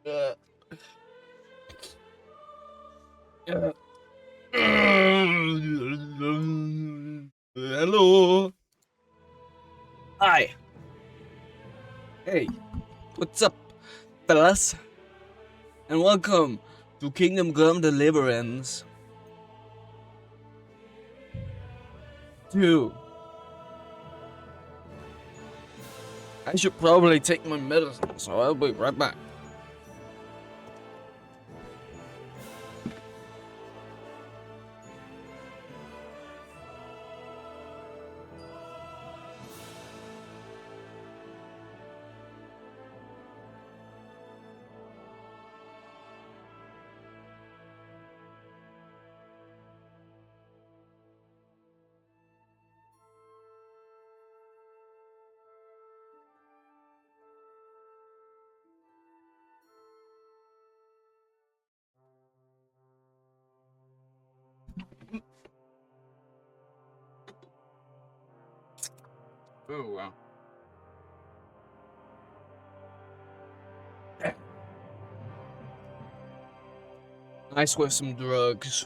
Uh, uh, Hello. Hi. Hey. What's up, fellas? And welcome to Kingdom Come Deliverance 2. I should probably take my medicine, so I'll be right back. Oh, wow. Nice with some drugs.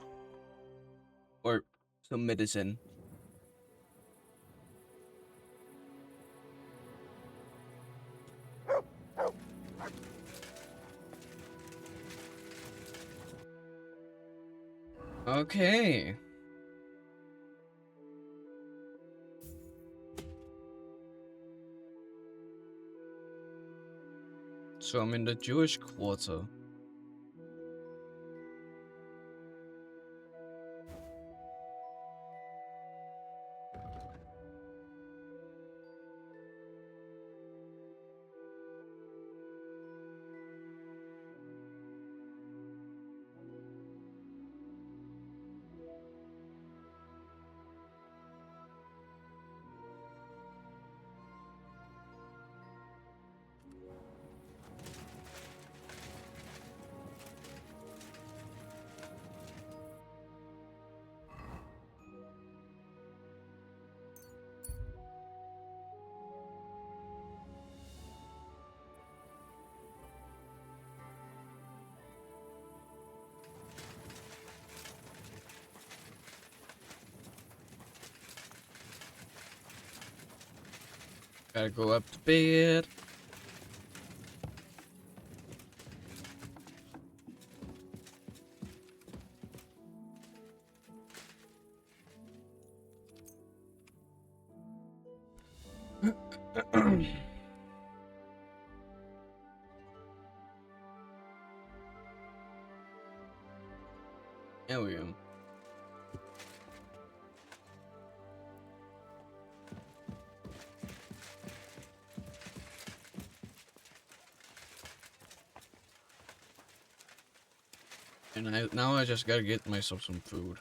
Or some medicine. Okay. So I'm in the Jewish quarter. Gotta go up to bed. There we go. And now I just gotta get myself some food.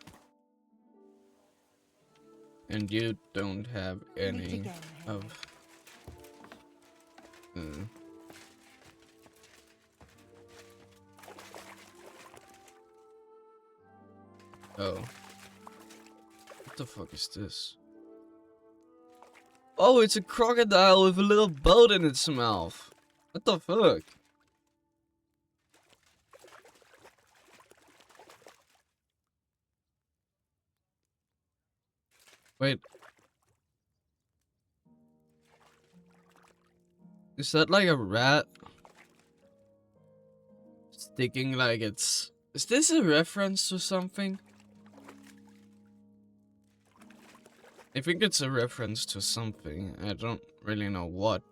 And you don't have any of... Oh. What the fuck is this? Oh, it's a crocodile with a little boat in its mouth. What the fuck? Wait. Is that like a rat? Sticking like it's... Is this a reference to something? I think it's a reference to something. I don't really know what.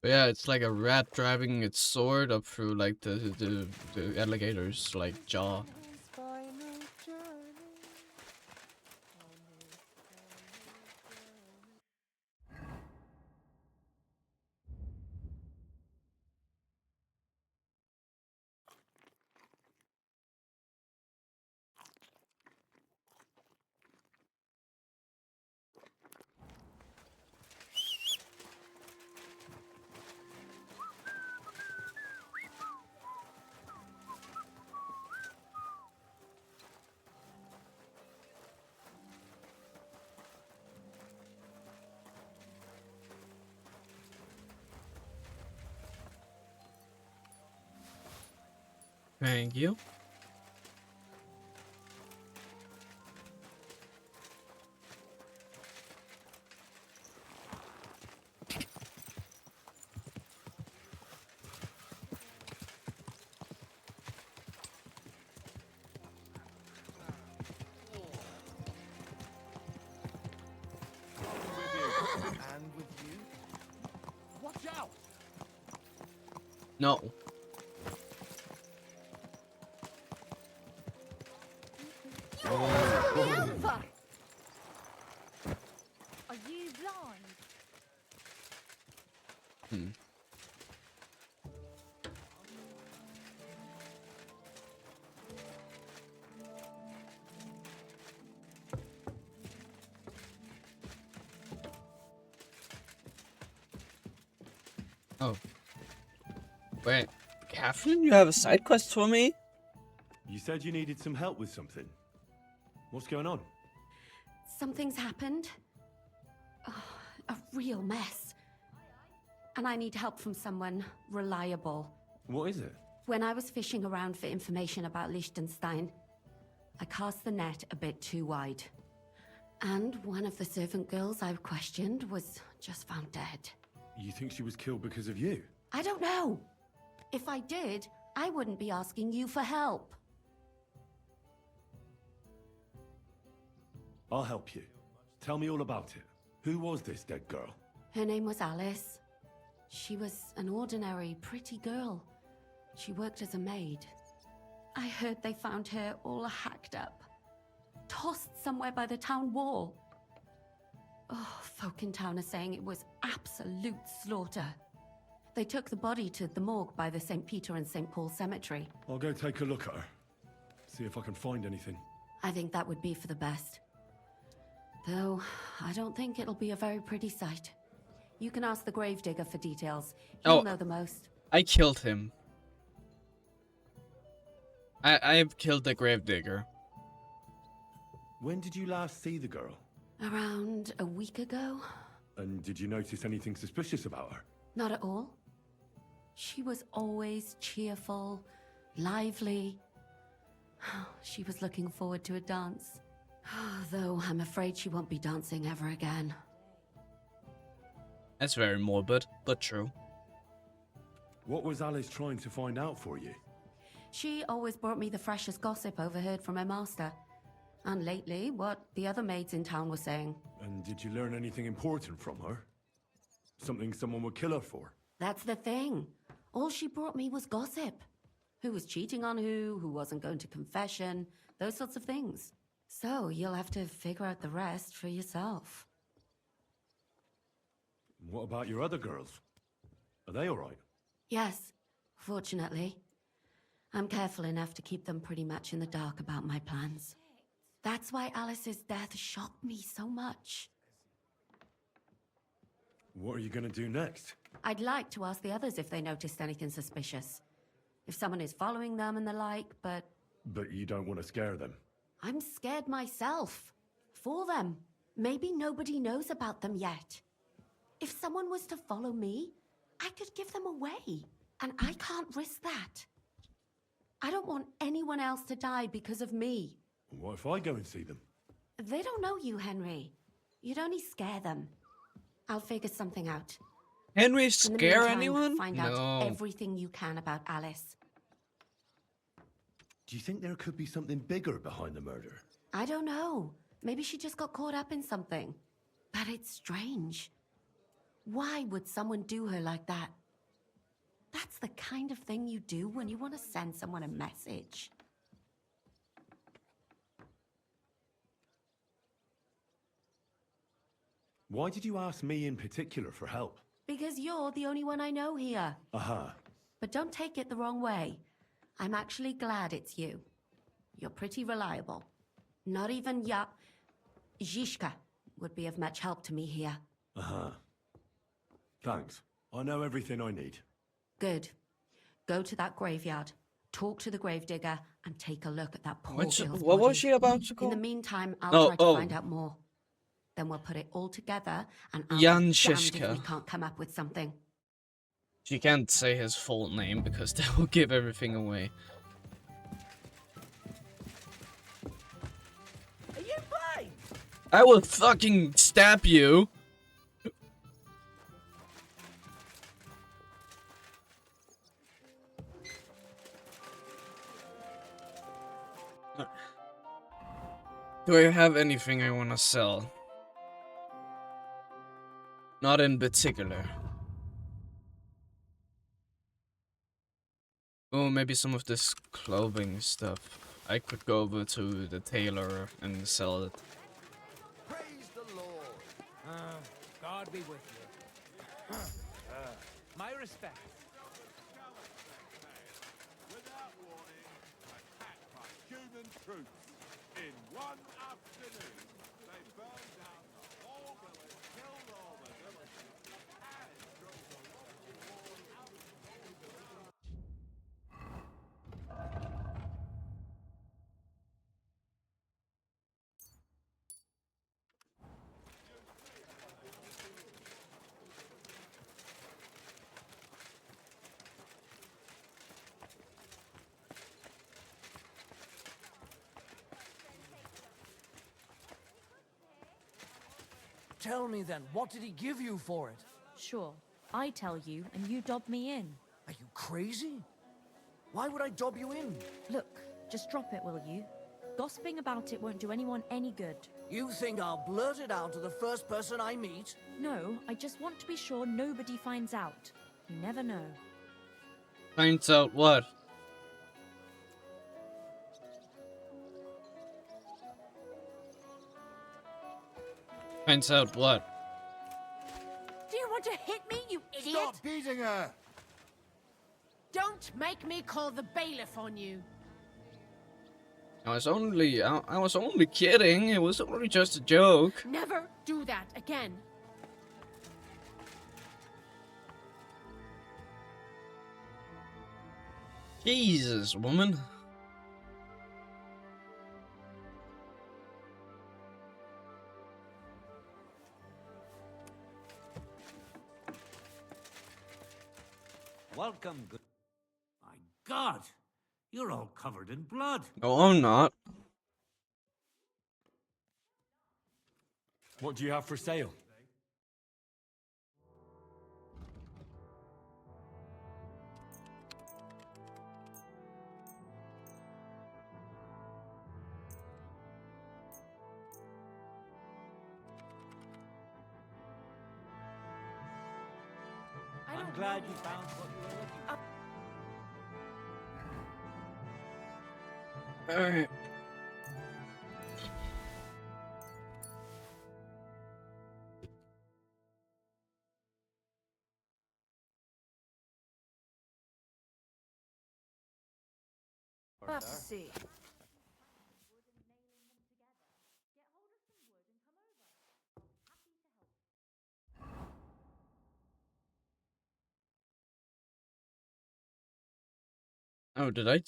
But yeah, it's like a rat driving its sword up through like the alligator's like jaw. Thank you. And with you. Watch out! No. Me over! Are you blind? Hmm. Oh. Wait. Catherine, you have a side quest for me? You said you needed some help with something. What's going on? Something's happened. Oh, a real mess. And I need help from someone reliable. What is it? When I was fishing around for information about Liechtenstein, I cast the net a bit too wide. And one of the servant girls I questioned was just found dead. You think she was killed because of you? I don't know. If I did, I wouldn't be asking you for help. I'll help you. Tell me all about it. Who was this dead girl? Her name was Alice. She was an ordinary, pretty girl. She worked as a maid. I heard they found her all hacked up, tossed somewhere by the town wall. Oh, folk in town are saying it was absolute slaughter. They took the body to the morgue by the St. Peter and St. Paul cemetery. I'll go take a look at her. See if I can find anything. I think that would be for the best. Though, I don't think it'll be a very pretty sight. You can ask the gravedigger for details. He'll know the most. I killed him. I've killed the gravedigger. When did you last see the girl? Around a week ago? And did you notice anything suspicious about her? Not at all. She was always cheerful, lively. She was looking forward to a dance. Though I'm afraid she won't be dancing ever again. That's very morbid, but true. What was Alice trying to find out for you? She always brought me the freshest gossip overheard from her master. And lately, what the other maids in town were saying. And did you learn anything important from her? Something someone would kill her for? That's the thing. All she brought me was gossip. Who was cheating on who wasn't going to confession, those sorts of things. So you'll have to figure out the rest for yourself. What about your other girls? Are they alright? Yes, fortunately. I'm careful enough to keep them pretty much in the dark about my plans. That's why Alice's death shocked me so much. What are you gonna do next? I'd like to ask the others if they noticed anything suspicious. If someone is following them and the like, but... But you don't want to scare them. I'm scared myself. For them. Maybe nobody knows about them yet. If someone was to follow me, I could give them away. And I can't risk that. I don't want anyone else to die because of me. What if I go and see them? They don't know you, Henry. You'd only scare them. I'll figure something out. Henry In the scare meantime, anyone? Find No. out everything you can about Alice. Do you think there could be something bigger behind the murder? I don't know. Maybe she just got caught up in something. But it's strange. Why would someone do her like that? That's the kind of thing you do when you want to send someone a message. Why did you ask me in particular for help? Because you're the only one I know here. Aha. But don't take it the wrong way. I'm actually glad it's you. You're pretty reliable. Not even Zhishka would be of much help to me here. Aha. Thanks. I know everything I need. Good. Go to that graveyard, talk to the gravedigger, and take a look at that poor girl's What was body. she about to In call? the meantime, I'll Oh, try to oh. find out more. Then we'll put it all together, and I'll Jan be damned if Žižka. we can't come up with something. She can't say his full name because that will give everything away. I will fucking stab you. Do I have anything I want to sell? Not in particular. Oh, maybe some of this clothing stuff. I could go over to the tailor and sell it. Praise the Lord. God be with you. My respect. Without warning, attacked by human troops. In one afternoon, they burned down the whole village, killed all the villagers, and drove the local wall out of the village. Tell me then, what did he give you for it? Sure, I tell you and you dob me in. Are you crazy? Why would I dob you in? Look, just drop it, will you? Gossiping about it won't do anyone any good. You think I'll blurt it out to the first person I meet? No, I just want to be sure nobody finds out. You never know. Finds out what? Finds out what? Do you want to hit me, you idiot? Stop beating her! Don't make me call the bailiff on you. I was only kidding. It was only just a joke. Never do that again. Jesus, woman. Welcome, good. My God, you're all covered in blood. No, I'm not. What do you have for sale? I'm glad you found what you were looking for. Alright. Let's see. Oh, did I?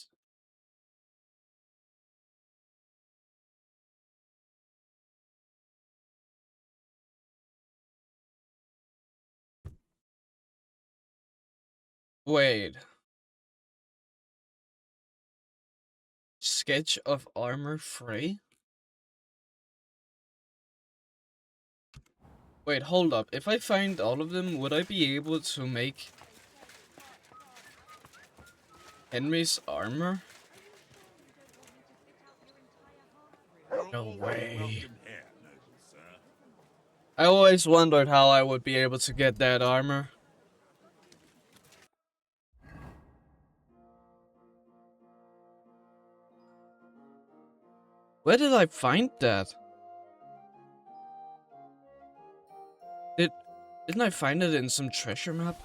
Wait. Sketch of armor free? Wait, hold up. If I find all of them, would I be able to make Henry's armor? No way. Welcome here, noble sir. I always wondered how I would be able to get that armor. Where did I find that? Didn't I find it in some treasure map?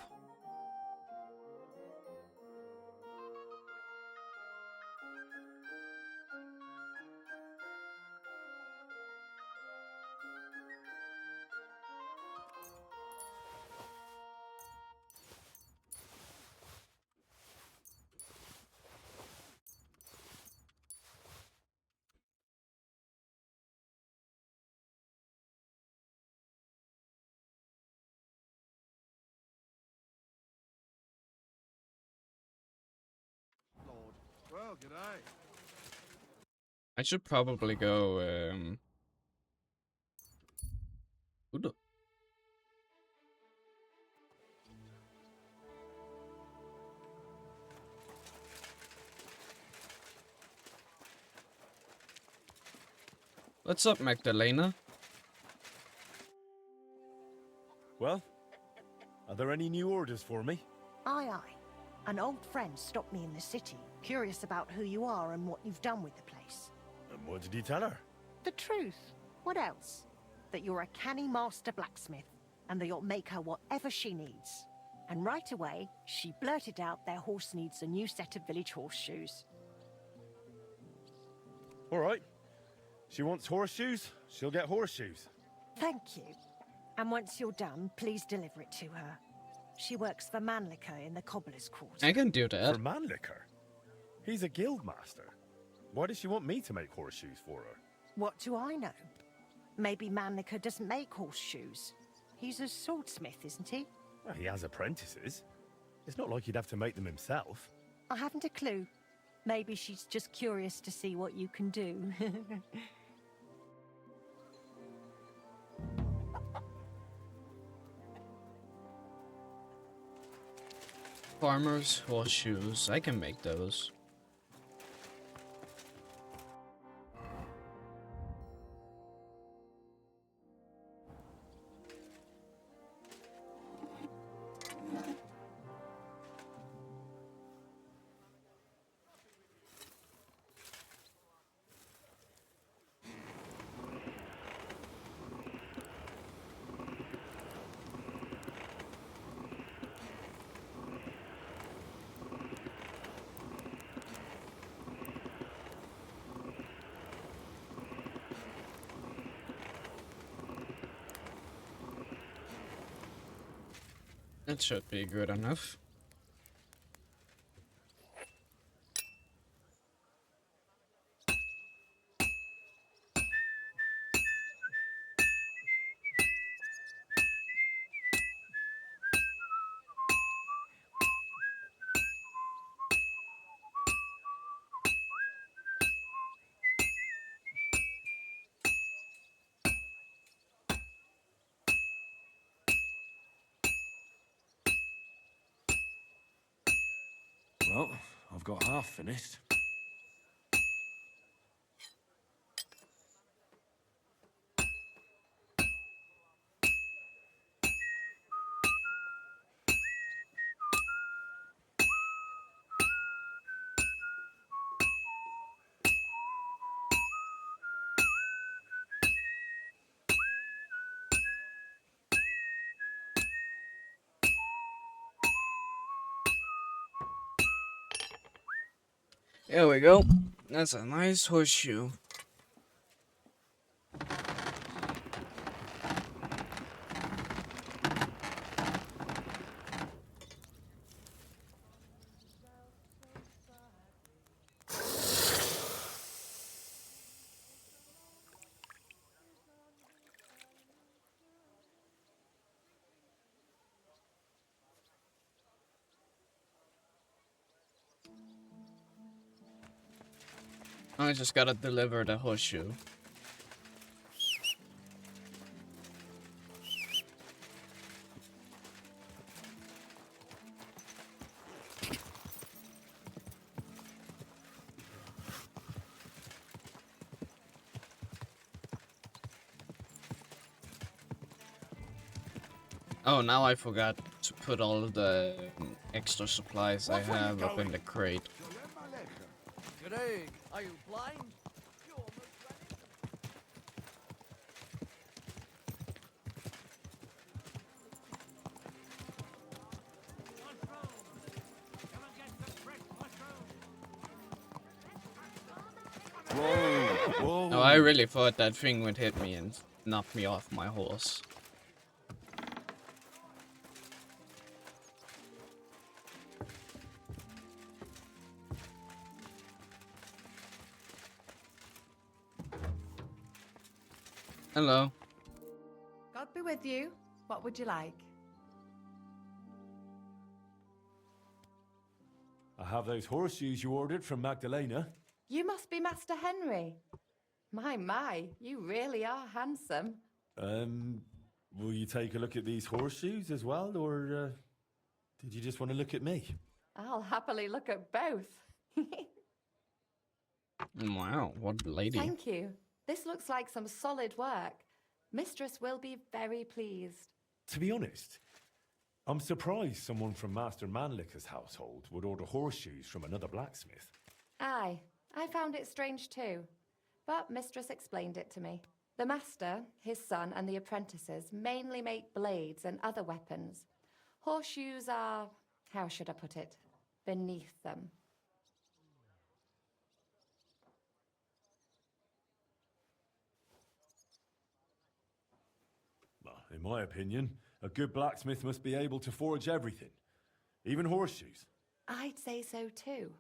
Lord. Well, g'day. I should probably go, Udo. What's up, Magdalena? Well, are there any new orders for me? Aye, aye. An old friend stopped me in the city, curious about who you are and what you've done with the place. And what did he tell her? The truth. What else? That you're a canny master blacksmith, and that you'll make her whatever she needs. And right away, she blurted out their horse needs a new set of village horseshoes. All right. She wants horseshoes, she'll get horseshoes. Thank you. And once you're done, please deliver it to her. She works for Manlicker in the cobbler's quarter. I can do that. For Manlicker? He's a guild master. Why does she want me to make horseshoes for her? What do I know? Maybe Manlicker doesn't make horseshoes. He's a swordsmith, isn't he? Well, he has apprentices. It's not like he'd have to make them himself. I haven't a clue. Maybe she's just curious to see what you can do. Farmer's horseshoes. I can make those. That should be good enough. Well, I've got half finished. There we go. That's a nice horseshoe. I just gotta deliver the horseshoe. Oh, now I forgot to put all of the extra supplies I have up in the crate. Greg, are you blind? You're almost Whoa, whoa. No, I really thought that thing would hit me and knock me off my horse. Hello. God be with you. What would you like? I have those horseshoes you ordered from Magdalena. You must be Master Henry. My, you really are handsome. Will you take a look at these horseshoes as well, or did you just want to look at me? I'll happily look at both. Wow, what a lady. Thank you. This looks like some solid work. Mistress will be very pleased. To be honest, I'm surprised someone from Master Manliker's household would order horseshoes from another blacksmith. Aye, I found it strange too. But Mistress explained it to me. The master, his son, and the apprentices mainly make blades and other weapons. Horseshoes are, how should I put it, beneath them. Well, in my opinion, a good blacksmith must be able to forge everything, even horseshoes. I'd say so too.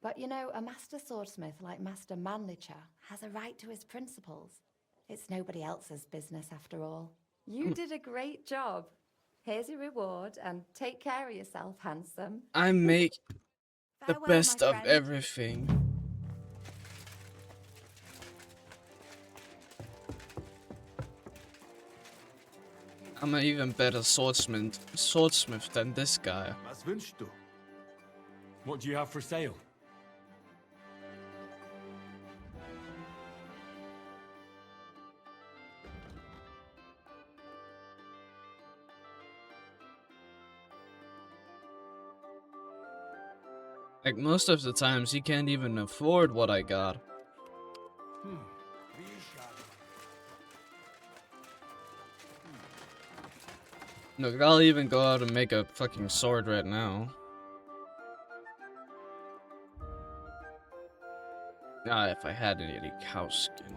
But you know, a master swordsmith like Master Manlicher has a right to his principles. It's nobody else's business after all. You did a great job. Here's your reward, and take care of yourself, handsome. I make the Farewell, best my of friend. everything. I'm an even better swordsmith than this guy. Was wünschst du? What do you have for sale? Like, most of the times, he can't even afford what I got. Look, I'll even go out and make a fucking sword right now. Ah, if I had any cow skin.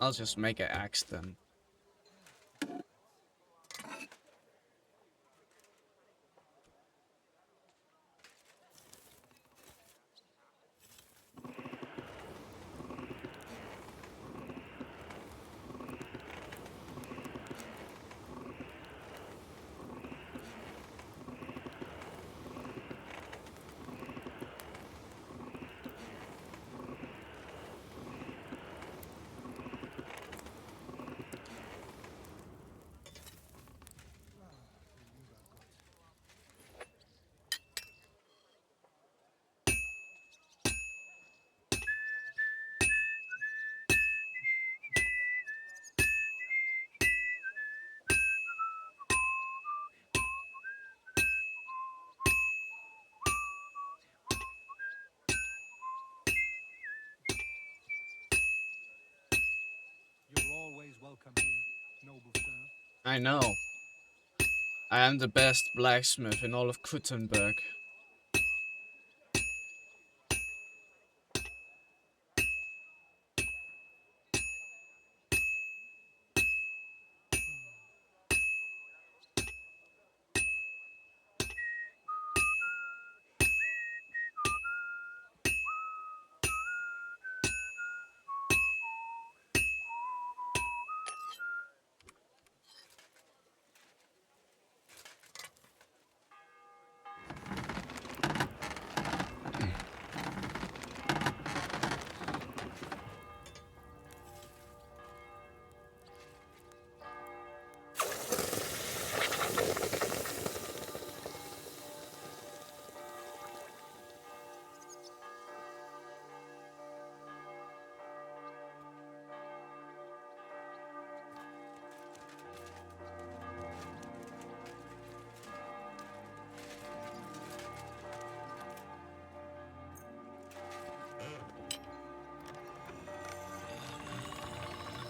I'll just make an axe then. You're always welcome here, noble sir. I know. I am the best blacksmith in all of Kuttenberg.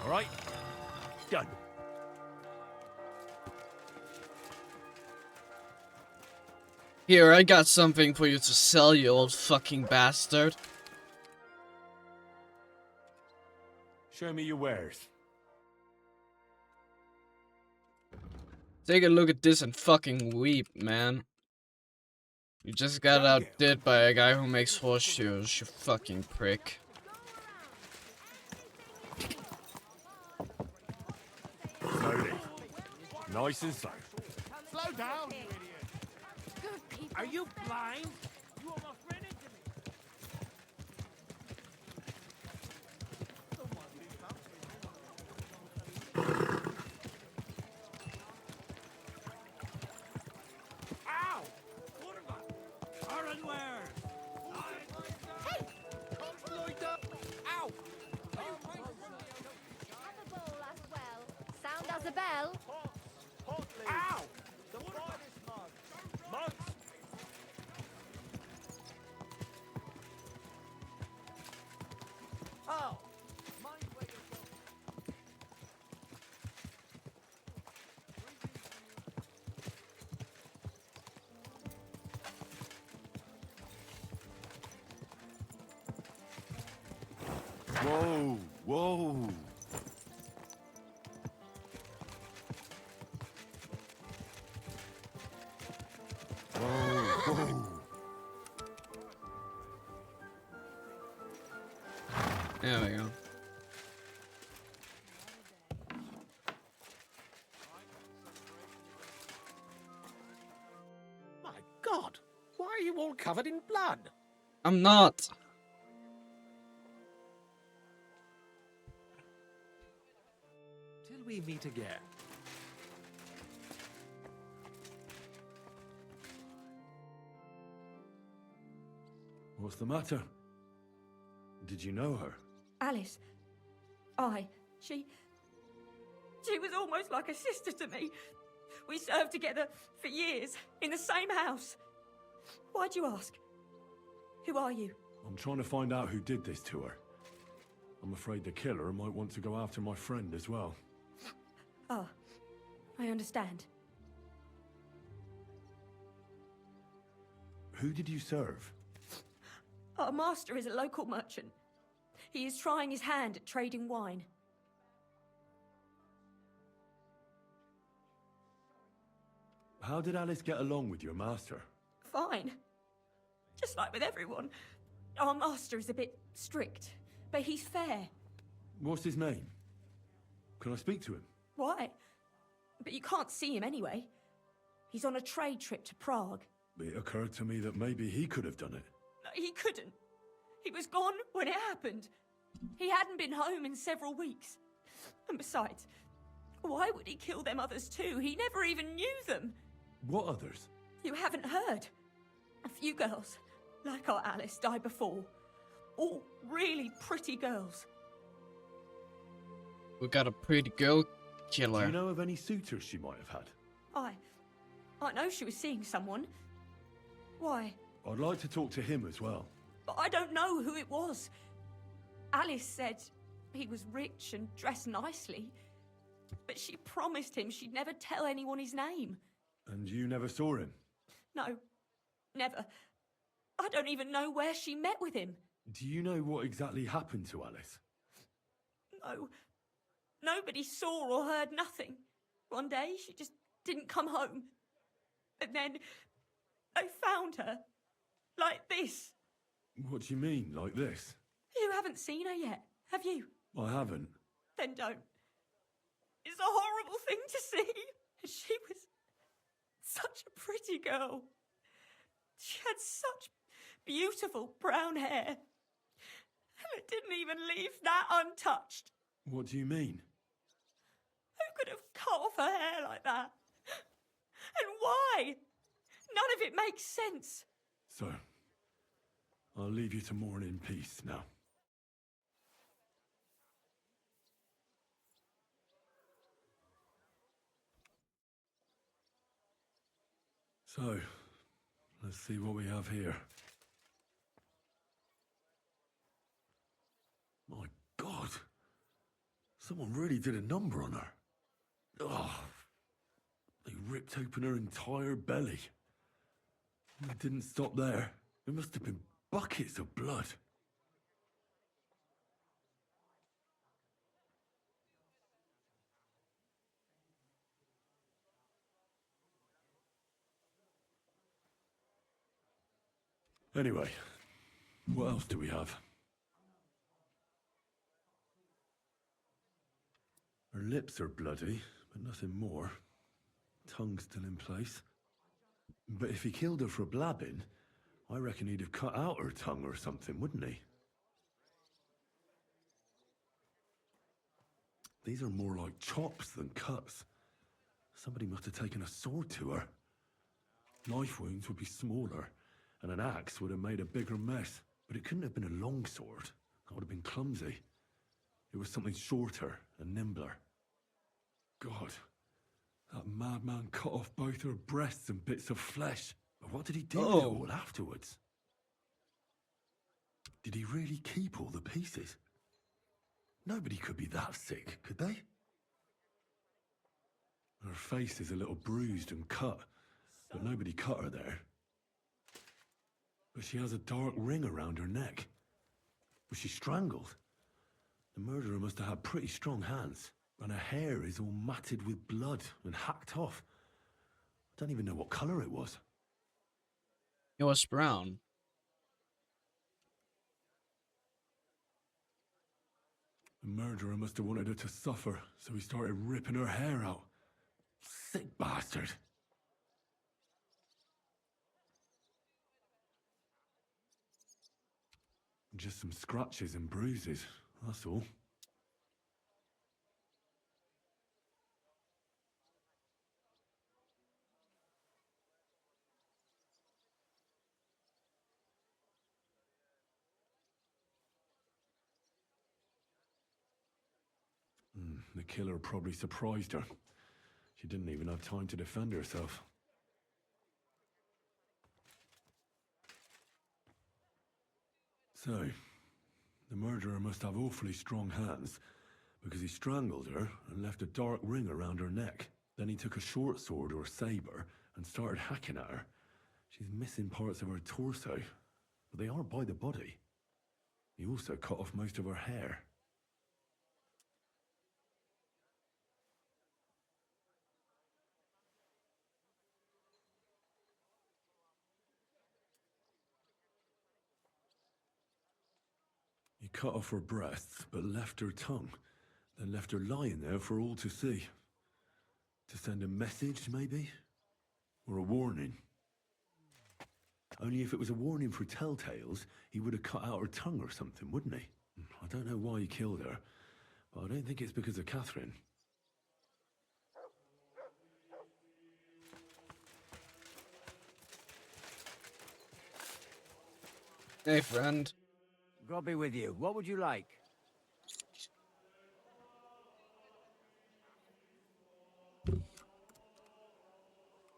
All right, done. Here, I got something for you to sell, you old fucking bastard. Show me your wares. Take a look at this and fucking weep, man. You just got outdid by a guy who makes horseshoes, you fucking prick. Slowly. Nice and slow. Slow down, you idiot. Are you blind? You almost ran into me. Ow! Kurva! Ironware! Hey! Ow! Have a bowl as well. Sound as a bell. Ow! Oh! Mind where you're going. Whoa, whoa. Whoa, whoa. There we go. My God! Why are you all covered in blood? I'm not. Till we meet again. What's the matter? Did you know her? Alice. She was almost like a sister to me. We served together for years, in the same house. Why'd you ask? Who are you? I'm trying to find out who did this to her. I'm afraid the killer might want to go after my friend as well. Ah, I understand. Who did you serve? Our master is a local merchant. He is trying his hand at trading wine. How did Alice get along with your master? Fine. Just like with everyone. Our master is a bit strict, but he's fair. What's his name? Can I speak to him? Why? But you can't see him anyway. He's on a trade trip to Prague. It occurred to me that maybe he could have done it. No, he couldn't. He was gone when it happened. He hadn't been home in several weeks. And besides, why would he kill them others too? He never even knew them. What others? You haven't heard. A few girls, like our Alice, died before. All really pretty girls. We got a pretty girl Do killer. you know of any suitors she might have had? I know she was seeing someone. Why? I'd like to talk to him as well. But I don't know who it was. Alice said he was rich and dressed nicely. But she promised him she'd never tell anyone his name. And you never saw him? No, never. I don't even know where she met with him. Do you know what exactly happened to Alice? No. Nobody saw or heard nothing. One day, she just didn't come home. And then, I found her. Like this. What do you mean, like this? You haven't seen her yet, have you? I haven't. Then don't. It's a horrible thing to see. She was such a pretty girl. She had such beautiful brown hair. And it didn't even leave that untouched. What do you mean? Who could have cut off her hair like that? And why? None of it makes sense. So, I'll leave you to mourn in peace now. So, let's see what we have here. My God! Someone really did a number on her. Oh, they ripped open her entire belly. And it didn't stop there. There must have been buckets of blood. Anyway, what else do we have? Her lips are bloody, but nothing more. Tongue still in place. But if he killed her for blabbing, I reckon he'd have cut out her tongue or something, wouldn't he? These are more like chops than cuts. Somebody must have taken a sword to her. Knife wounds would be smaller, and an axe would have made a bigger mess. But it couldn't have been a long sword. That would have been clumsy. It was something shorter and nimbler. God, that madman cut off both her breasts and bits of flesh. But what did he do with it all afterwards? Did he really keep all the pieces? Nobody could be that sick, could they? Her face is a little bruised and cut, but nobody cut her there. But she has a dark ring around her neck. Was she strangled? The murderer must have had pretty strong hands, and her hair is all matted with blood and hacked off. I don't even know what colour it was. It was brown. The murderer must have wanted her to suffer, so he started ripping her hair out. Sick bastard. Just some scratches and bruises, that's all. The killer probably surprised her. She didn't even have time to defend herself. So, the murderer must have awfully strong hands, because he strangled her and left a dark ring around her neck. Then he took a short sword or saber and started hacking at her. She's missing parts of her torso, but they aren't by the body. He also cut off most of her hair. He cut off her breasts, but left her tongue, then left her lying there for all to see. To send a message, maybe? Or a warning? Only if it was a warning for telltales, he would have cut out her tongue or something, wouldn't he? I don't know why he killed her, but I don't think it's because of Catherine. Hey, friend. God be with you. What would you like?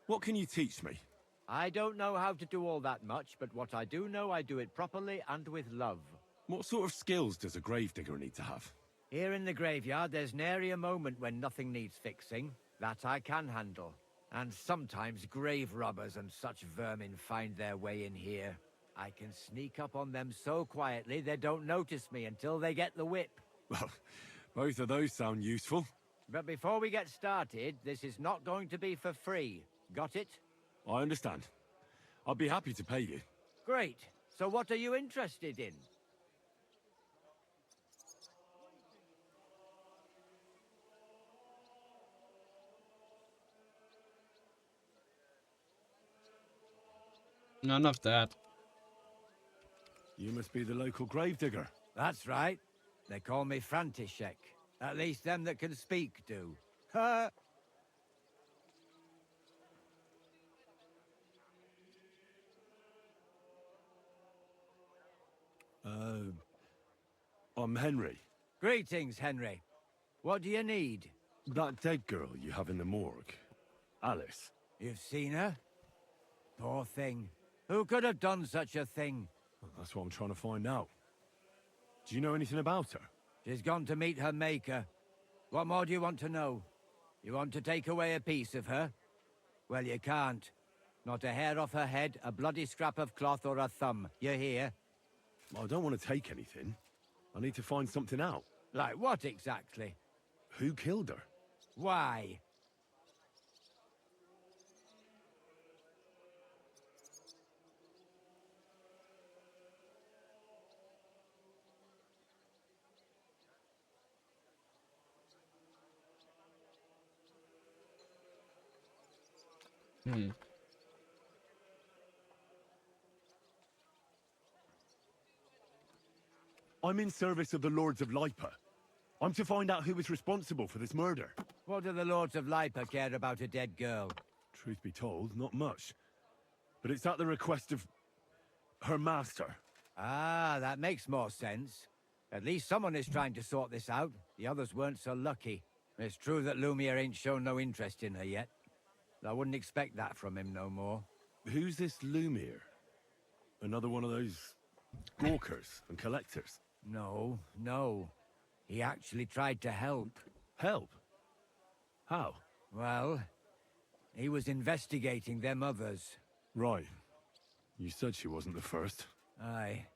What can you teach me? I don't know how to do all that much, but what I do know, I do it properly and with love. What sort of skills does a gravedigger need to have? Here in the graveyard, there's nary a moment when nothing needs fixing. That I can handle. And sometimes grave robbers and such vermin find their way in here. I can sneak up on them so quietly they don't notice me until they get the whip. Well, both of those sound useful. But before we get started, this is not going to be for free. Got it? I understand. I'd be happy to pay you. Great. So what are you interested in? None of that. You must be the local gravedigger. That's right. They call me František. At least them that can speak do. Ha! I'm Henry. Greetings, Henry. What do you need? That dead girl you have in the morgue. Alice. You've seen her? Poor thing. Who could have done such a thing? That's what I'm trying to find out. Do you know anything about her? She's gone to meet her maker. What more do you want to know? You want to take away a piece of her? Well, you can't. Not a hair off her head, a bloody scrap of cloth, or a thumb. You hear? I don't want to take anything. I need to find something out. Like what exactly? Who killed her? Why? I'm in service of the Lords of Lipa. I'm to find out who was responsible for this murder. What do the Lords of Lipa care about a dead girl? Truth be told, not much. But it's at the request of her master. Ah, that makes more sense. At least someone is trying to sort this out. The others weren't so lucky. It's true that Lumiere ain't shown no interest in her yet. I wouldn't expect that from him no more. Who's this Lumiere? Another one of those gawkers and collectors? No, no. He actually tried to help. Help? How? Well, he was investigating them others. Right. You said she wasn't the first. Aye.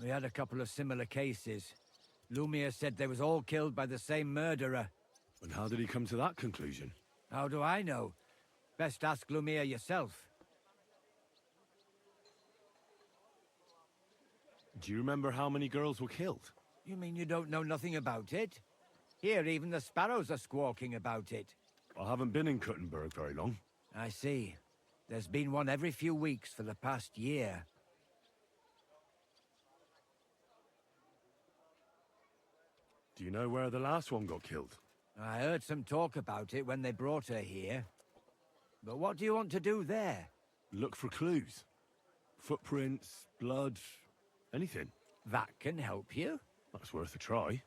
We had a couple of similar cases. Lumiere said they was all killed by the same murderer. And how did he come to that conclusion? How do I know? Best ask Lumiere yourself. Do you remember how many girls were killed? You mean you don't know nothing about it? Here, even the sparrows are squawking about it. I haven't been in Kuttenberg very long. I see. There's been one every few weeks for the past year. Do you know where the last one got killed? I heard some talk about it when they brought her here. But what do you want to do there? Look for clues. Footprints, blood, anything. That can help you. That's worth a try.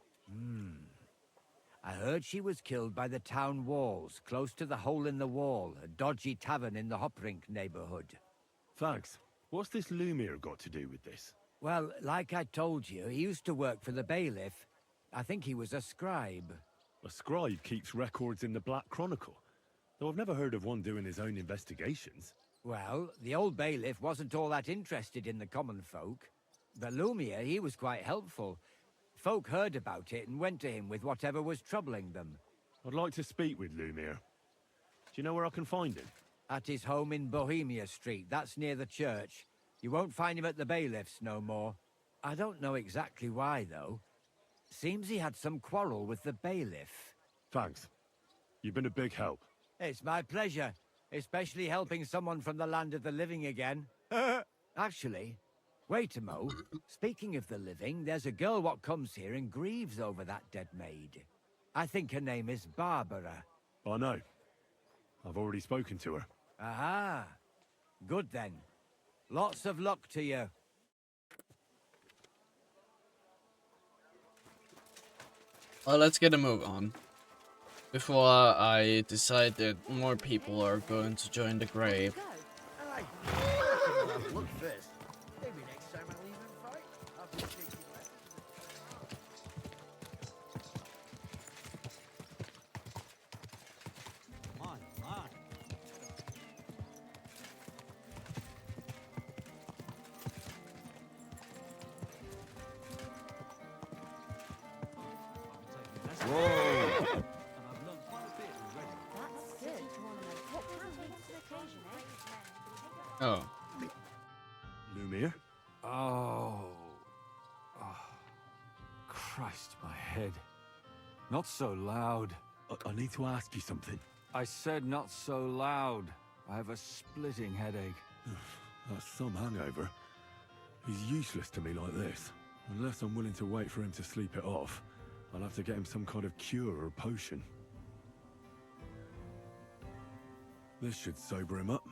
I heard she was killed by the town walls, close to the Hole in the Wall, a dodgy tavern in the Hoprink neighborhood. Thanks. What's this Lumiere got to do with this? Well, like I told you, he used to work for the bailiff. I think he was a scribe. A scribe keeps records in the Black Chronicle, though I've never heard of one doing his own investigations. Well, the old bailiff wasn't all that interested in the common folk. But Lumiere, he was quite helpful. Folk heard about it and went to him with whatever was troubling them. I'd like to speak with Lumiere. Do you know where I can find him? At his home in Bohemia Street, that's near the church. You won't find him at the bailiff's no more. I don't know exactly why, though. Seems he had some quarrel with the bailiff. Thanks. You've been a big help. It's my pleasure, especially helping someone from the land of the living again. Actually, wait a mo. Speaking of the living, there's a girl what comes here and grieves over that dead maid. I think her name is Barbara. I know. I've already spoken to her. Aha. Good then. Lots of luck to you. Well, let's get a move on. Before I decide that more people are going to join the grave. Aye. Look first. Maybe next time I'll even fight. I've been taking lessons. Come on, come on. Whoa! And I've learned quite a bit already. That's good. What pertains to the occasion, eh? Oh. Lumiere? Oh. Christ, my head. Not so loud. I need to ask you something. I said not so loud. I have a splitting headache. That's some hangover. He's useless to me like this. Unless I'm willing to wait for him to sleep it off, I'll have to get him some kind of cure or potion. This should sober him up.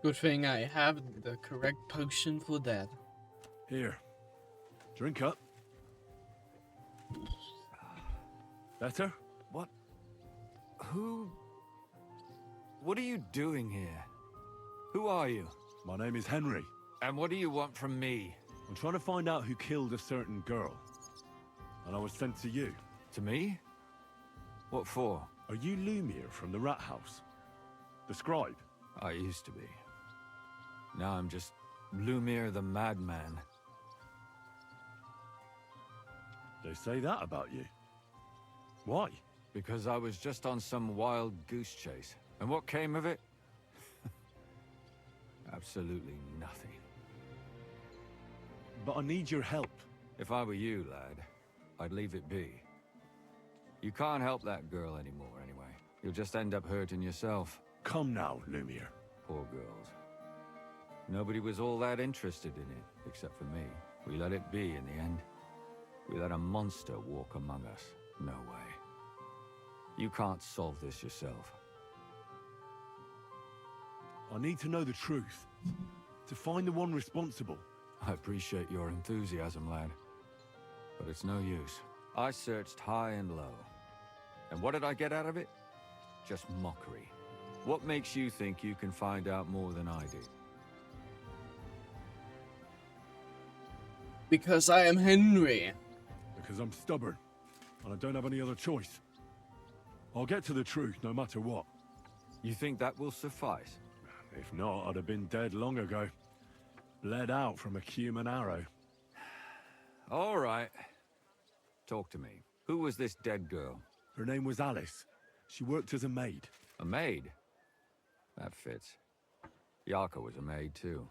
Good thing I have the correct potion for that. Here. Drink up. Better? What? Who? What are you doing here? Who are you? My name is Henry. And what do you want from me? I'm trying to find out who killed a certain girl. And I was sent to you. To me? What for? Are you Lumiere from the Rat House? The scribe? I used to be. Now I'm just Lumiere the Madman. They say that about you. Why? Because I was just on some wild goose chase. And what came of it? Absolutely nothing. But I need your help. If I were you, lad, I'd leave it be. You can't help that girl anymore, anyway. You'll just end up hurting yourself. Come now, Lumiere. Poor girls. Nobody was all that interested in it, except for me. We let it be in the end. We let a monster walk among us. No way. You can't solve this yourself. I need to know the truth. To find the one responsible. I appreciate your enthusiasm, lad. But it's no use. I searched high and low. And what did I get out of it? Just mockery. What makes you think you can find out more than I do? Because I am Henry. Because I'm stubborn. And I don't have any other choice. I'll get to the truth no matter what. You think that will suffice? If not, I'd have been dead long ago. Bled out from a human arrow. All right. Talk to me. Who was this dead girl? Her name was Alice. She worked as a maid. A maid? That fits. Yarka was a maid too.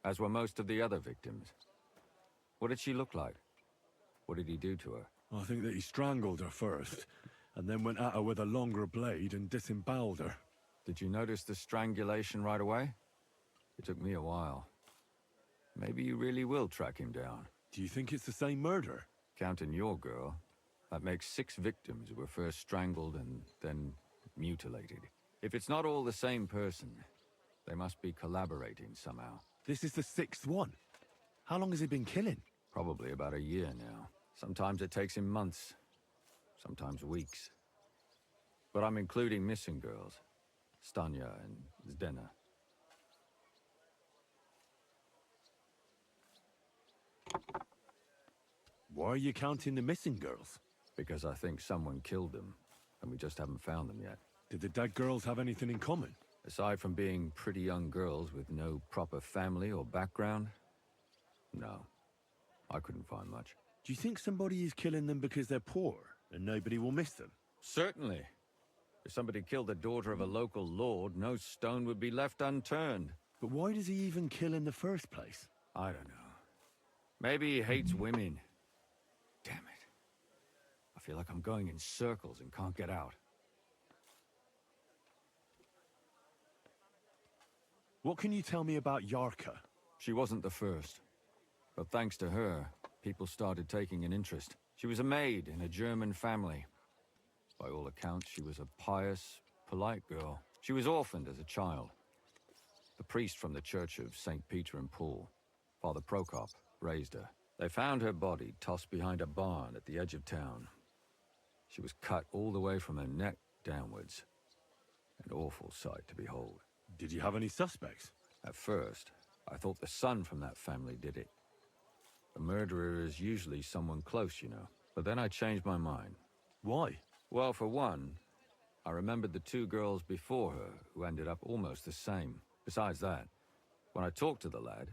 As were most of the other victims. What did she look like? What did he do to her? I think that he strangled her first, and then went at her with a longer blade and disemboweled her. Did you notice the strangulation right away? It took me a while. Maybe you really will track him down. Do you think it's the same murder? Counting your girl, that makes 6 victims who were first strangled and then mutilated. If it's not all the same person, they must be collaborating somehow. This is the 6th one. How long has he been killing? Probably about a year now. Sometimes it takes him months, sometimes weeks. But I'm including missing girls, Stanya and Zdena. Why are you counting the missing girls? Because I think someone killed them, and we just haven't found them yet. Did the dead girls have anything in common? Aside from being pretty young girls with no proper family or background, no. I couldn't find much. Do you think somebody is killing them because they're poor, and nobody will miss them? Certainly. If somebody killed the daughter of a local lord, no stone would be left unturned. But why does he even kill in the first place? I don't know. Maybe he hates women. Damn it. I feel like I'm going in circles and can't get out. What can you tell me about Yarka? She wasn't the first. But thanks to her, people started taking an interest. She was a maid in a German family. By all accounts, she was a pious, polite girl. She was orphaned as a child. The priest from the church of St. Peter and Paul, Father Prokop, raised her. They found her body tossed behind a barn at the edge of town. She was cut all the way from her neck downwards. An awful sight to behold. Did you have any suspects? At first, I thought the son from that family did it. A murderer is usually someone close, you know. But then I changed my mind. Why? Well, for one, I remembered the 2 girls before her who ended up almost the same. Besides that, when I talked to the lad,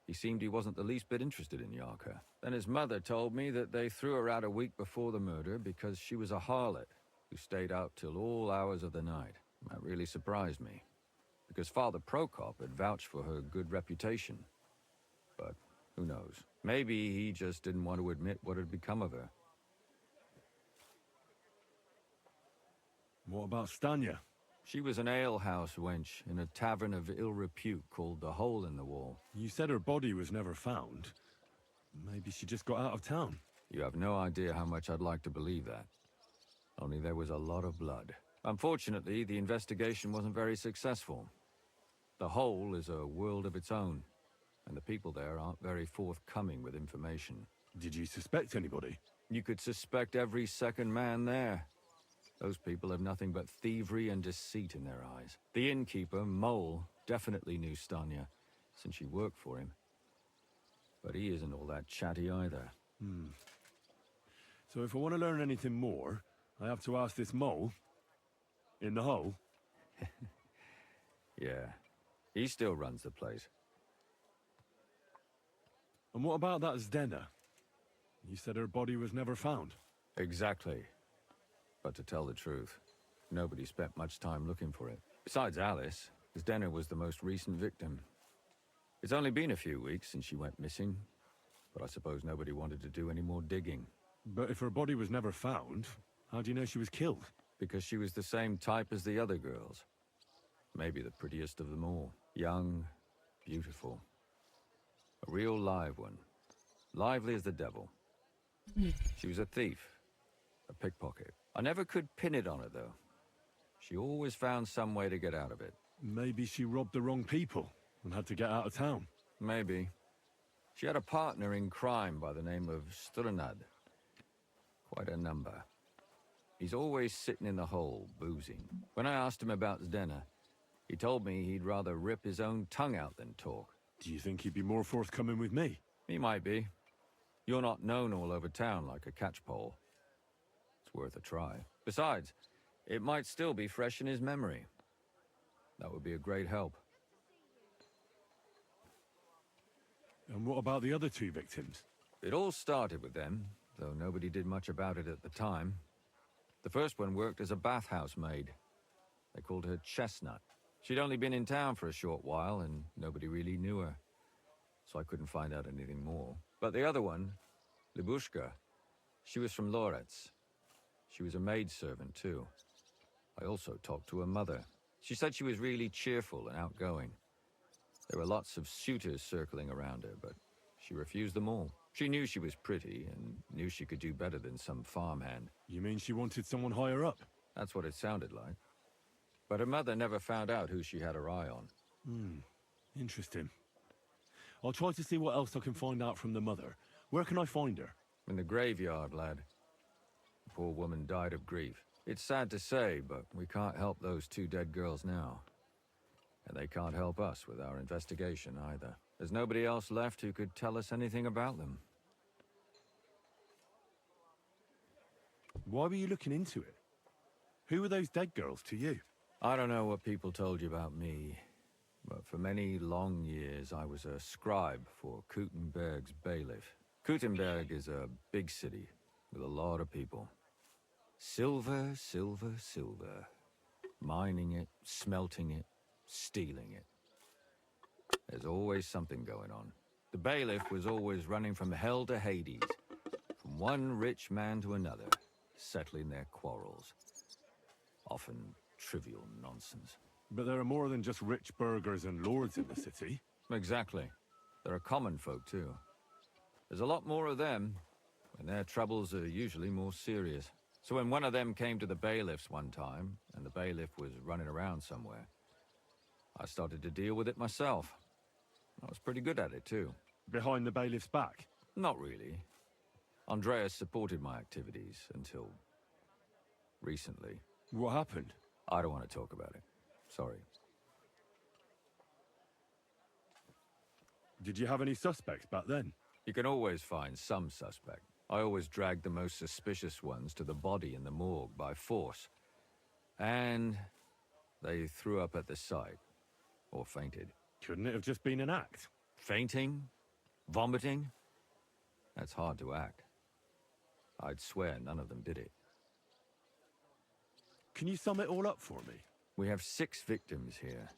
he seemed he wasn't the least bit interested in Yarka. Then his mother told me that they threw her out a week before the murder because she was a harlot who stayed out till all hours of the night. That really surprised me, because Father Prokop had vouched for her good reputation. But who knows? Maybe he just didn't want to admit what had become of her. What about Stanya? She was an alehouse wench in a tavern of ill repute called the Hole in the Wall. You said her body was never found. Maybe she just got out of town. You have no idea how much I'd like to believe that. Only there was a lot of blood. Unfortunately, the investigation wasn't very successful. The Hole is a world of its own, and the people there aren't very forthcoming with information. Did you suspect anybody? You could suspect every second man there. Those people have nothing but thievery and deceit in their eyes. The innkeeper, Mole, definitely knew Stanya, since she worked for him. But he isn't all that chatty either. So if I want to learn anything more, I have to ask this Mole in the hole? Yeah, he still runs the place. And what about that Zdena? You said her body was never found. Exactly. But to tell the truth, nobody spent much time looking for it. Besides Alice, Zdena was the most recent victim. It's only been a few weeks since she went missing, but I suppose nobody wanted to do any more digging. But if her body was never found, how do you know she was killed? Because she was the same type as the other girls. Maybe the prettiest of them all. Young, beautiful. A real live one. lively as the devil. She was a thief, a pickpocket. I never could pin it on her, though. She always found some way to get out of it. Maybe she robbed the wrong people and had to get out of town. Maybe. She had a partner in crime by the name of Strunad. Quite a number. He's always sitting in the hole, boozing. When I asked him about Zdena, he told me he'd rather rip his own tongue out than talk. Do you think he'd be more forthcoming with me? He might be. You're not known all over town like a catchpole. It's worth a try. Besides, it might still be fresh in his memory. That would be a great help. And what about the other two victims? It all started with them, though nobody did much about it at the time. The first one worked as a bathhouse maid. They called her Chestnut. She'd only been in town for a short while, and nobody really knew her. So I couldn't find out anything more. But the other one, Libushka, she was from Loretz. She was a maidservant, too. I also talked to her mother. She said she was really cheerful and outgoing. There were lots of suitors circling around her, but she refused them all. She knew she was pretty and knew she could do better than some farmhand. You mean she wanted someone higher up? That's what it sounded like. But her mother never found out who she had her eye on. Interesting. I'll try to see what else I can find out from the mother. Where can I find her? In the graveyard, lad. The poor woman died of grief. It's sad to say, but we can't help those two dead girls now. And they can't help us with our investigation either. There's nobody else left who could tell us anything about them. Why were you looking into it? Who were those dead girls to you? I don't know what people told you about me, but for many long years I was a scribe for Kuttenberg's bailiff. Kuttenberg is a big city with a lot of people. Silver, silver, silver. Mining it, smelting it, stealing it. There's always something going on. The bailiff was always running from hell to Hades, from one rich man to another, settling their quarrels. Often trivial nonsense. But there are more than just rich burghers and lords in the city. Exactly. There are common folk, too. There's a lot more of them, and their troubles are usually more serious. So when one of them came to the bailiff's one time, and the bailiff was running around somewhere, I started to deal with it myself. I was pretty good at it, too. Behind the bailiff's back? Not really. Andreas supported my activities until recently. What happened? I don't want to talk about it. Sorry. Did you have any suspects back then? You can always find some suspect. I always dragged the most suspicious ones to the body in the morgue by force. And they threw up at the sight. Or fainted. Couldn't it have just been an act? Fainting? Vomiting? That's hard to act. I'd swear none of them did it. Can you sum it all up for me? We have 6 victims here.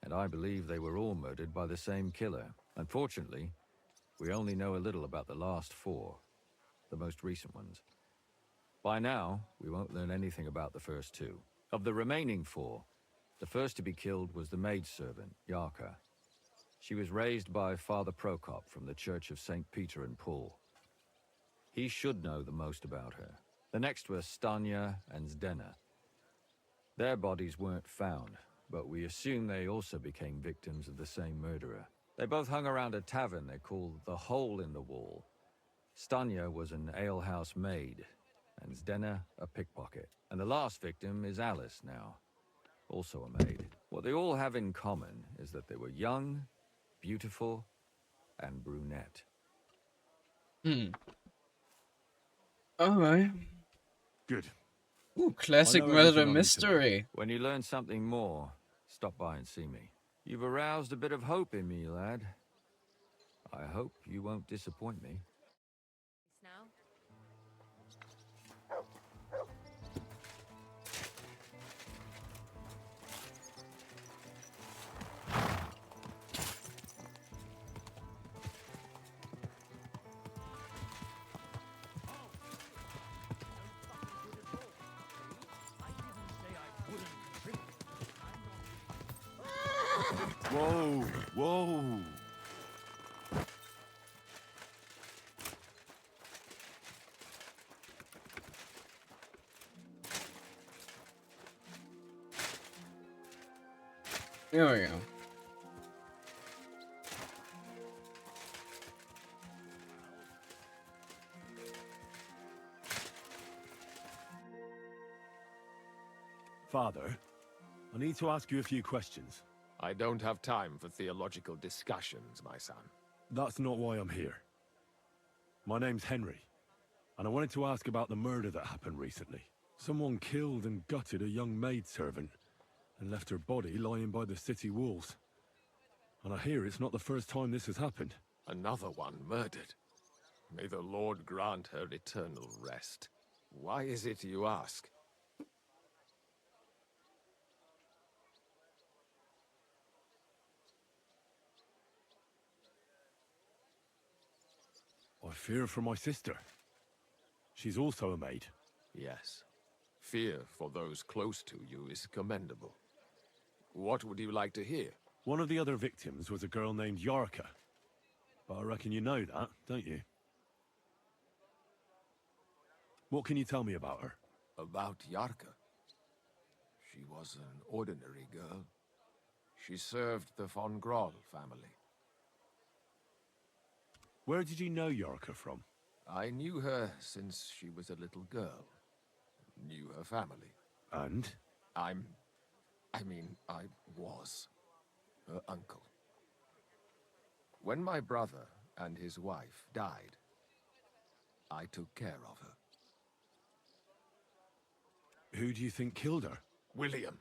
And I believe they were all murdered by the same killer. Unfortunately, we only know a little about the last 4. The most recent ones. By now, we won't learn anything about the first 2. Of the remaining 4, the first to be killed was the maidservant, Yarka. She was raised by Father Prokop from the Church of St. Peter and Paul. He should know the most about her. The next were Stanya and Zdena. Their bodies weren't found, but we assume they also became victims of the same murderer. They both hung around a tavern they called the Hole in the Wall. Stanya was an alehouse maid, and Zdena a pickpocket. And the last victim is Alice now, also a maid. What they all have in common is that they were young, beautiful, and brunette. Alright. Good. Ooh, classic I know murder everything I need to know. mystery. When you learn something more, stop by and see me. You've aroused a bit of hope in me, lad. I hope you won't disappoint me. Now? Whoa, whoa. There we go. Father, I need to ask you a few questions. I don't have time for theological discussions, my son. That's not why I'm here. My name's Henry, and I wanted to ask about the murder that happened recently. Someone killed and gutted a young maidservant and left her body lying by the city walls. And I hear it's not the first time this has happened. Another one murdered. May the Lord grant her eternal rest. Why is it you ask? I fear for my sister. She's also a maid. Yes. Fear for those close to you is commendable. What would you like to hear? One of the other victims was a girl named Yarka. But I reckon you know that, don't you? What can you tell me about her? About Yarka? She was an ordinary girl. She served the von Groll family. Where did you know Yarka from? I knew her since she was a little girl. Knew her family. And? I was her uncle. When my brother and his wife died, I took care of her. Who do you think killed her? William,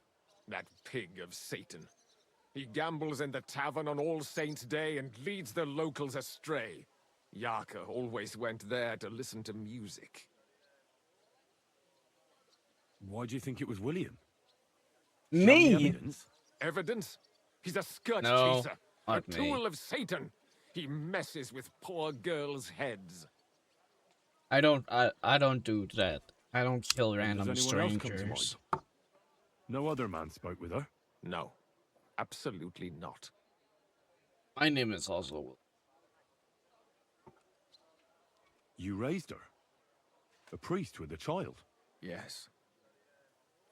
that pig of Satan. He gambles in the tavern on All Saints' Day and leads the locals astray. Yarka always went there to listen to music. Why do you think it was William? Do you have any Me? evidence? Evidence? He's a skirt No, chaser, a not me. tool of Satan. He messes with poor girls' heads. I don't do that. I don't kill random Does anyone else come to strangers. mind? No other man spoke with her? No, absolutely not. My name is also. You raised her? A priest with a child? Yes.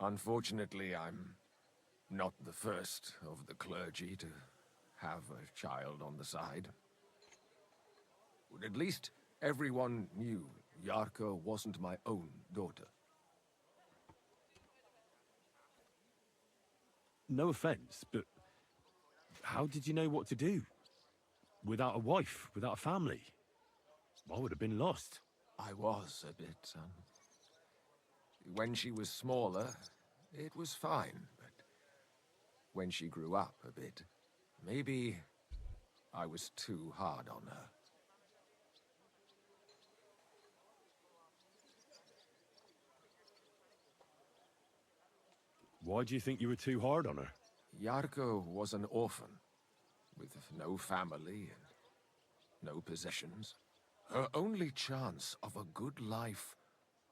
Unfortunately, I'm not the first of the clergy to have a child on the side. But at least everyone knew Yarka wasn't my own daughter. No offense, but how did you know what to do? Without a wife, without a family? I would have been lost. I was a bit, when she was smaller, it was fine, but when she grew up a bit, maybe I was too hard on her. Why do you think you were too hard on her? Yarko was an orphan, with no family and no possessions. Her only chance of a good life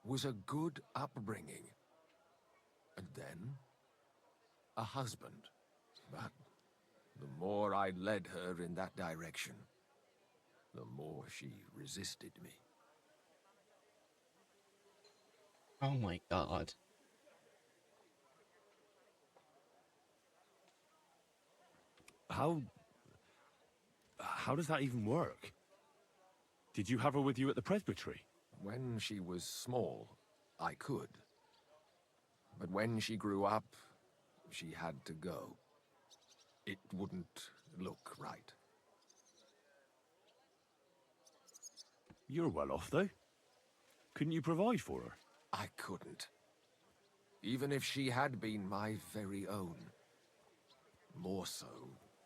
was a good upbringing. And then, a husband. But the more I led her in that direction, the more she resisted me. Oh my god. How does that even work? Did you have her with you at the presbytery? When she was small, I could. But when she grew up, she had to go. It wouldn't look right. You're well off, though. Couldn't you provide for her? I couldn't. Even if she had been my very own. More so,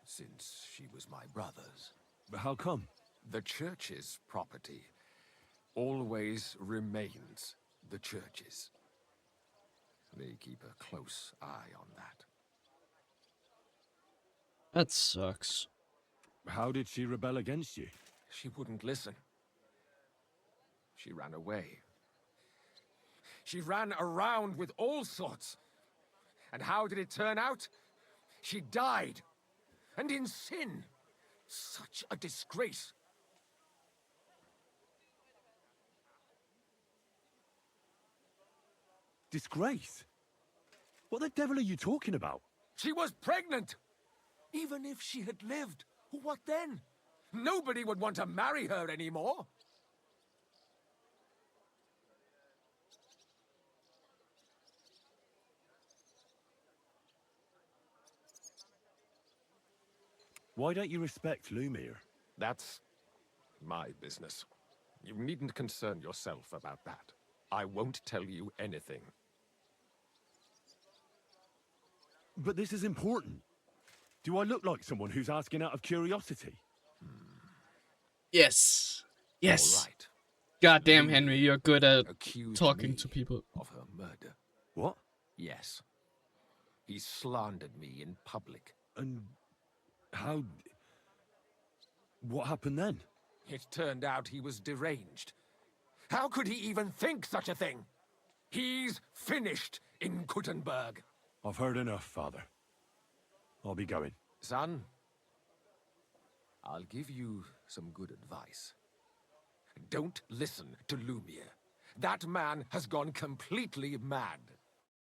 since she was my brother's. But how come? The church's property always remains the church's. They keep a close eye on that. That sucks. How did she rebel against you? She wouldn't listen. She ran away. She ran around with all sorts. And how did it turn out? She died. And in sin. Such a disgrace. Disgrace? What the devil are you talking about? She was pregnant! Even if she had lived, what then? Nobody would want to marry her anymore. Why don't you respect Lumiere? That's my business. You needn't concern yourself about that. I won't tell you anything. But this is important. Do I look like someone who's asking out of curiosity? Yes. Yes. All right. Goddamn, Henry, you're good at Accused talking me to people. of her murder. What? Yes. He slandered me in public. And how... What happened then? It turned out he was deranged. How could he even think such a thing? He's finished in Kuttenberg. I've heard enough, Father. I'll be going. Son, I'll give you some good advice. Don't listen to Lumiere. That man has gone completely mad.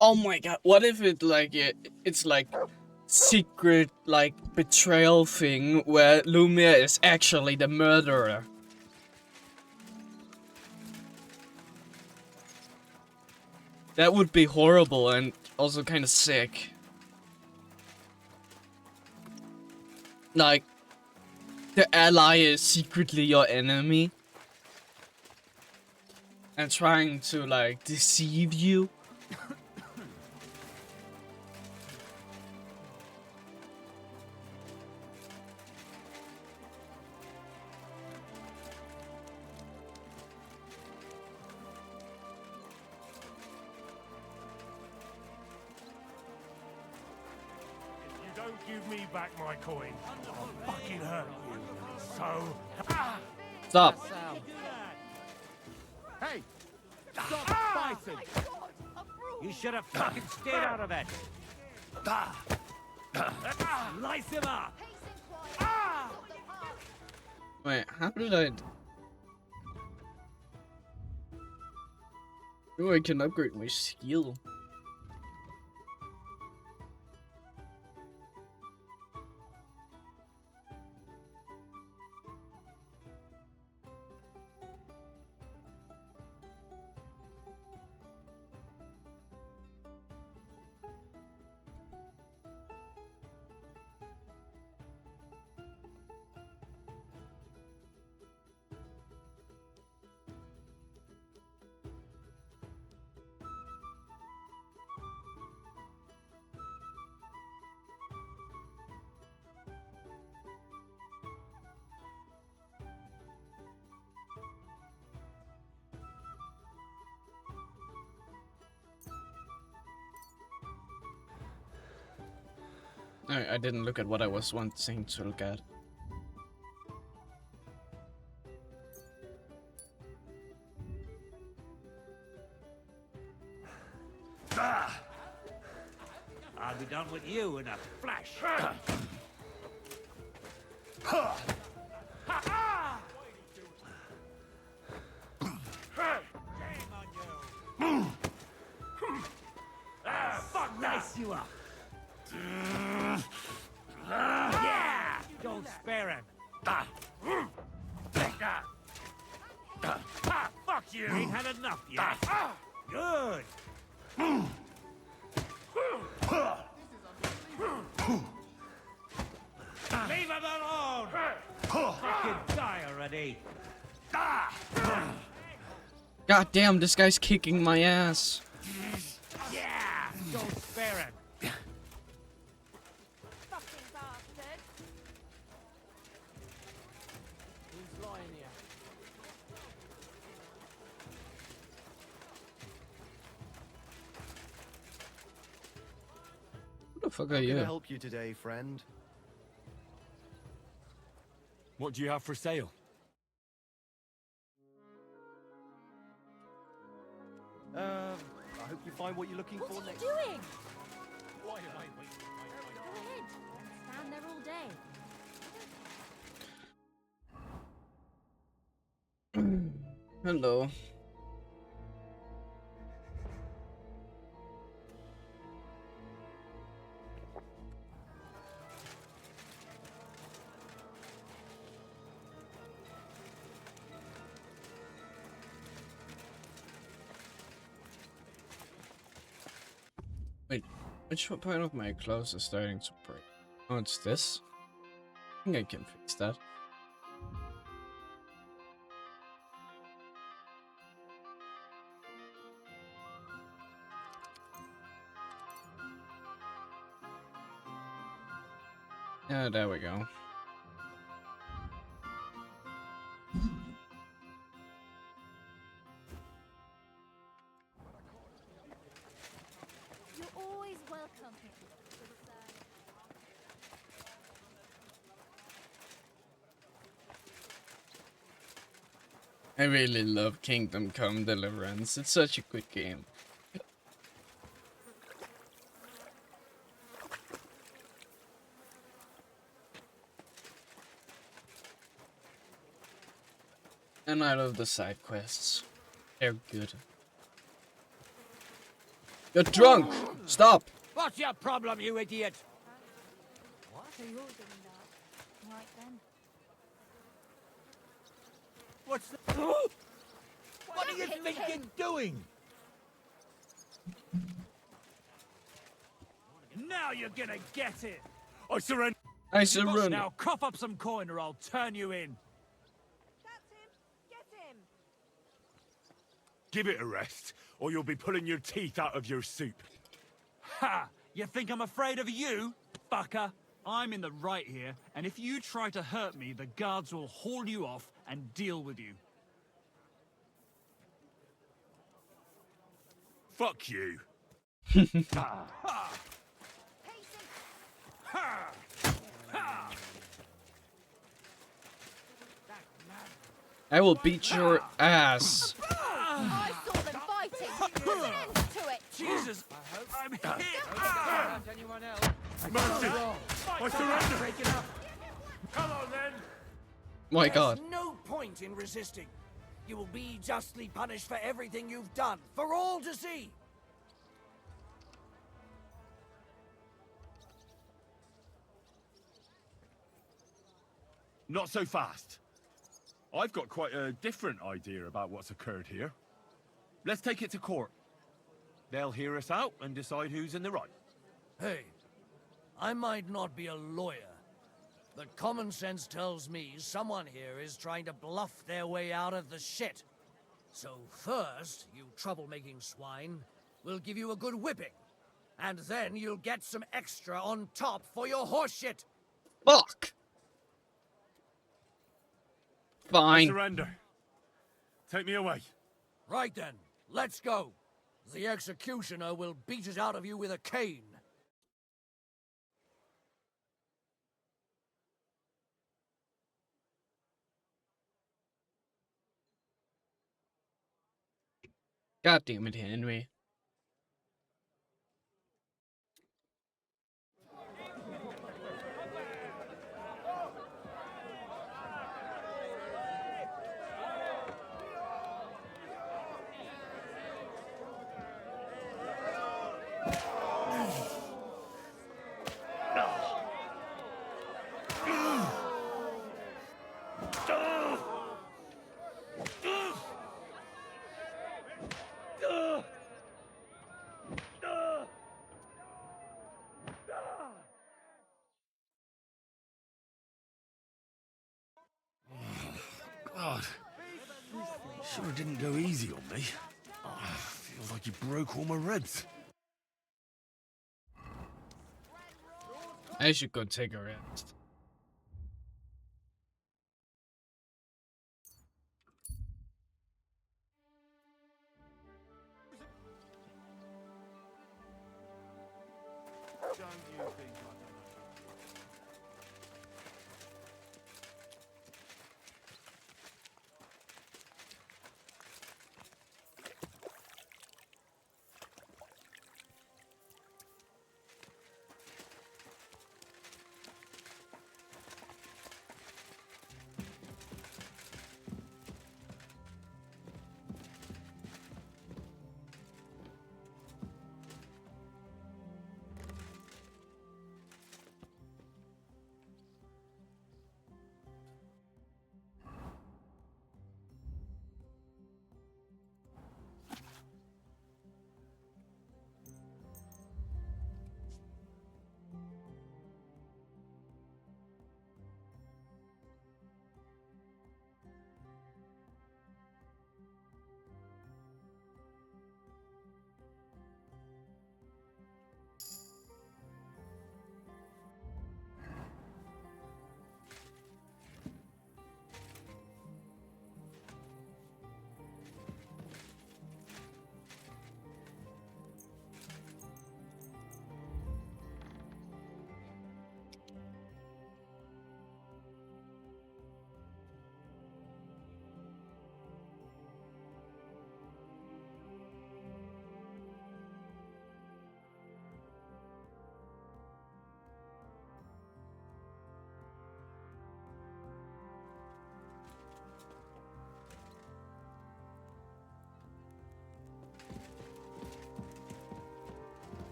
Oh my god, what if it's like secret like betrayal thing where Lumiere is actually the murderer? That would be horrible and also kind of sick. Like, the ally is secretly your enemy and trying to like deceive you. If you don't give me back my coin, I'll fucking hurt you. So... Stop. Hey! Stop fighting! You should have fucking stayed out of it. Slice him up. Wait, how did I... Oh, I can upgrade my skill. I didn't look at what I was wanting to look at. I'll be done with you in a flash. Fuck, nice you up. Yeah! Don't spare him. Fuck you! Ain't had enough yet. Good. Leave him alone! Fucking die already. God damn, this guy's kicking my ass. Yeah! Don't spare him. Fucking bastard! Who's lying here? Who the fuck are How can I you? help you today, friend? What do you have for sale? I hope you find what you're looking for next. What are you doing? Why am I wasting my time? Go ahead. Stand there all day. Hello. Which part of my clothes is starting to break? Oh, it's this? I think I can fix that. Yeah, there we go. You're always welcome. I really love Kingdom Come Deliverance. It's such a good game. And I love the side quests. They're good. You're drunk! Stop! What's your problem, you idiot? What? So you're doing that. Right then. What's the... What do you think you're doing? Now you're gonna get it! I surrender! I surrender! Now cough up some coin or I'll turn you in! That's him! Get him! Give it a rest, or you'll be pulling your teeth out of your soup. Ha! You think I'm afraid of you, fucker? I'm in the right here, and if you try to hurt me, the guards will haul you off and deal with you. Fuck you. Ha! Ha! Ha! Ha! I will beat your ass. I saw them fighting. Put an end to it. Jesus! I'm hit! Anyone else? Mercy! I surrender! Come on then! My god. There's no point in resisting. You will be justly punished for everything you've done, for all to see. Not so fast. I've got quite a different idea about what's occurred here. Let's take it to court. They'll hear us out and decide who's in the right. Hey, I might not be a lawyer, but common sense tells me someone here is trying to bluff their way out of the shit. So first, you troublemaking swine, we'll give you a good whipping. And then you'll get some extra on top for your horseshit. Fuck! I Fine. surrender. Take me away. Right then, let's go. The executioner will beat it out of you with a cane. God damn it, Henry. God, sure didn't go easy on me. Feels like he broke all my ribs. I should go take a rest. Don't you think I don't know?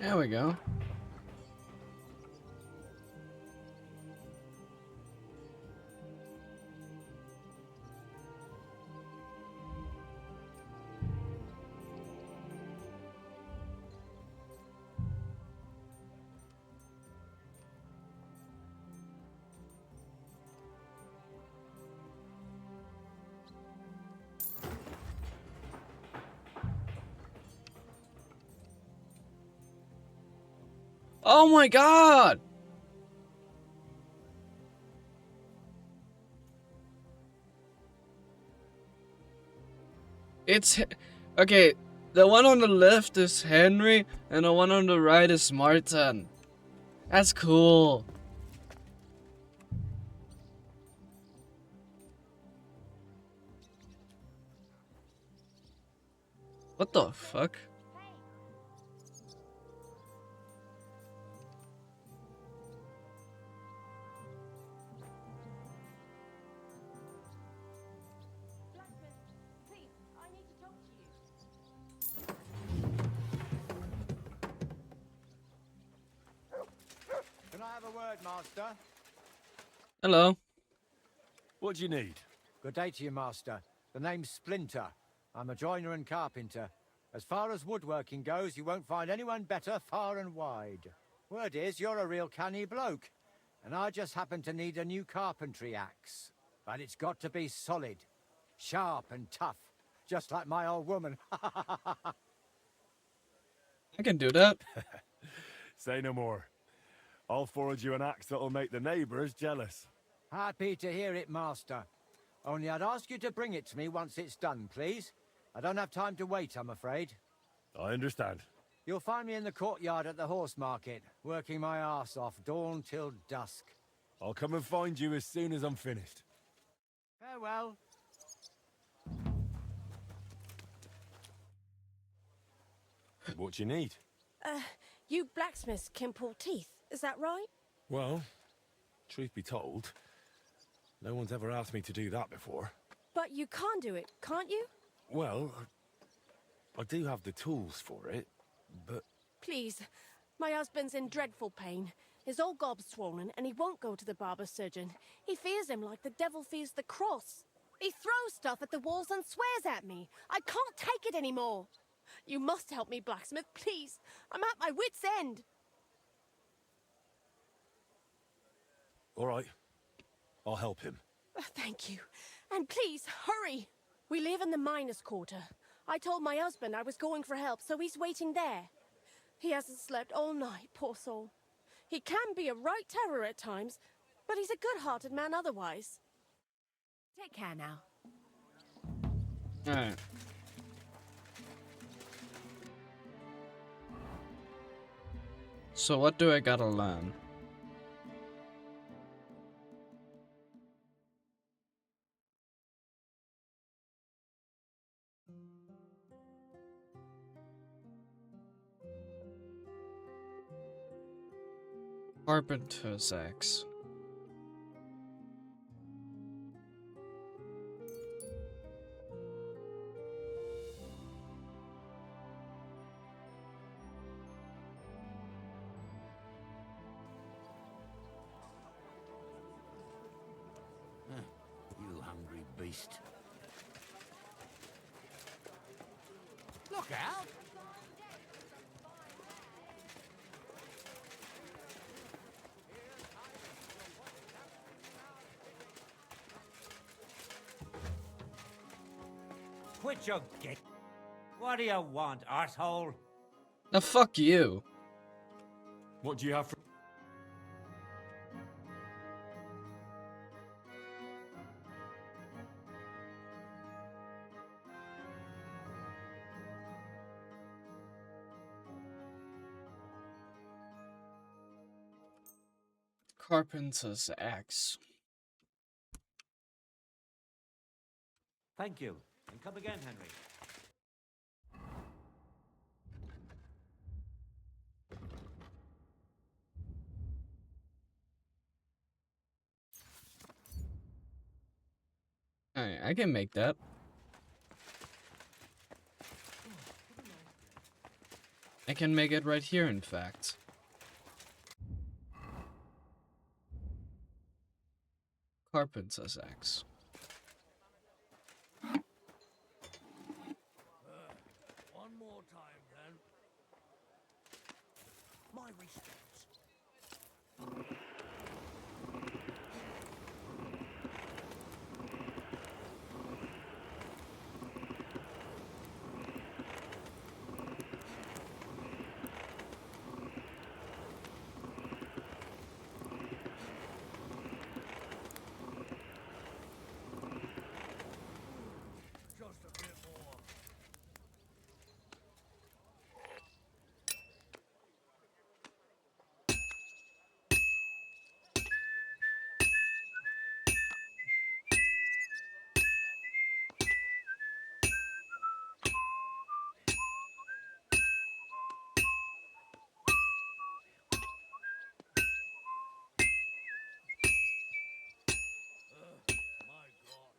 There we go. Oh my god! It's okay. The one on the left is Henry, and the one on the right is Martin. That's cool. What the fuck? Can I have a word, Master? Hello. What do you need? Good day to you, Master. The name's Splinter. I'm a joiner and carpenter. As far as woodworking goes, you won't find anyone better far and wide. Word is, you're a real canny bloke. And I just happen to need a new carpentry axe. But it's got to be solid, sharp and tough. Just like my old woman. I can do that. Say no more. I'll forge you an axe that'll make the neighbors jealous. Happy to hear it, Master. Only I'd ask you to bring it to me once it's done, please. I don't have time to wait, I'm afraid. I understand. You'll find me in the courtyard at the horse market, working my arse off dawn till dusk. I'll come and find you as soon as I'm finished. Farewell. What do you need? You blacksmiths can pull teeth, is that right? Well, truth be told, no one's ever asked me to do that before. But you can do it, can't you? Well, I do have the tools for it, but... Please, my husband's in dreadful pain. His old gob's swollen and he won't go to the barber surgeon. He fears him like the devil fears the cross. He throws stuff at the walls and swears at me. I can't take it anymore. You must help me, blacksmith, please. I'm at my wit's end. All right, I'll help him. Thank you. And please, hurry. We live in the miners' quarter. I told my husband I was going for help, so he's waiting there. He hasn't slept all night, poor soul. He can be a right terror at times, but he's a good-hearted man otherwise. Take care now. Alright. So what do I gotta learn? Carpenter's axe. You hungry beast. Look out! Quit your git. What do you want, arsehole? Now fuck you. What do you have for... Carpenter's axe. Thank you. And come again, Henry. Alright, I can make that. I can make it right here, in fact. Carpenter's axe. One more time, then. My respects. Just a bit more. My God.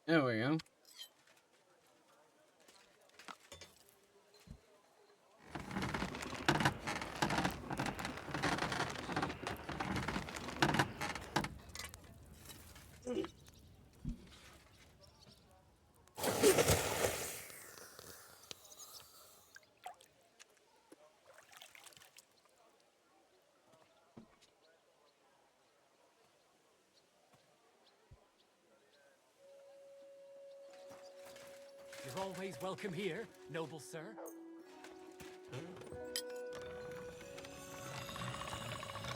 There we go. You're always welcome here, noble sir.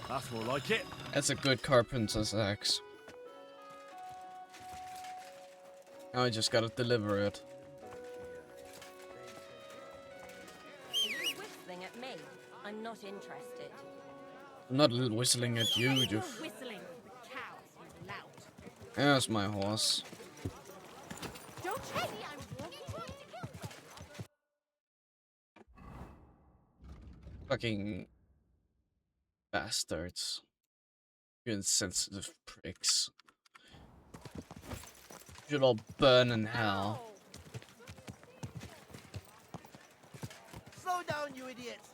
That's more like it. That's a good carpenter's axe. Now I just gotta deliver it. Are you whistling at me? I'm not interested. I'm not whistling at you, you. Whistling. The cows, you lout. There's my horse. Don't chase me, I'm walking trying to kill me. Fucking bastards. You insensitive pricks. You should all burn in hell. Slow down, you idiots!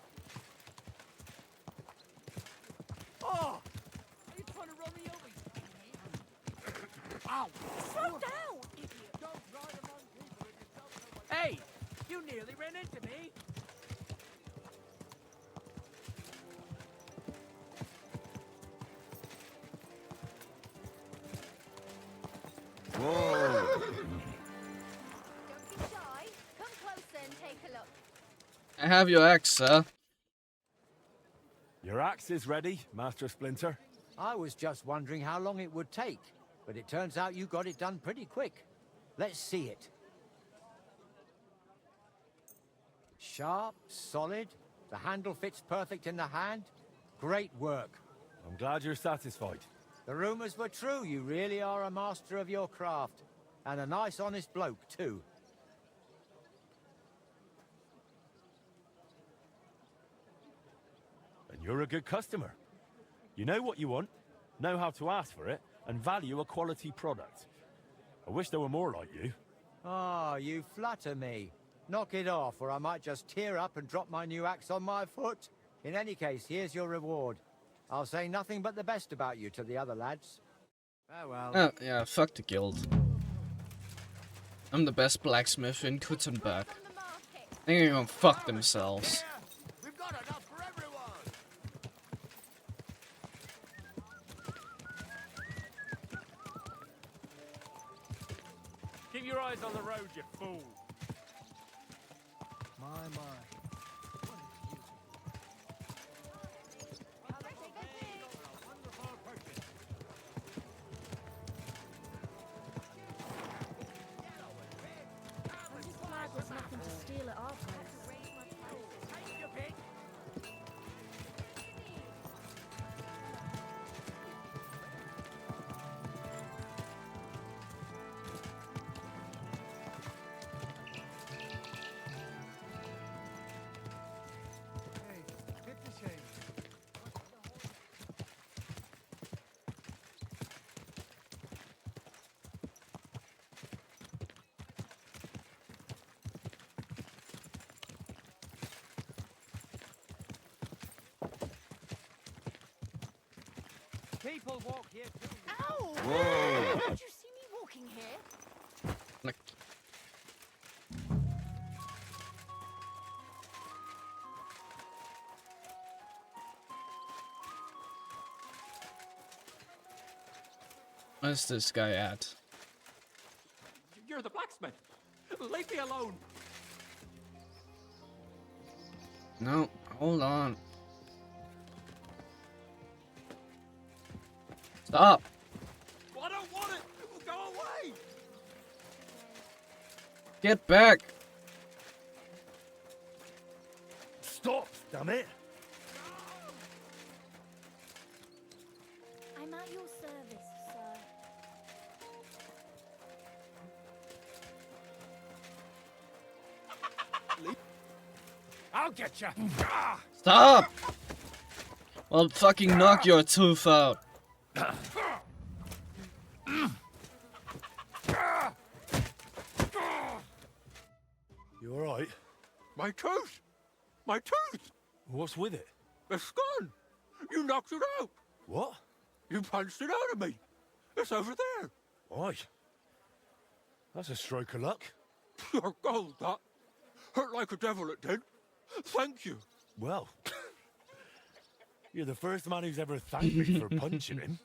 Oh! Are you trying to run me over? Ow! Slow down, idiot. Don't ride among people if you don't know what... Hey! You nearly ran into me! Whoa! Don't be shy. Come closer and take a look. I have your axe, sir. Your axe is ready, Master Splinter. I was just wondering how long it would take, but it turns out you got it done pretty quick. Let's see it. Sharp, solid, the handle fits perfect in the hand. Great work. I'm glad you're satisfied. The rumors were true, you really are a master of your craft. And a nice honest bloke, too. And you're a good customer. You know what you want, know how to ask for it, and value a quality product. I wish there were more like you. Ah, you flatter me. Knock it off, or I might just tear up and drop my new axe on my foot. In any case, here's your reward. I'll say nothing but the best about you to the other lads. Farewell. Oh, yeah, fuck the guild. I'm the best blacksmith in Kuttenberg. They're gonna fuck themselves. We've got enough for everyone! Keep your eyes on the road, you fool. My. People walk here too. Ow! Whoa. Did you see me walking here? Like, where's this guy at? You're the blacksmith. Leave me alone. No, hold on. Stop! I don't want it. Go away. Get back! Stop, damn it! I'm at your service, sir. I'll get you. Stop! I'll fucking knock your tooth out. You alright? My tooth! My tooth! What's with it? It's gone! You knocked it out! What? You punched it out of me! It's over there! Why? That's a stroke of luck. Pure gold, that! Hurt like a devil it did! Thank you! Well, you're the first man who's ever thanked me for punching him.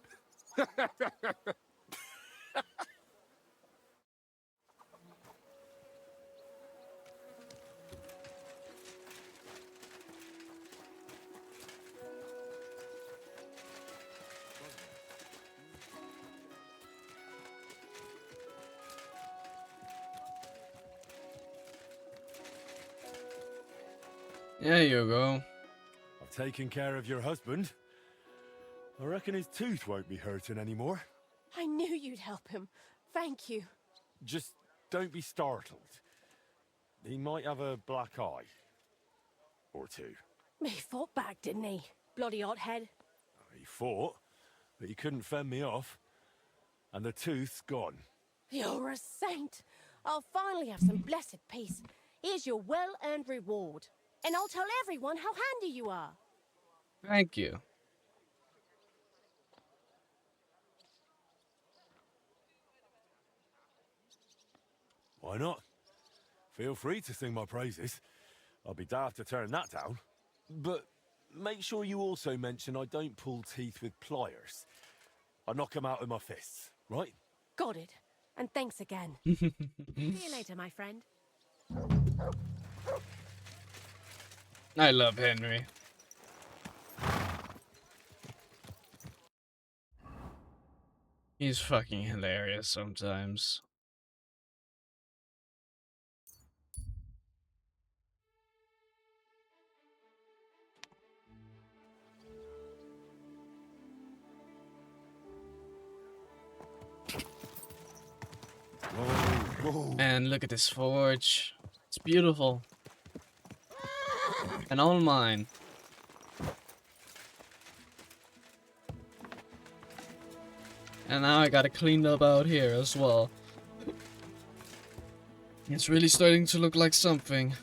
There you go. I've taken care of your husband. I reckon his tooth won't be hurting anymore. I knew you'd help him. Thank you. Just don't be startled. He might have a black eye. Or two. He fought back, didn't he? Bloody hothead. He fought, but he couldn't fend me off. And the tooth's gone. You're a saint. I'll finally have some blessed peace. Here's your well-earned reward. And I'll tell everyone how handy you are. Thank you. Why not? Feel free to sing my praises. I'll be daft to turn that down. But make sure you also mention I don't pull teeth with pliers. I knock them out with my fists, right? Got it. And thanks again. See you later, my friend. I love Henry. He's fucking hilarious sometimes. And look at this forge. It's beautiful. And all mine. And now I gotta clean up out here as well. It's really starting to look like something.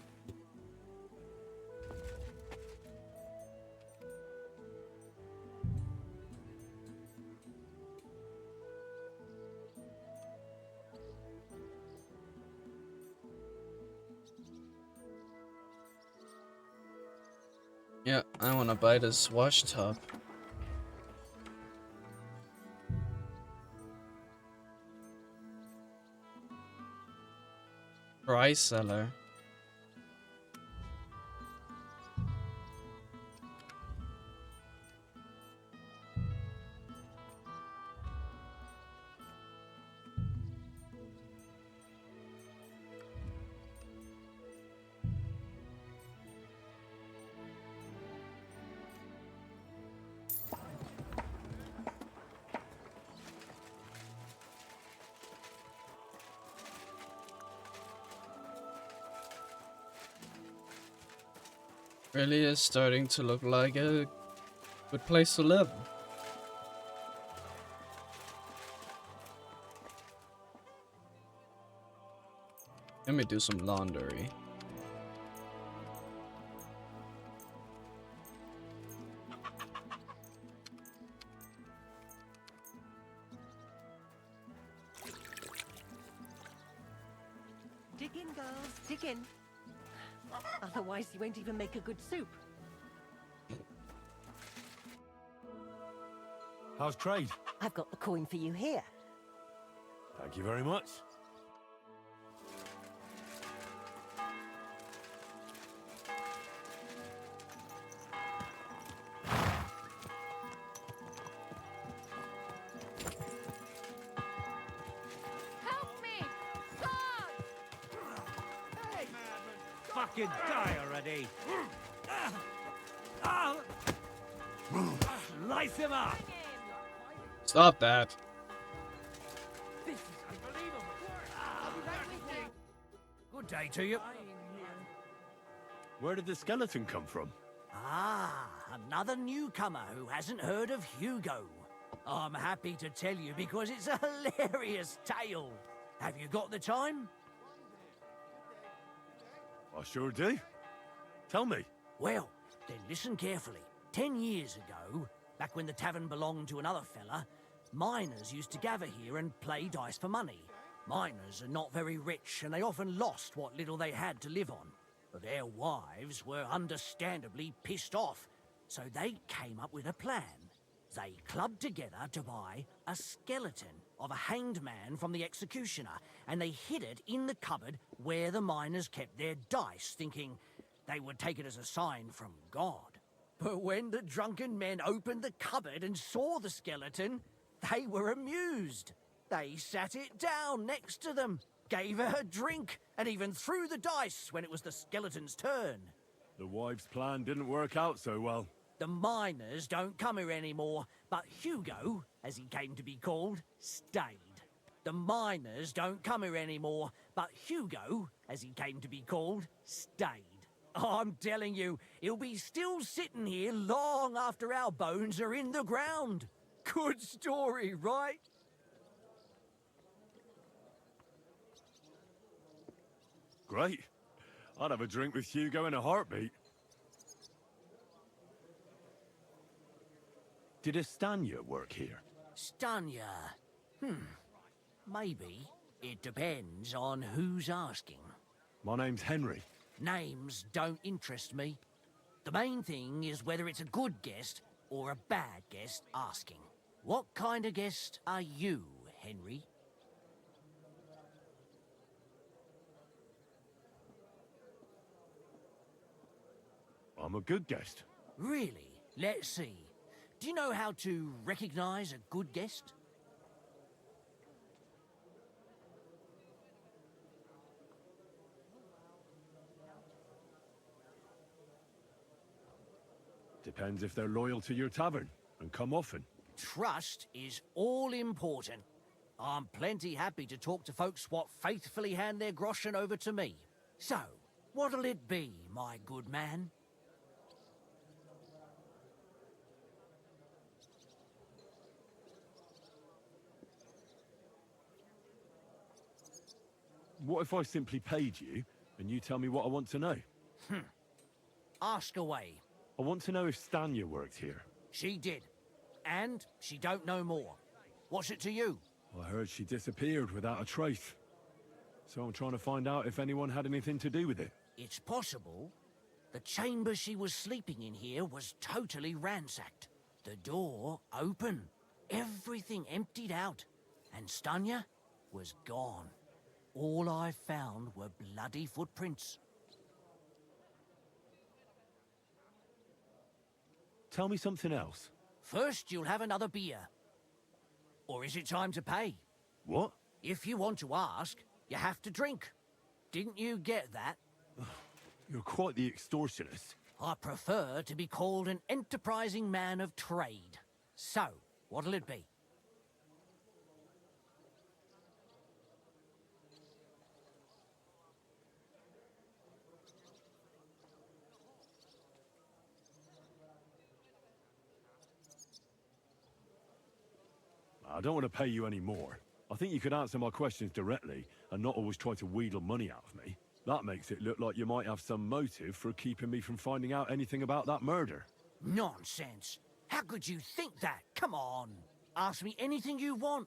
Yeah, I wanna buy this wash tub. Price seller. Really is starting to look like a good place to live. Let me do some laundry. Stick in. Otherwise, you won't even make a good soup. How's trade? I've got the coin for you here. Thank you very much. Help me! God! Hey! Fucking die already! Ah! Slice him up! Stop that. This is unbelievable! I'll be right with you. Good day to you. Where did the skeleton come from? Ah, another newcomer who hasn't heard of Hugo. I'm happy to tell you because it's a hilarious tale. Have you got the time? I sure do. Tell me. Well, then listen carefully. 10 years ago, back when the tavern belonged to another fella, miners used to gather here and play dice for money. Miners are not very rich, and they often lost what little they had to live on. But their wives were understandably pissed off, so they came up with a plan. They clubbed together to buy a skeleton of a hanged man from the executioner, and they hid it in the cupboard where the miners kept their dice, thinking they would take it as a sign from God. But when the drunken men opened the cupboard and saw the skeleton, they were amused. They sat it down next to them, gave her a drink, and even threw the dice when it was the skeleton's turn. The wives' plan didn't work out so well. The miners don't come here anymore, but Hugo, as he came to be called, stayed. The miners don't come here anymore, but Hugo, as he came to be called, stayed. I'm telling you, he'll be still sitting here long after our bones are in the ground. Good story, right? Great. I'd have a drink with Hugo in a heartbeat. Did Estanya work here? Stanya. Maybe. It depends on who's asking. My name's Henry. Names don't interest me. The main thing is whether it's a good guest or a bad guest asking. What kind of guest are you, Henry? I'm a good guest. Really? Let's see. Do you know how to recognize a good guest? Depends if they're loyal to your tavern and come often. Trust is all important. I'm plenty happy to talk to folks what faithfully hand their groschen over to me. So, what'll it be, my good man? What if I simply paid you and you tell me what I want to know? Ask away. I want to know if Stanya worked here. She did. And she don't know more. What's it to you? I heard she disappeared without a trace. So I'm trying to find out if anyone had anything to do with it. It's possible. The chamber she was sleeping in here was totally ransacked. The door open. Everything emptied out. And Stanya was gone. All I found were bloody footprints. Tell me something else. First, you'll have another beer. Or is it time to pay? What? If you want to ask, you have to drink. Didn't you get that? You're quite the extortionist. I prefer to be called an enterprising man of trade. So, what'll it be? I don't want to pay you any more. I think you could answer my questions directly and not always try to wheedle money out of me. That makes it look like you might have some motive for keeping me from finding out anything about that murder. Nonsense. How could you think that? Come on. Ask me anything you want.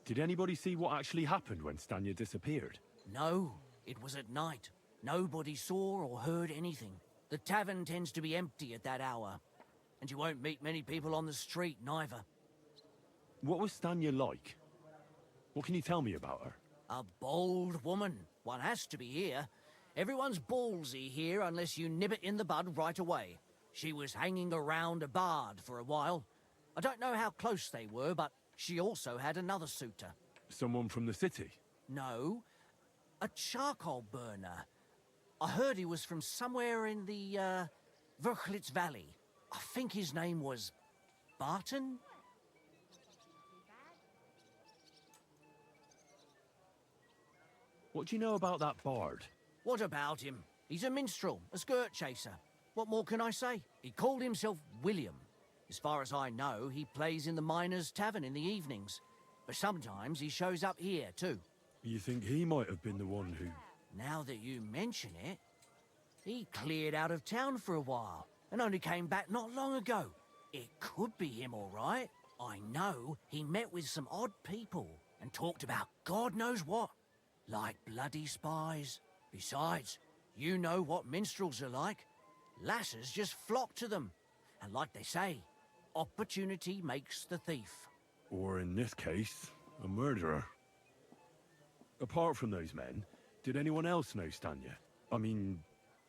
Did anybody see what actually happened when Stanya disappeared? No, it was at night. Nobody saw or heard anything. The tavern tends to be empty at that hour, and you won't meet many people on the street, neither. What was Stanya like? What can you tell me about her? A bold woman. One has to be here. Everyone's ballsy here unless you nib it in the bud right away. She was hanging around a bard for a while. I don't know how close they were, but she also had another suitor. Someone from the city? No, a charcoal burner. I heard he was from somewhere in the, Verchlitz Valley. I think his name was Barton? What do you know about that bard? What about him? He's a minstrel, a skirt chaser. What more can I say? He called himself William. As far as I know, he plays in the Miners' Tavern in the evenings. But sometimes he shows up here, too. You think he might have been the one who... Now that you mention it, he cleared out of town for a while and only came back not long ago. It could be him, all right. I know he met with some odd people and talked about God knows what, like bloody spies. Besides, you know what minstrels are like. Lasses just flock to them. And like they say, opportunity makes the thief. Or in this case, a murderer. Apart from those men, did anyone else know Stanya? I mean,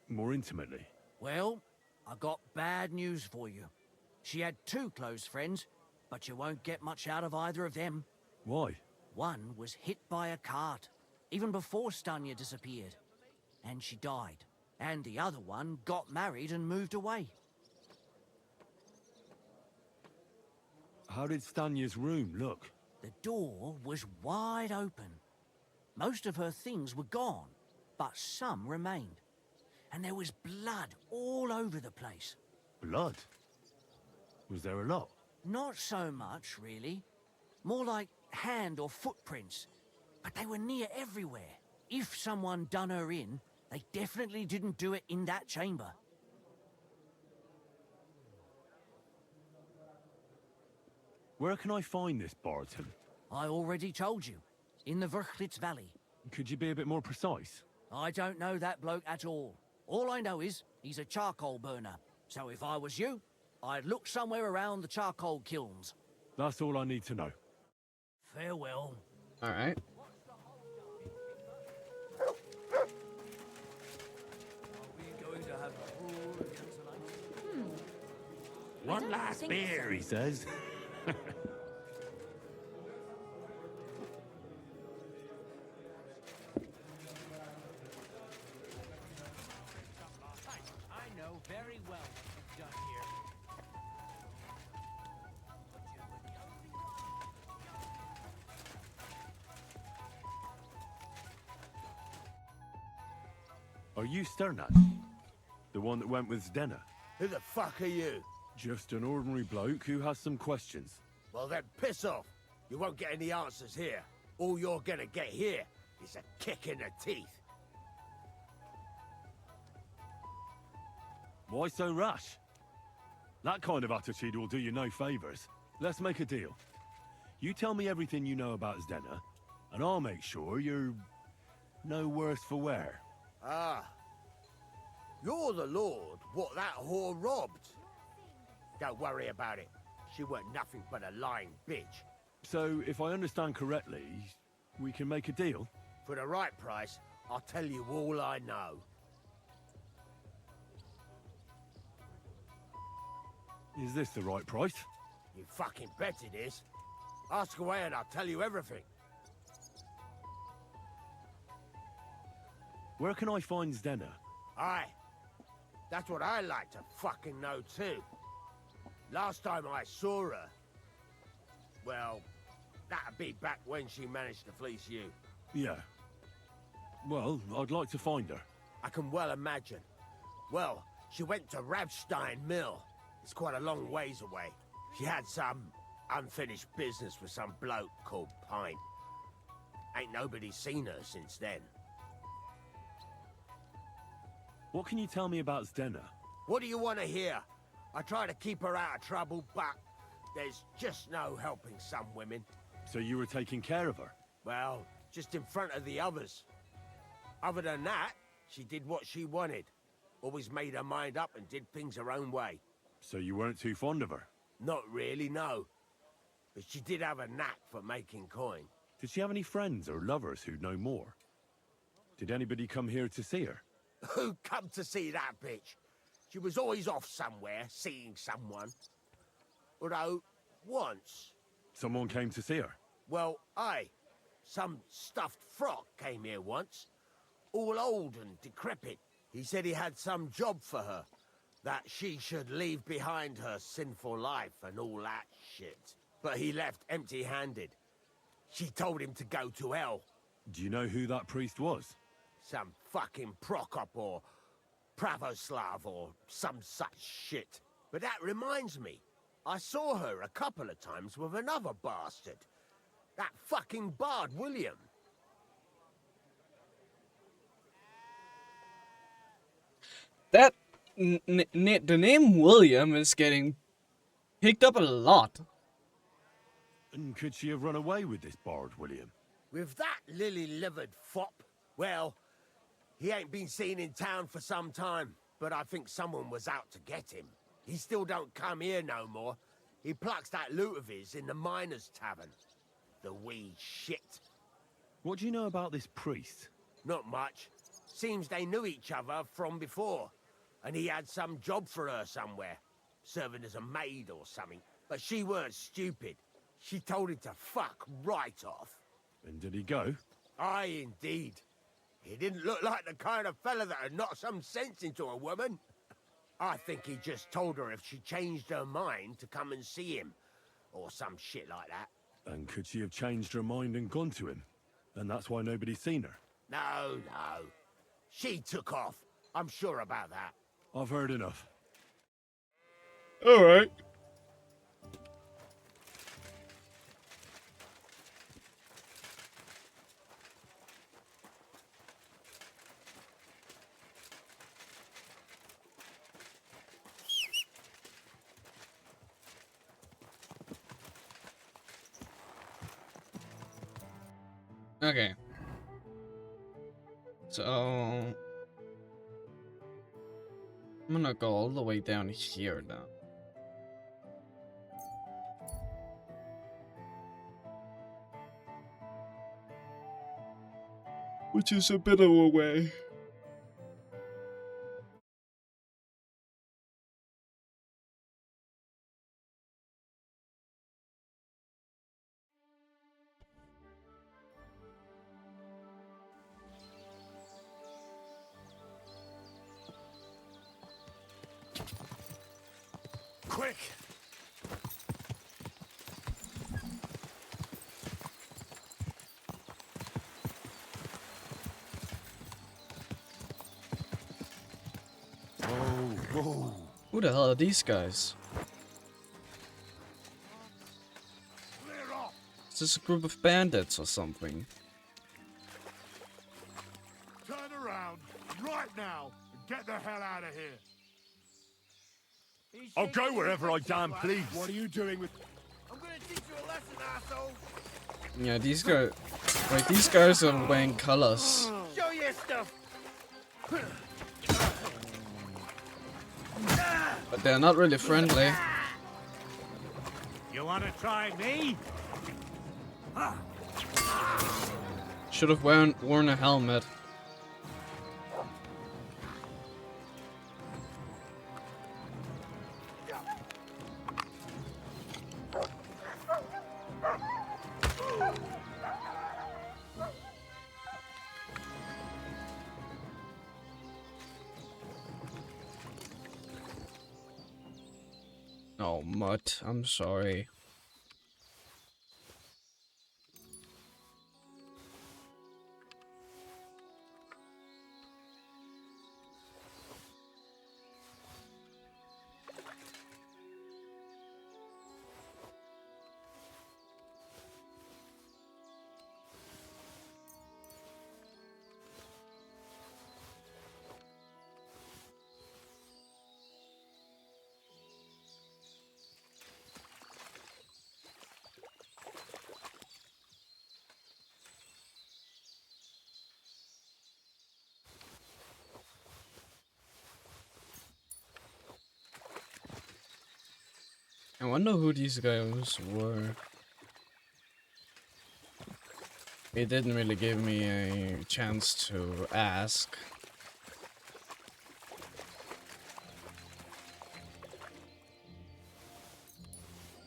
more intimately. Well, I got bad news for you. She had 2 close friends, but you won't get much out of either of them. Why? One was hit by a cart, even before Stanya disappeared. And she died. And the other one got married and moved away. How did Stanya's room look? The door was wide open. Most of her things were gone, but some remained. And there was blood all over the place. Blood? Was there a lot? Not so much, really. More like hand or footprints. But they were near everywhere. If someone done her in, they definitely didn't do it in that chamber. Where can I find this Barton? I already told you. In the Verchlitz Valley. Could you be a bit more precise? I don't know that bloke at all. All I know is he's a charcoal burner. So if I was you, I'd look somewhere around the charcoal kilns. That's all I need to know. Farewell. All right. One last beer, he says. I know very well what you've done here. Are you Sternad? The one that went with Zdena? Who the fuck are you? Just an ordinary bloke who has some questions. Well then, piss off. You won't get any answers here. All you're gonna get here is a kick in the teeth. Why so rash? That kind of attitude will do you no favours. Let's make a deal. You tell me everything you know about Zdena, and I'll make sure you're no worse for wear. Ah. You're the lord what that whore robbed. Don't worry about it. She weren't nothing but a lying bitch. So, if I understand correctly, we can make a deal? For the right price, I'll tell you all I know. Is this the right price? You fucking bet it is. Ask away and I'll tell you everything. Where can I find Zdena? Aye. That's what I like to fucking know too. Last time I saw her... Well, that'd be back when she managed to fleece you. Yeah. Well, I'd like to find her. I can well imagine. Well, she went to Rabstein Mill. It's quite a long ways away. She had some unfinished business with some bloke called Pine. Ain't nobody seen her since then. What can you tell me about Zdena? What do you want to hear? I try to keep her out of trouble, but there's just no helping some women. So you were taking care of her? Well, just in front of the others. Other than that, she did what she wanted. Always made her mind up and did things her own way. So you weren't too fond of her? Not really, no. But she did have a knack for making coin. Did she have any friends or lovers who'd know more? Did anybody come here to see her? Who come to see that bitch? She was always off somewhere, seeing someone. Although, once... Someone came to see her? Well, aye. Some stuffed frock came here once. All old and decrepit. He said he had some job for her. That she should leave behind her sinful life and all that shit. But he left empty-handed. She told him to go to hell. Do you know who that priest was? Some fucking Prokop or Pravoslav or some such shit. But that reminds me. I saw her a couple of times with another bastard. That fucking bard, William. That... the name William is getting picked up a lot. And could she have run away with this bard, William? With that lily-livered fop? Well, he ain't been seen in town for some time, but I think someone was out to get him. He still don't come here no more. He plucks that loot of his in the miners' tavern. The wee shit. What do you know about this priest? Not much. Seems they knew each other from before. And he had some job for her somewhere. Serving as a maid or something. But she weren't stupid. She told him to fuck right off. And did he go? Aye, indeed. He didn't look like the kind of fella that would knock some sense into a woman. I think he just told her if she changed her mind to come and see him. Or some shit like that. And could she have changed her mind and gone to him? And that's why nobody's seen her? No, no. She took off. I'm sure about that. I've heard enough. Alright. Okay. So I'm gonna go all the way down here now. Which is a bit of a way. Quick! Whoa. Who the hell are these guys? Is this a group of bandits or something? Turn around right now and get the hell out of here. I'll go wherever I damn please. What are you doing with... I'm gonna teach you a lesson, asshole! Yeah, these guys... Like, these guys are wearing colors. Show your stuff! But they're not really friendly. You want to try me? Should have worn a helmet. Oh, Mutt, I'm sorry. I wonder who these guys were. It didn't really give me a chance to ask.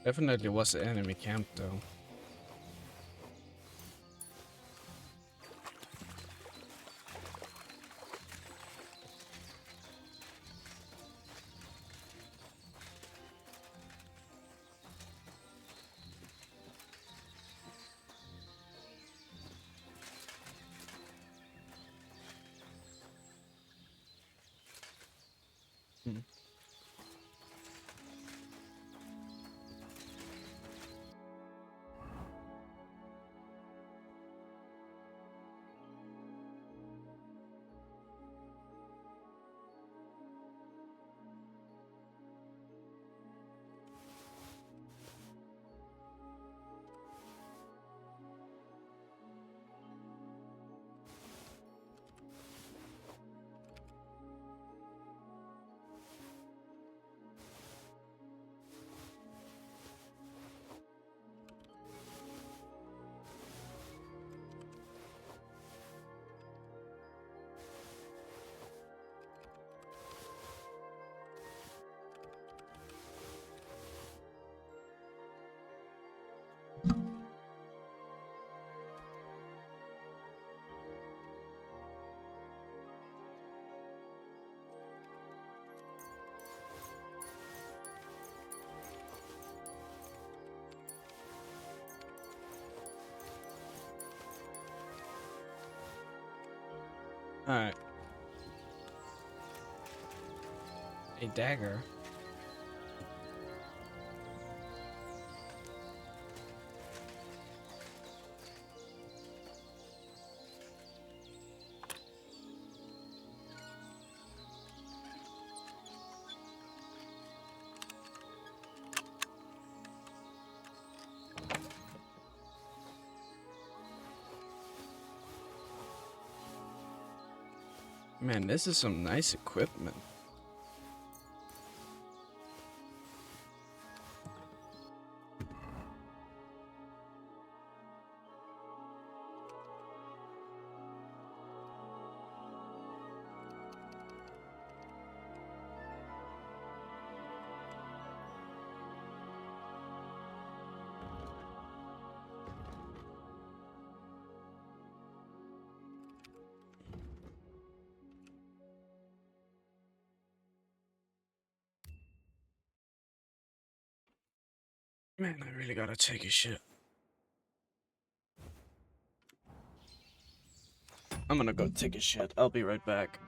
Definitely was an enemy camp though. Hmm. Alright. A dagger. Man, this is some nice equipment. Man, I really gotta take a shit. I'm gonna go take a shit. I'll be right back.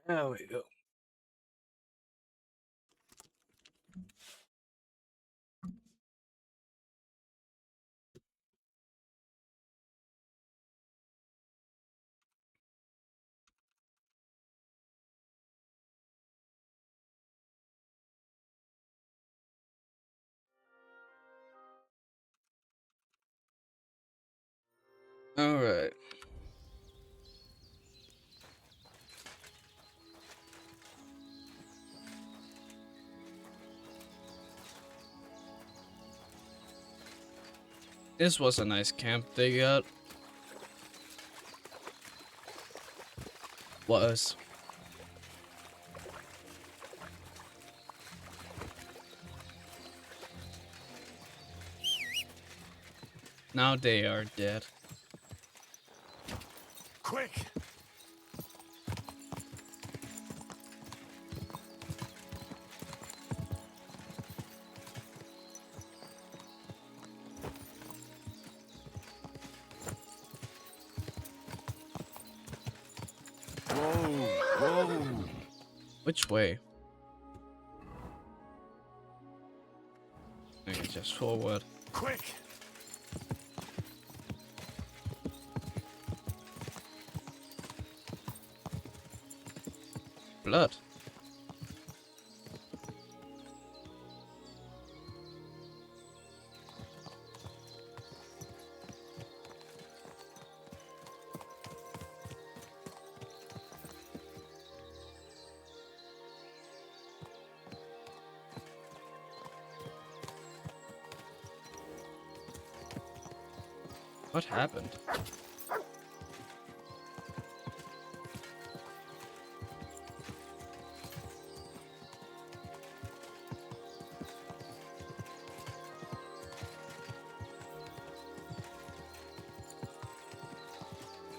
There we go. All right. This was a nice camp they got. Was. Now they are dead. Quick! Whoa! Which way? I think just forward. Quick! Blood. What happened?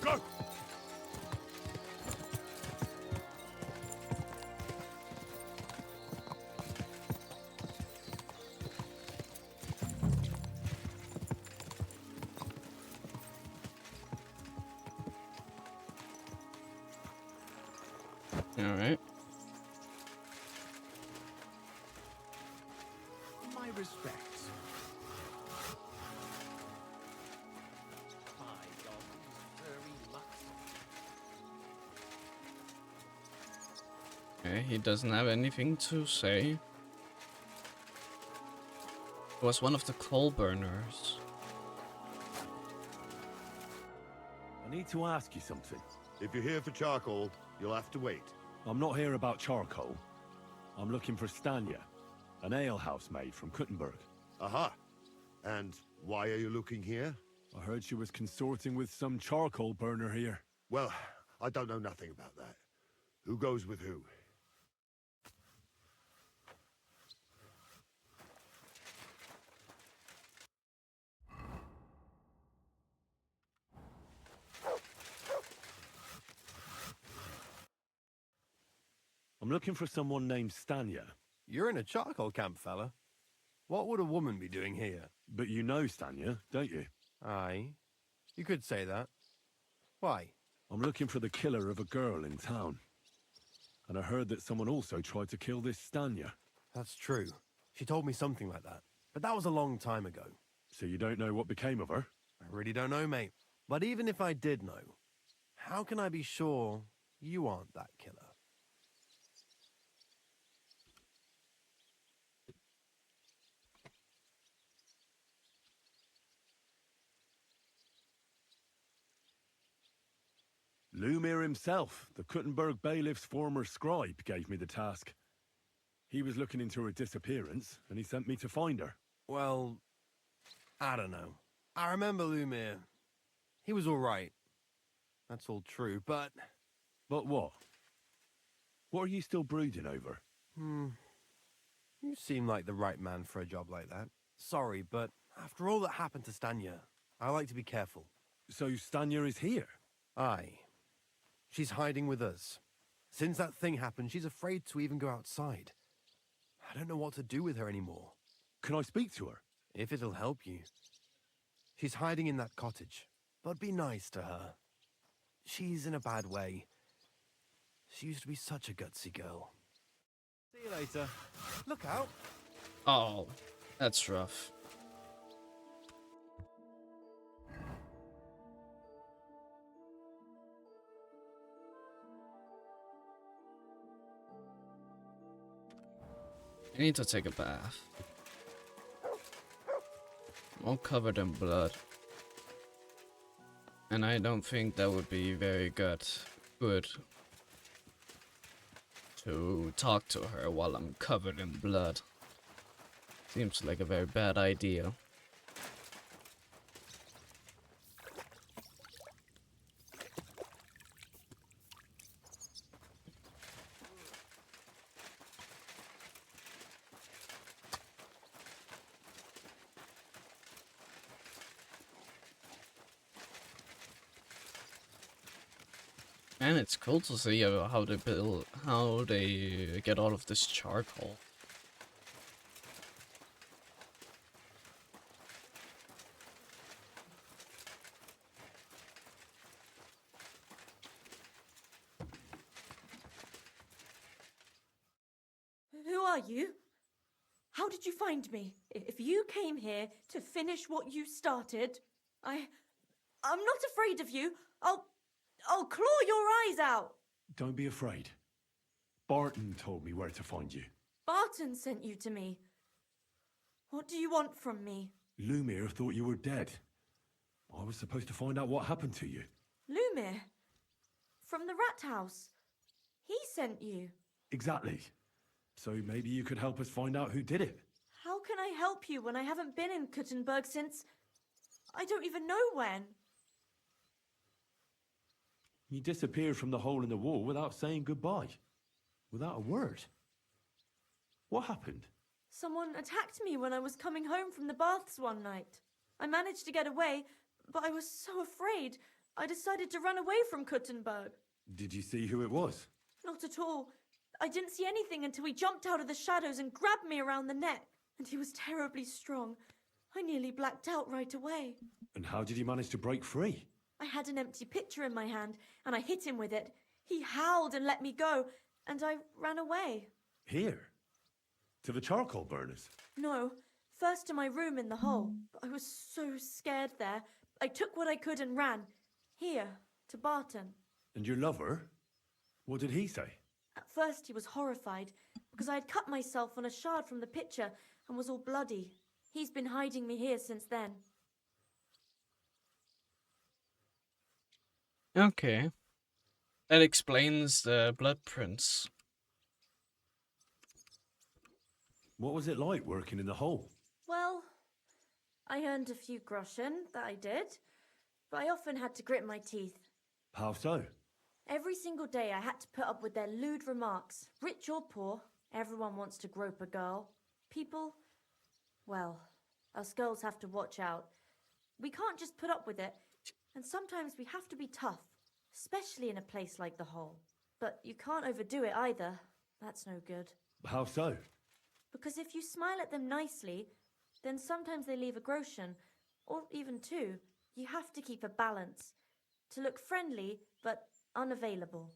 Go! All right. My respects. My dog is very much. Okay, he doesn't have anything to say. It was one of the coal burners. I need to ask you something. If you're here for charcoal, you'll have to wait. I'm not here about charcoal. I'm looking for Stanya, an alehouse maid from Kuttenberg. Aha. And why are you looking here? I heard she was consorting with some charcoal burner here. Well, I don't know nothing about that. Who goes with who? I'm looking for someone named Stanya. You're in a charcoal camp, fella. What would a woman be doing here? But you know Stanya, don't you? Aye. You could say that. Why? I'm looking for the killer of a girl in town. And I heard that someone also tried to kill this Stanya. That's true. She told me something like that. But that was a long time ago. So you don't know what became of her? I really don't know, mate. But even if I did know, how can I be sure you aren't that killer? Lumir himself, the Kuttenberg bailiff's former scribe, gave me the task. He was looking into her disappearance, and he sent me to find her. Well, I don't know. I remember Lumir. He was all right. That's all true, but... But what? What are you still brooding over? You seem like the right man for a job like that. Sorry, but after all that happened to Stanya, I like to be careful. So Stanya is here? Aye. She's hiding with us. Since that thing happened, she's afraid to even go outside. I don't know what to do with her anymore. Can I speak to her? If it'll help you. She's hiding in that cottage, but be nice to her. She's in a bad way. She used to be such a gutsy girl. See you later. Look out. Oh, that's rough. I need to take a bath. I'm all covered in blood. And I don't think that would be very good to talk to her while I'm covered in blood. Seems like a very bad idea. And it's cool to see how they get all of this charcoal. Who are you? How did you find me? If you came here to finish what you started, I'm not afraid of you. I'll claw your eyes out. Don't be afraid. Barton told me where to find you. Barton sent you to me. What do you want from me? Lumir thought you were dead. I was supposed to find out what happened to you. Lumir? From the rat house. He sent you. Exactly. So maybe you could help us find out who did it. How can I help you when I haven't been in Kuttenberg since... I don't even know when. You disappeared from the hole in the wall without saying goodbye. Without a word. What happened? Someone attacked me when I was coming home from the baths one night. I managed to get away, but I was so afraid, I decided to run away from Kuttenberg. Did you see who it was? Not at all. I didn't see anything until he jumped out of the shadows and grabbed me around the neck. And he was terribly strong. I nearly blacked out right away. And how did you manage to break free? I had an empty pitcher in my hand, and I hit him with it. He howled and let me go, and I ran away. Here? To the charcoal burners? No, first to my room in the hole. But I was so scared there. I took what I could and ran. Here, to Barton. And your lover? What did he say? At first he was horrified, because I had cut myself on a shard from the pitcher and was all bloody. He's been hiding me here since then. Okay. That explains the blood prints. What was it like working in the hole? Well, I earned a few groschen, that I did, but I often had to grit my teeth. How so? Every single day I had to put up with their lewd remarks. Rich or poor, everyone wants to grope a girl. People, well, us girls have to watch out. We can't just put up with it, and sometimes we have to be tough, especially in a place like the hole. But you can't overdo it either. That's no good. How so? Because if you smile at them nicely, then sometimes they leave a groschen, or even two. You have to keep a balance. To look friendly, but unavailable.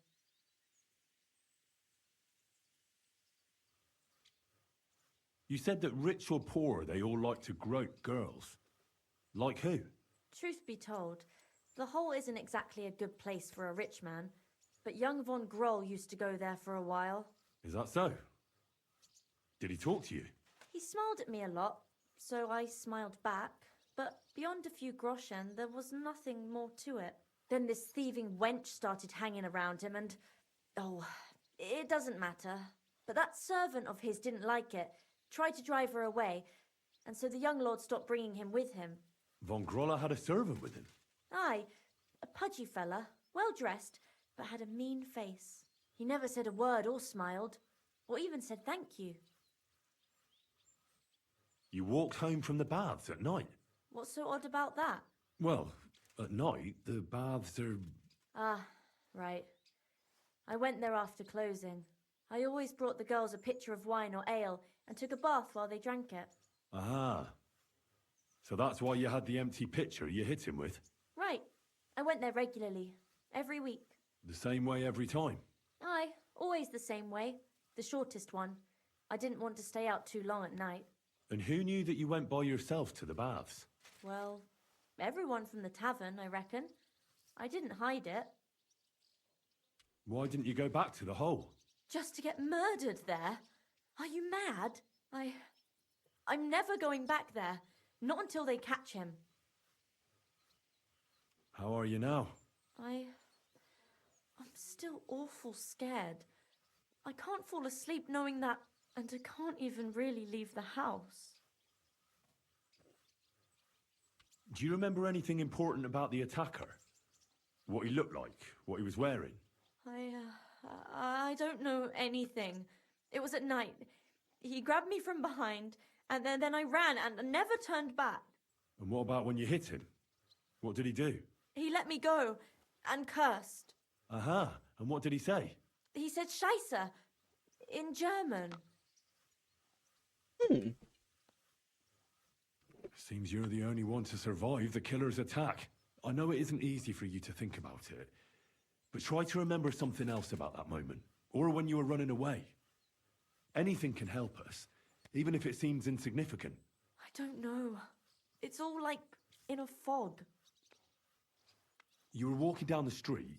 You said that rich or poor, they all like to grope girls. Like who? Truth be told, the hole isn't exactly a good place for a rich man, but young von Groll used to go there for a while. Is that so? Did he talk to you? He smiled at me a lot, so I smiled back, but beyond a few groschen, there was nothing more to it. Then this thieving wench started hanging around him and... oh, it doesn't matter. But that servant of his didn't like it, tried to drive her away, and so the young lord stopped bringing him with him. Von Grolla had a servant with him? Aye, a pudgy fella, well-dressed, but had a mean face. He never said a word or smiled, or even said thank you. You walked home from the baths at night? What's so odd about that? Well, at night, the baths are... Ah, right. I went there after closing. I always brought the girls a pitcher of wine or ale and took a bath while they drank it. Ah. So that's why you had the empty pitcher you hit him with? Right. I went there regularly. Every week. The same way every time? Aye, always the same way. The shortest one. I didn't want to stay out too long at night. And who knew that you went by yourself to the baths? Well, everyone from the tavern, I reckon. I didn't hide it. Why didn't you go back to the hole? Just to get murdered there? Are you mad? I'm never going back there. Not until they catch him. How are you now? I'm still awful scared. I can't fall asleep knowing that, and I can't even really leave the house. Do you remember anything important about the attacker? What he looked like? What he was wearing? I don't know anything. It was at night. He grabbed me from behind, and then I ran and never turned back. And what about when you hit him? What did he do? He let me go and cursed. Aha, and what did he say? He said Scheisse in German. Seems you're the only one to survive the killer's attack. I know it isn't easy for you to think about it, but try to remember something else about that moment, or when you were running away. Anything can help us, even if it seems insignificant. I don't know. It's all like in a fog. You were walking down the street.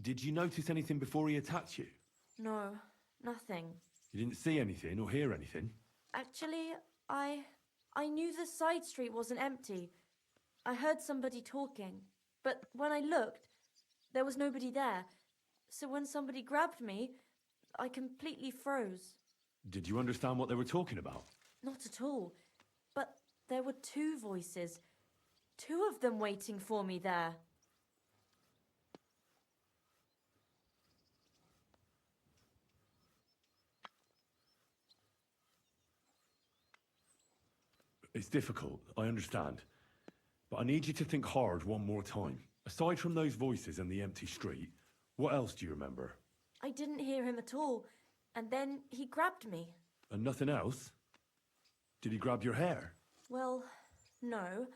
Did you notice anything before he attacked you? No, nothing. You didn't see anything or hear anything? Actually, I knew the side street wasn't empty. I heard somebody talking, but when I looked, there was nobody there. So when somebody grabbed me, I completely froze. Did you understand what they were talking about? Not at all. But there were two voices. Two of them waiting for me there. It's difficult, I understand. But I need you to think hard one more time. Aside from those voices and the empty street, what else do you remember? I didn't hear him at all. And then he grabbed me. And nothing else? Did he grab your hair? Well, no.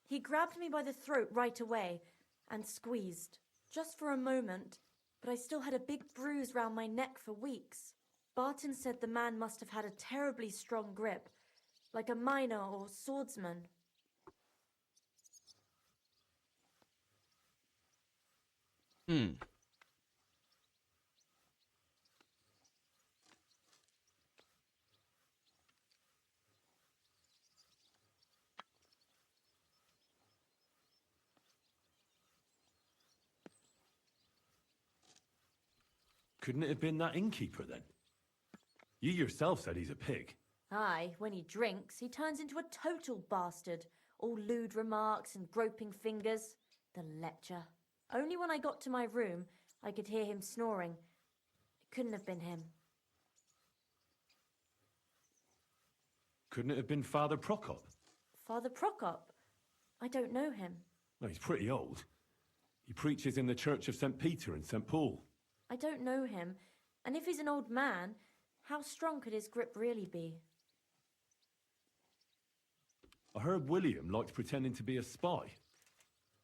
He grabbed me by the throat right away and squeezed. Just for a moment. But I still had a big bruise round my neck for weeks. Barton said the man must have had a terribly strong grip. Like a miner or swordsman. Couldn't it have been that innkeeper then? You yourself said he's a pig. Aye, when he drinks, he turns into a total bastard. All lewd remarks and groping fingers. The lecher. Only when I got to my room, I could hear him snoring. It couldn't have been him. Couldn't it have been Father Prokop? Father Prokop? I don't know him. No, he's pretty old. He preaches in the Church of St. Peter and St. Paul. I don't know him. And if he's an old man, how strong could his grip really be? I heard William liked pretending to be a spy.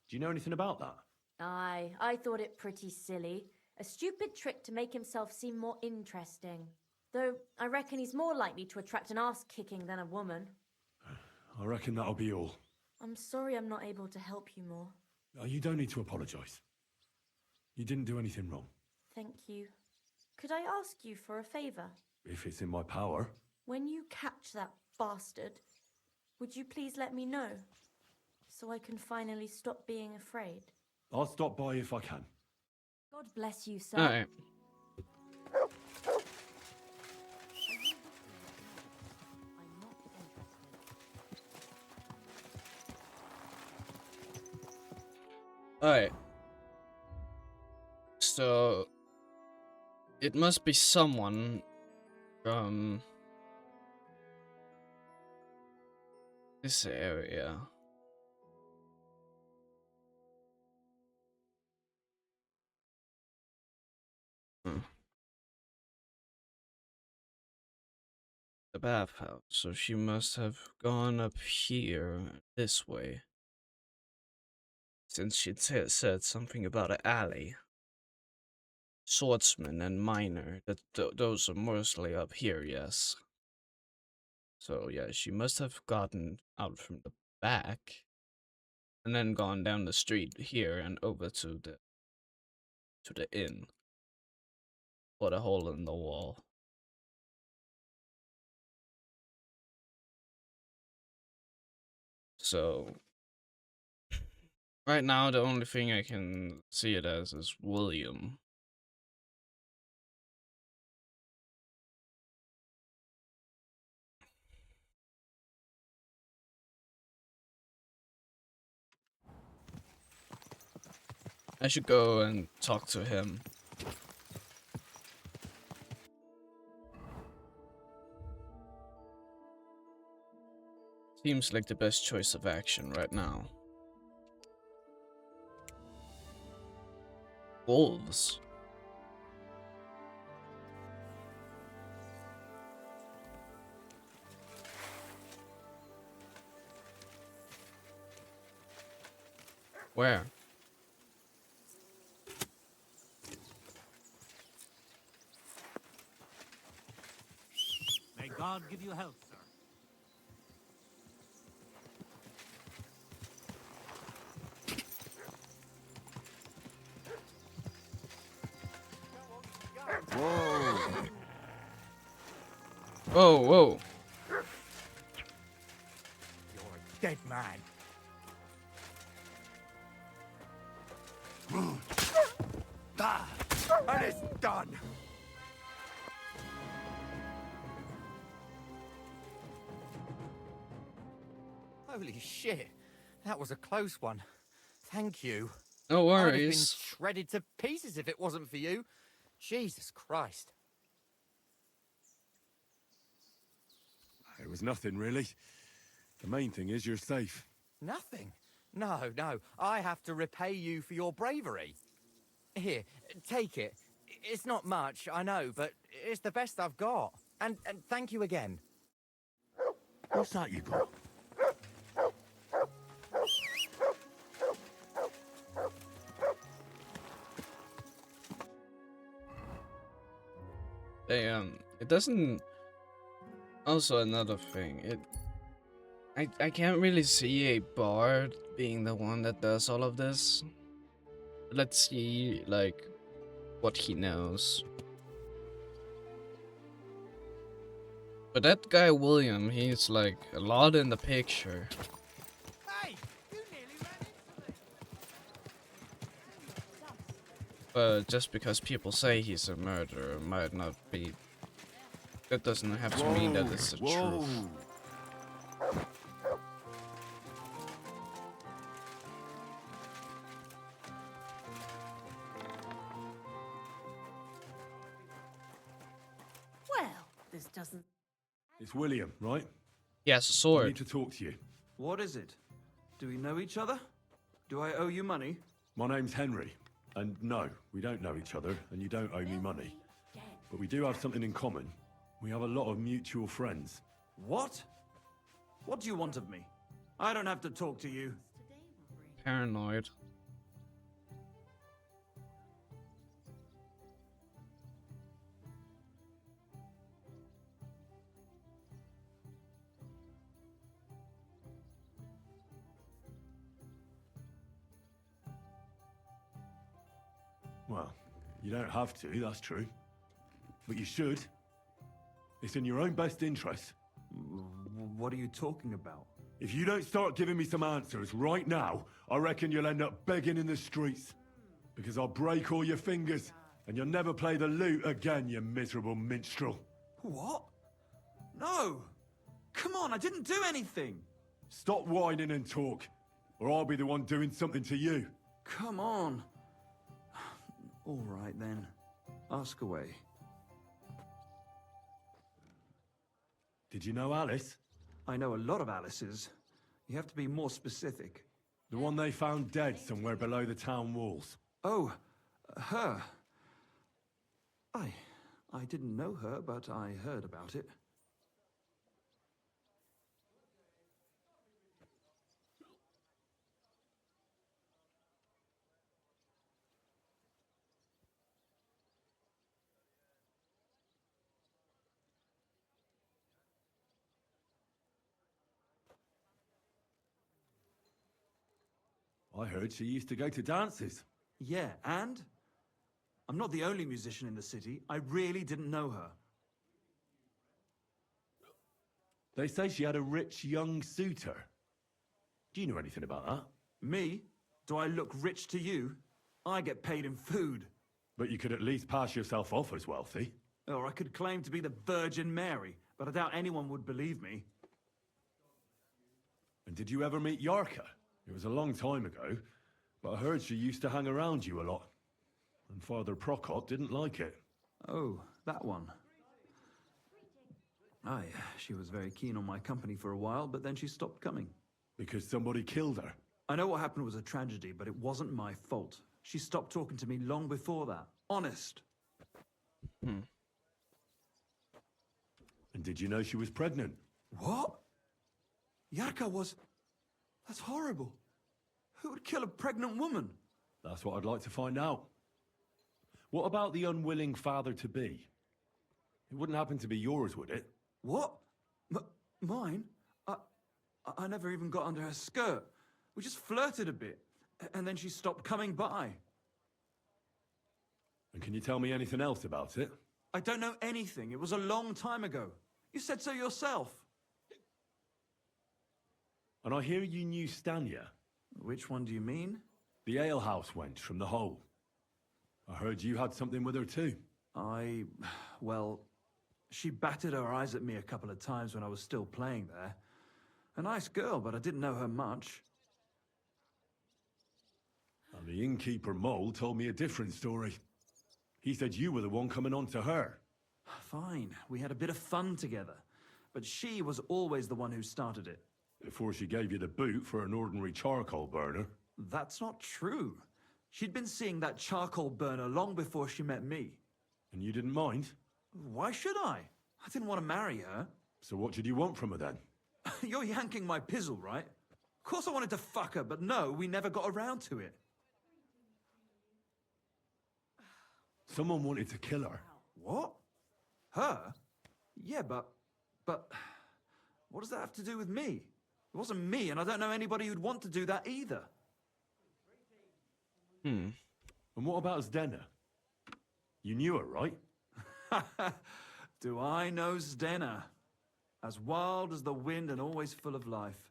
Do you know anything about that? Aye, I thought it pretty silly. A stupid trick to make himself seem more interesting. Though, I reckon he's more likely to attract an ass-kicking than a woman. I reckon that'll be all. I'm sorry I'm not able to help you more. You don't need to apologise. You didn't do anything wrong. Thank you. Could I ask you for a favour? If it's in my power. When you catch that bastard, would you please let me know? So I can finally stop being afraid. I'll stop by if I can. God bless you, sir. Alright. Alright. So it must be someone from this area. The bathhouse. So she must have gone up here this way. Since she said something about an alley. swordsman and miner. Those are mostly up here, yes. So yeah, she must have gotten out from the back and then gone down the street here and over to the inn or the hole in the wall. So right now the only thing I can see it as is William. I should go and talk to him. Seems like the best choice of action right now. Wolves. Where? May God give you health, sir. Whoa. Whoa, whoa. You're a dead man. Ah, and it's done. Holy shit. That was a close one. Thank you. No I'd have been worries. shredded to pieces if it wasn't for you. Jesus Christ. It was nothing, really. The main thing is you're safe. Nothing. No, no. I have to repay you for your bravery. Here, take it. It's not much, I know, but it's the best I've got. And thank you again. What's that you got? It doesn't. Also, another thing, I can't really see a bard being the one that does all of this. Let's see, like, what he knows. But that guy William, he's like a lot in the picture. But just because people say he's a murderer might not be. That doesn't have to mean that it's the truth. Well, this doesn't... It's William, right? He has a sword. I need to talk to you. What is it? Do we know each other? Do I owe you money? My name's Henry. And no, we don't know each other, and you don't owe me money. But we do have something in common. We have a lot of mutual friends. What? What do you want of me? I don't have to talk to you. Paranoid. Well, you don't have to, that's true. But you should. It's in your own best interest. What are you talking about? If you don't start giving me some answers right now, I reckon you'll end up begging in the streets. Because I'll break all your fingers, and you'll never play the lute again, you miserable minstrel. What? No! Come on, I didn't do anything! Stop whining and talk, or I'll be the one doing something to you. Come on. All right, then. Ask away. Did you know Alice? I know a lot of Alices. You have to be more specific. The one they found dead somewhere below the town walls. Oh, her. I didn't know her, but I heard about it. I heard she used to go to dances. Yeah, and? I'm not the only musician in the city. I really didn't know her. They say she had a rich young suitor. Do you know anything about that? Me? Do I look rich to you? I get paid in food. But you could at least pass yourself off as wealthy. Or I could claim to be the Virgin Mary, but I doubt anyone would believe me. And did you ever meet Yarka? It was a long time ago, but I heard she used to hang around you a lot. And Father Procot didn't like it. Oh, that one. Aye, she was very keen on my company for a while, but then she stopped coming. Because somebody killed her? I know what happened was a tragedy, but it wasn't my fault. She stopped talking to me long before that. Honest. And did you know she was pregnant? What? Yarka was... That's horrible. Who would kill a pregnant woman? That's what I'd like to find out. What about the unwilling father-to-be? It wouldn't happen to be yours, would it? What? Mine? I never even got under her skirt. We just flirted a bit, and then she stopped coming by. And can you tell me anything else about it? I don't know anything. It was a long time ago. You said so yourself. And I hear you knew Stanya. Which one do you mean? The alehouse wench from the hole. I heard you had something with her too. Well, she batted her eyes at me a couple of times when I was still playing there. A nice girl, but I didn't know her much. And the innkeeper Mole told me a different story. He said you were the one coming on to her. Fine, we had a bit of fun together. But she was always the one who started it. Before she gave you the boot for an ordinary charcoal burner. That's not true. She'd been seeing that charcoal burner long before she met me. And you didn't mind? Why should I? I didn't want to marry her. So what did you want from her then? You're yanking my pizzle, right? Of course I wanted to fuck her, but no, we never got around to it. Someone wanted to kill her. What? Her? Yeah, but... What does that have to do with me? It wasn't me, and I don't know anybody who'd want to do that either. And what about Zdena? You knew her, right? Do I know Zdena? As wild as the wind and always full of life.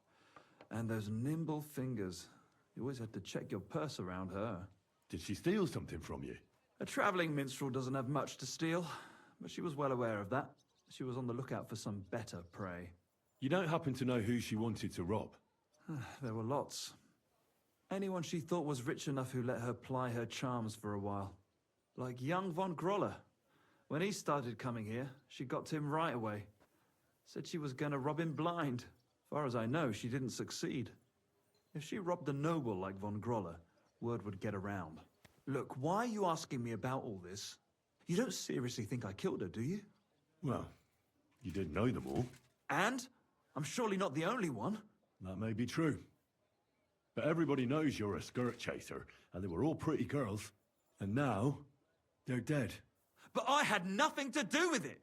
And those nimble fingers. You always had to check your purse around her. Did she steal something from you? A traveling minstrel doesn't have much to steal, but she was well aware of that. She was on the lookout for some better prey. You don't happen to know who she wanted to rob? There were lots. Anyone she thought was rich enough who let her ply her charms for a while. Like young von Groller. When he started coming here, she got to him right away. Said she was gonna rob him blind. As far as I know, she didn't succeed. If she robbed a noble like von Groller, word would get around. Look, why are you asking me about all this? You don't seriously think I killed her, do you? Well, you did know them all. And? I'm surely not the only one. That may be true. But everybody knows you're a skirt chaser, and they were all pretty girls. And now, they're dead. But I had nothing to do with it!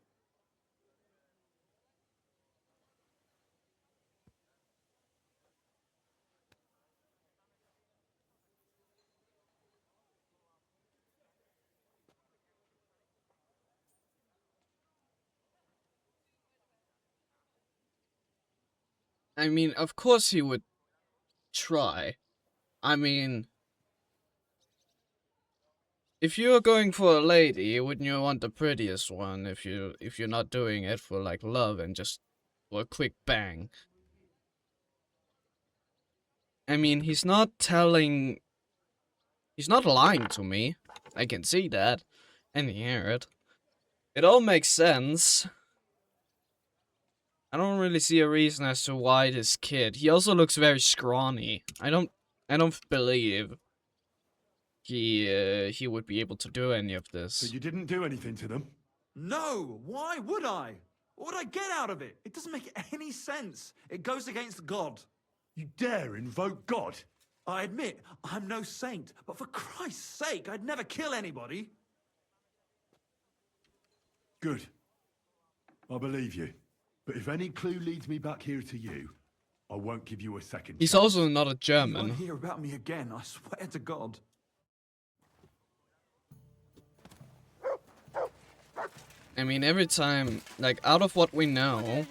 I mean, of course he would try. I mean, if you're going for a lady, wouldn't you want the prettiest one if you're not doing it for like love and just for a quick bang? I mean, he's not lying to me. I can see that and hear it. It all makes sense. I don't really see a reason as to why this kid. He also looks very scrawny. I don't believe he would be able to do any of this. So you didn't do anything to them? No! Why would I? What would I get out of it? It doesn't make any sense. It goes against God. You dare invoke God? I admit, I'm no saint, but for Christ's sake, I'd never kill anybody. Good. I believe you. But if any clue leads me back here to you, I won't give you a second He's chance. also not a You German. won't hear about me again, I swear to God. I mean, every time, like, out of what we know,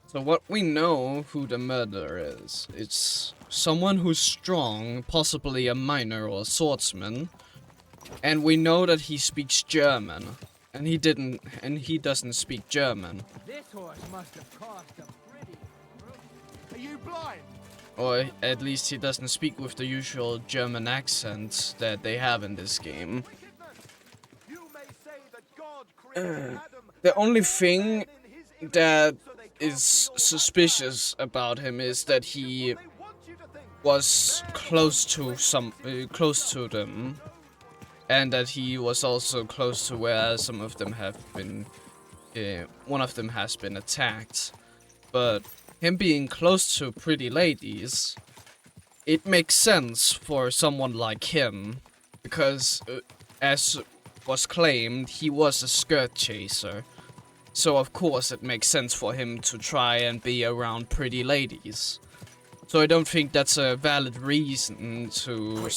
so what we know who the murderer is, it's someone who's strong, possibly a miner or a swordsman, and we know that he speaks German, and he doesn't speak German. This horse must have cost a pretty. Are you blind? Or at least he doesn't speak with the usual German accent that they have in this game. The only thing that is suspicious about him is that he was close to them, and that he was also close to where some of them have been. One of them has been attacked, but him being close to pretty ladies, it makes sense for someone like him, because as was claimed, he was a skirt chaser. So of course it makes sense for him to try and be around pretty ladies. So I don't think that's a valid reason to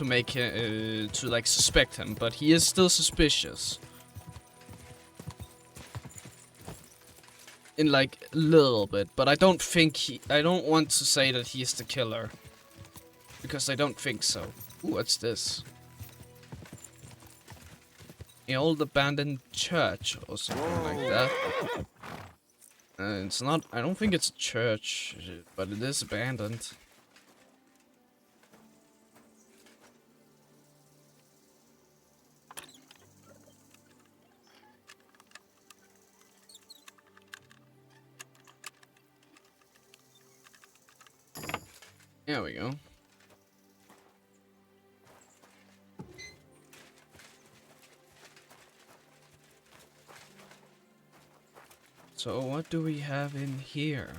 make to like suspect him, but he is still suspicious. In like a little bit, but I don't want to say that he's the killer, because I don't think so. Ooh, what's this? An old abandoned church or something like that. It's not, I don't think it's a church, but it is abandoned. There we go. So what do we have in here?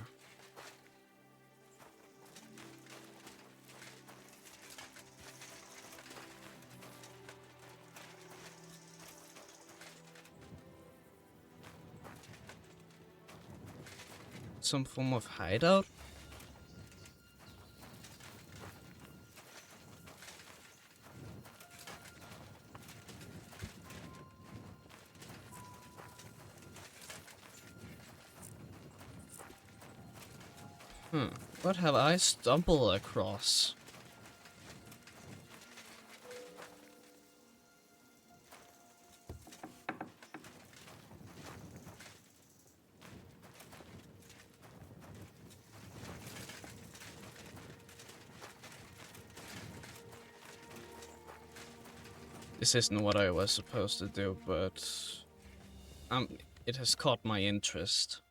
Some form of hideout? What have I stumbled across? This isn't what I was supposed to do, but it has caught my interest.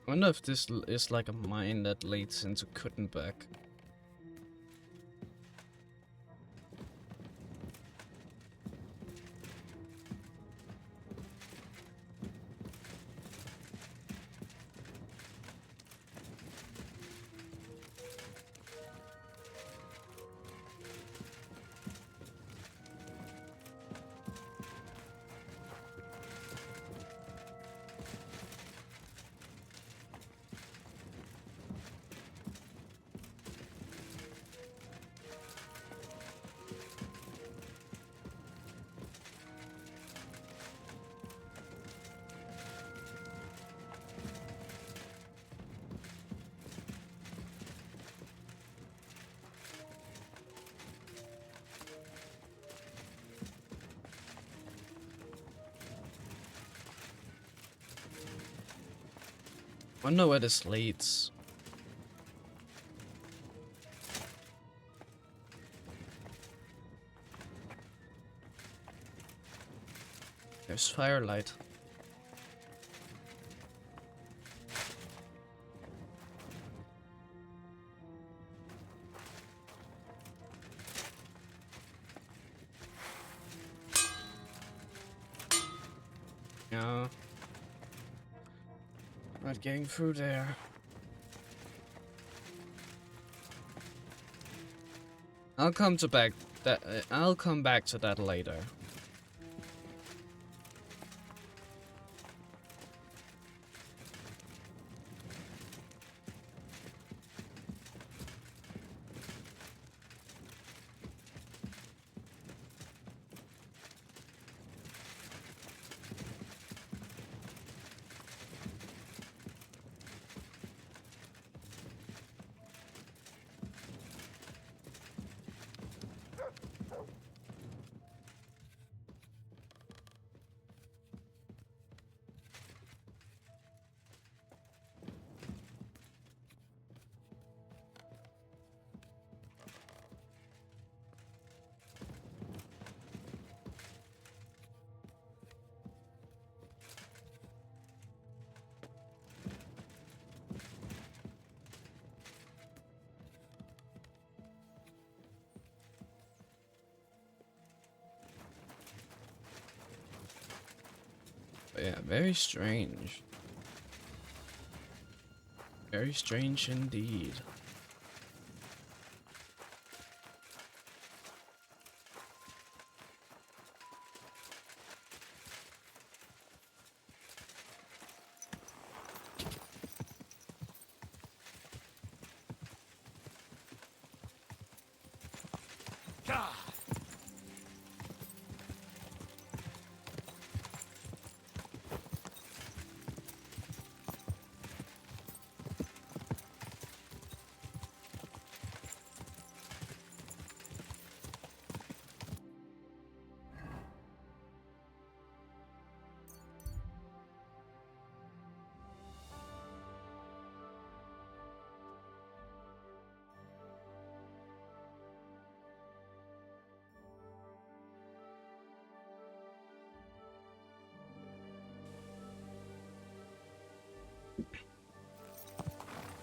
I wonder if this is like a mine that leads into Kuttenberg. Wonder where this leads. There's firelight. Yeah. Not getting through there. I'll come back to that later. But yeah, very strange. Very strange indeed.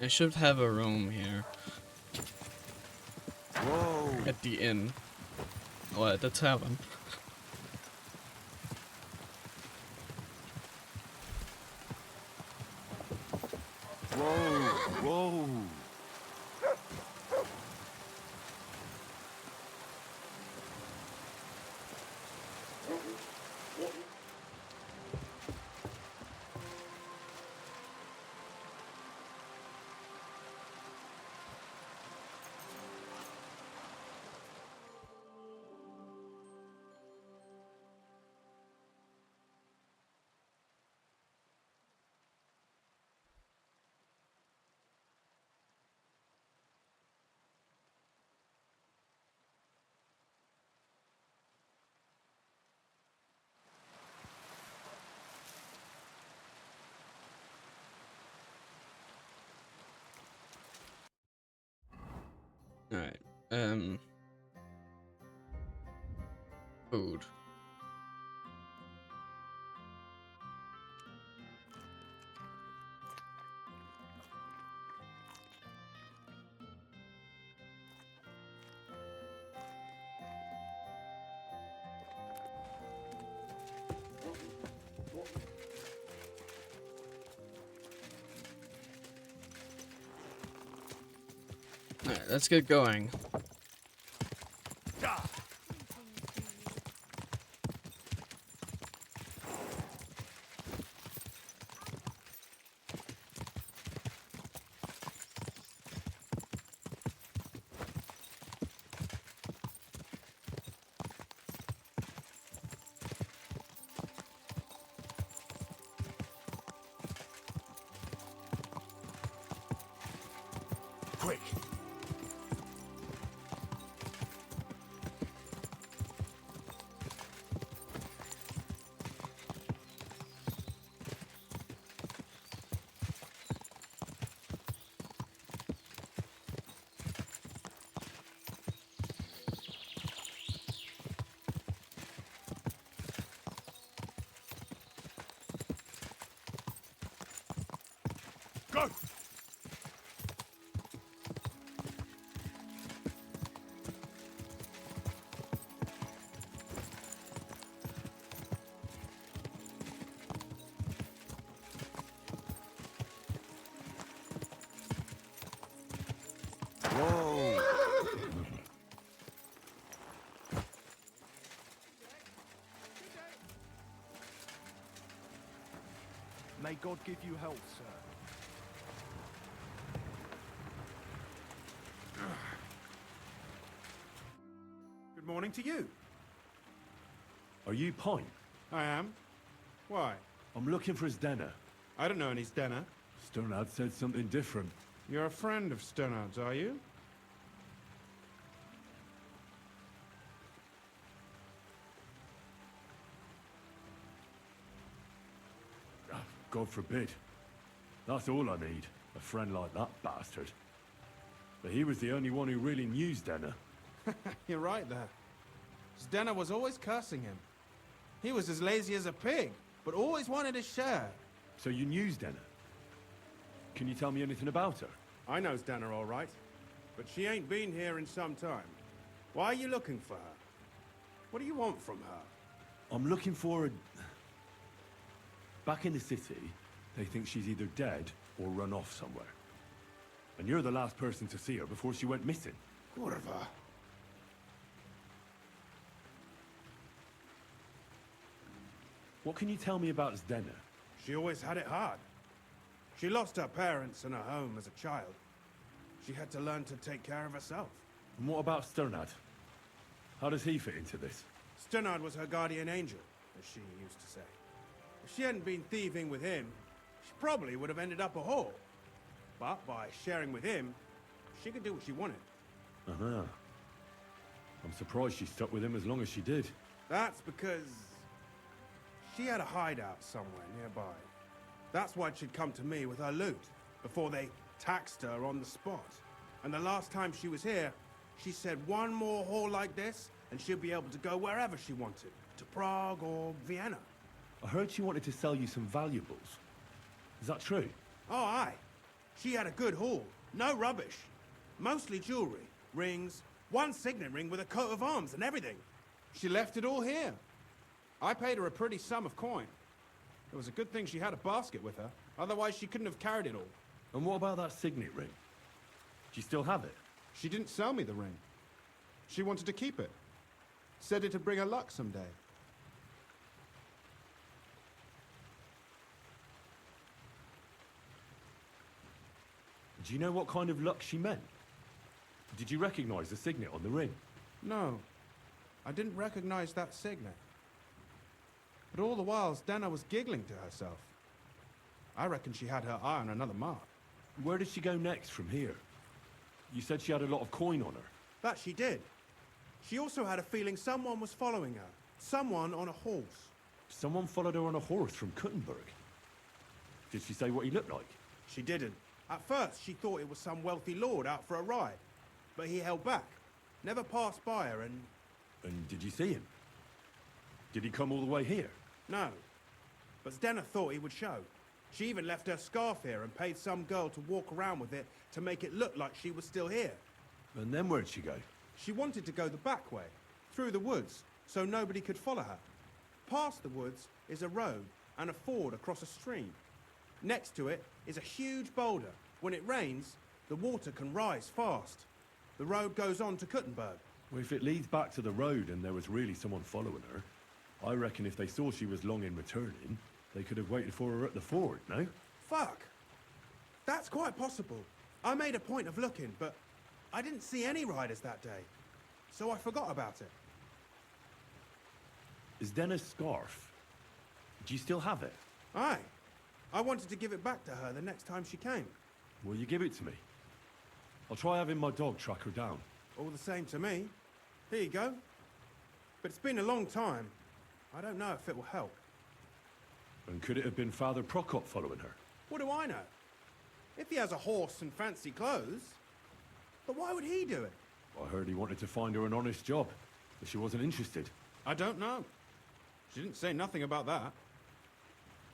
I should have a room here. Whoa! At the inn. Or at the tavern. Whoa! Whoa! Alright, food. Alright, let's get going. Quick! Go! May God give you health, sir. Good morning to you. Are you Pine? I am. Why? I'm looking for Zdena. I don't know any Stena. Sternad said something different. You're a friend of Sternard's, are you? God forbid. That's all I need. A friend like that bastard. But he was the only one who really knew Zdena. You're right there. Stena was always cursing him. He was as lazy as a pig, but always wanted his share. So you knew Zdena? Can you tell me anything about her? I know Stena all right, but she ain't been here in some time. Why are you looking for her? What do you want from her? I'm looking for a... Back in the city, they think she's either dead or run off somewhere. And you're the last person to see her before she went missing. Kurva. What can you tell me about Zdena? She always had it hard. She lost her parents and her home as a child. She had to learn to take care of herself. And what about Sternad? How does he fit into this? Sternard was her guardian angel, as she used to say. If she hadn't been thieving with him, she probably would have ended up a whore. But by sharing with him, she could do what she wanted. Uh-huh. I'm surprised she stuck with him as long as she did. That's because she had a hideout somewhere nearby. That's why she'd come to me with her loot, before they taxed her on the spot. And the last time she was here, she said one more haul like this, and she'll be able to go wherever she wanted. To Prague or Vienna. I heard she wanted to sell you some valuables. Is that true? Oh, aye. She had a good haul. No rubbish. Mostly jewelry, rings, one signet ring with a coat of arms and everything. She left it all here. I paid her a pretty sum of coin. It was a good thing she had a basket with her, otherwise she couldn't have carried it all. And what about that signet ring? Do you still have it? She didn't sell me the ring. She wanted to keep it. Said it'd bring her luck someday. Do you know what kind of luck she meant? Did you recognize the signet on the ring? No, I didn't recognize that signet. But all the while, Stena was giggling to herself. I reckon she had her eye on another mark. Where did she go next from here? You said she had a lot of coin on her. That she did. She also had a feeling someone was following her. Someone on a horse. Someone followed her on a horse from Kuttenberg. Did she say what he looked like? She didn't. At first, she thought it was some wealthy lord out for a ride. But he held back. Never passed by her and... And did you see him? Did he come all the way here? No. But Stena thought he would show. She even left her scarf here and paid some girl to walk around with it to make it look like she was still here. And then where'd she go? She wanted to go the back way, through the woods, so nobody could follow her. Past the woods is a road and a ford across a stream. Next to it is a huge boulder. When it rains, the water can rise fast. The road goes on to Kuttenberg. Well, if it leads back to the road and there was really someone following her, I reckon if they saw she was long in returning, they could have waited for her at the ford, no? Fuck! That's quite possible. I made a point of looking, but I didn't see any riders that day. So I forgot about it. Is Denna's scarf? Do you still have it? Aye. I wanted to give it back to her the next time she came. Will you give it to me? I'll try having my dog track her down. All the same to me. Here you go. But it's been a long time. I don't know if it will help. And could it have been Father Prokop following her? What do I know? If he has a horse and fancy clothes. But why would he do it? I heard he wanted to find her an honest job, but she wasn't interested. I don't know. She didn't say nothing about that.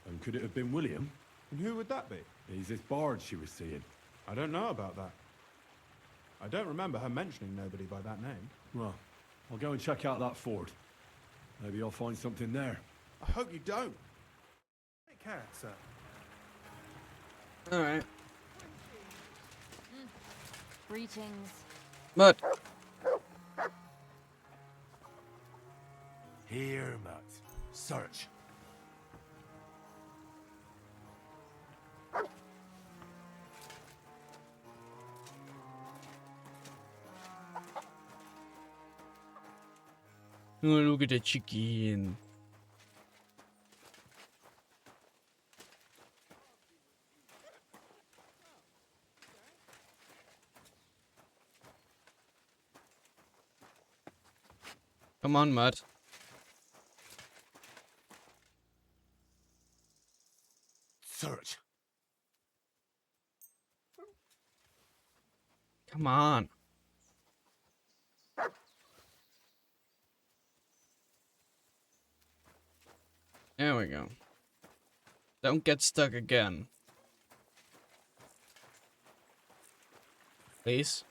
And could it have been William? And who would that be? He's this bard she was seeing. I don't know about that. I don't remember her mentioning nobody by that name. Well, I'll go and check out that ford. Maybe I'll find something there. I hope you don't. Take care, sir. Alright. Greetings. But Here, Matt. Search. Oh, look at the chicken. Come on, Mud. Search. Come on. There we go. Don't get stuck again. Please.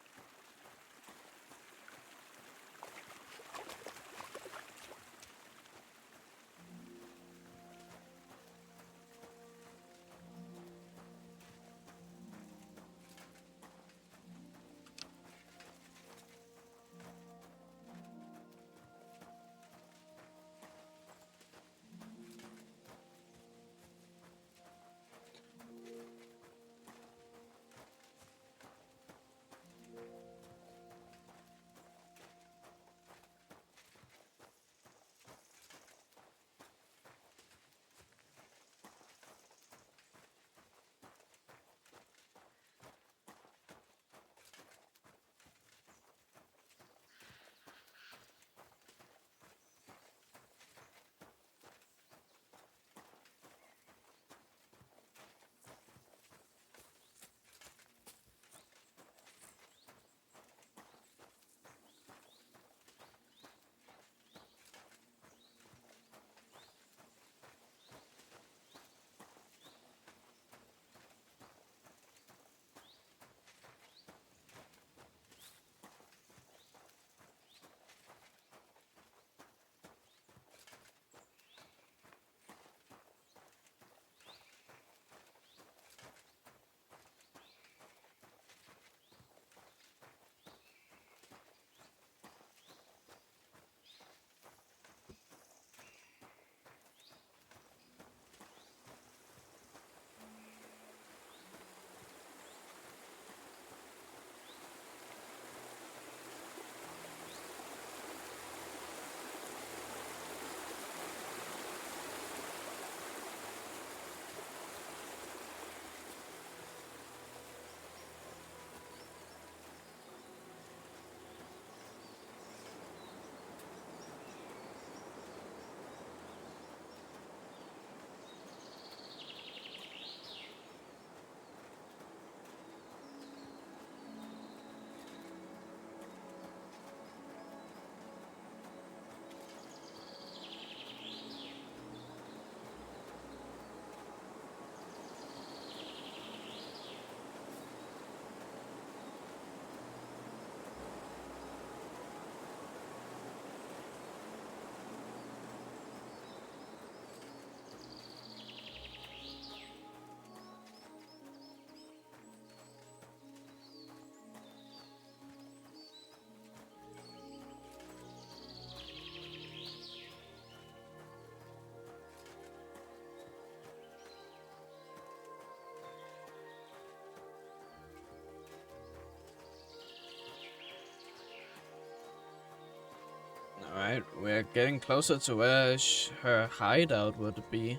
Alright, we're getting closer to where her hideout would be.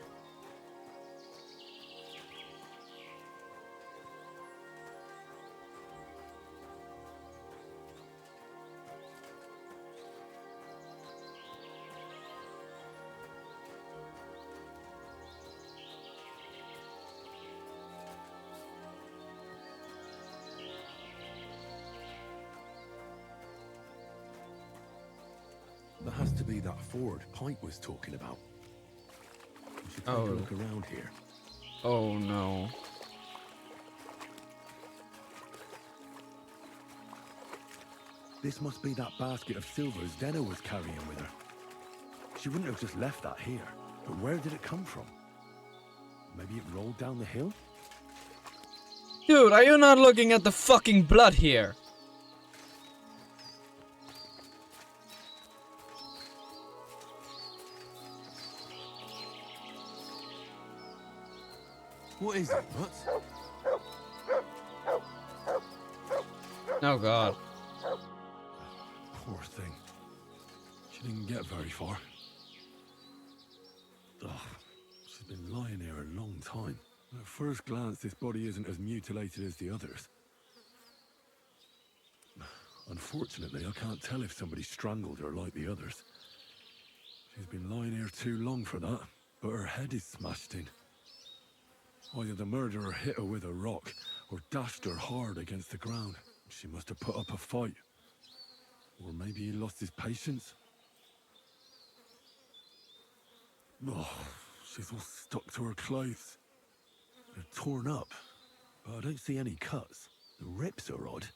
There has to be that ford Pike was talking about. We should take a look around here. Oh no. This must be that basket of silvers Denna was carrying with her. She wouldn't have just left that here. But where did it come from? Maybe it rolled down the hill? Dude, are you not looking at the fucking blood here? What is it, Mutt? Oh god. Poor thing. She didn't get very far. Ugh, she's been lying here a long time. At first glance, this body isn't as mutilated as the others. Unfortunately, I can't tell if somebody strangled her like the others. She's been lying here too long for that, but her head is smashed in. Either the murderer hit her with a rock, or dashed her hard against the ground. She must have put up a fight. Or maybe he lost his patience. Oh, she's all stuck to her clothes. They're torn up, but I don't see any cuts. The rips are odd.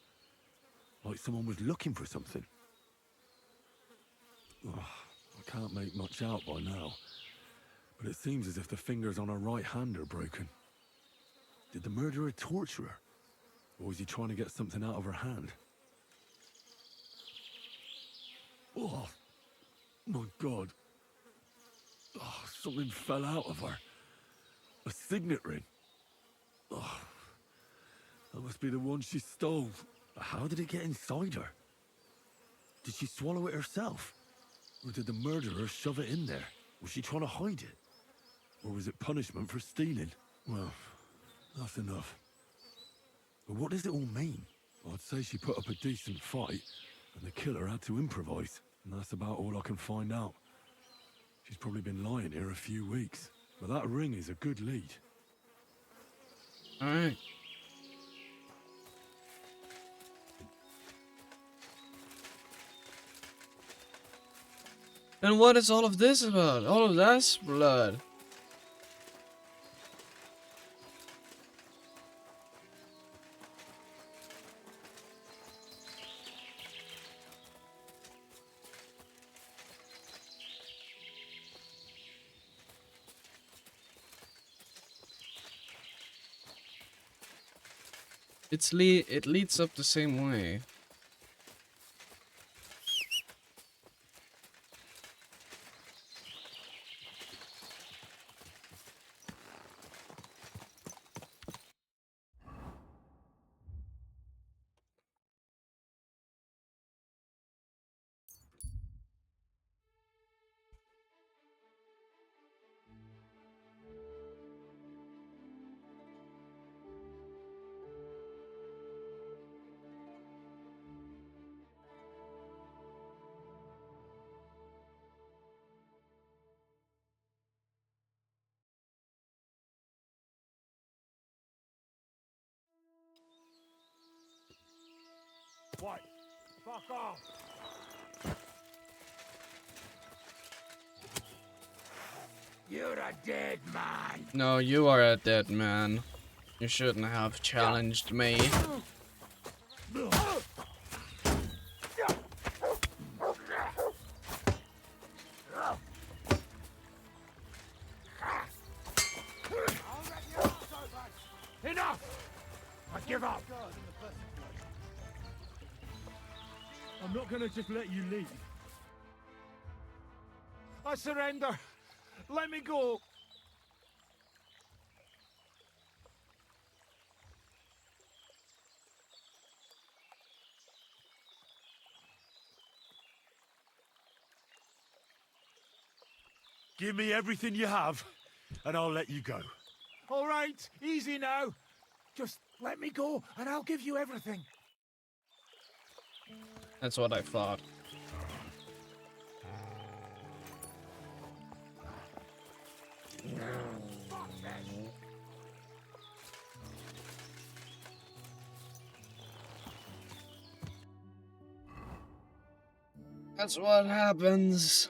Like someone was looking for something. Oh, I can't make much out by now, but it seems as if the fingers on her right hand are broken. Did the murderer torture her? Or was he trying to get something out of her hand? Oh, my God. Oh, something fell out of her. A signet ring. Oh, that must be the one she stole. How did it get inside her? Did she swallow it herself? Or did the murderer shove it in there? Was she trying to hide it? Or was it punishment for stealing? Well, that's enough. But what does it all mean? I'd say she put up a decent fight, and the killer had to improvise. And that's about all I can find out. She's probably been lying here a few weeks. But that ring is a good lead. Alright. And what is all of this about? All of that's blood. It leads up the same way. What? Fuck off! You're a dead man! No, you are a dead man. You shouldn't have challenged me. Enough! I give up! I'm not gonna just let you leave. I surrender! Let me go! Give me everything you have, and I'll let you go. All right, easy now. Just let me go, and I'll give you everything. That's what I thought. That's what happens.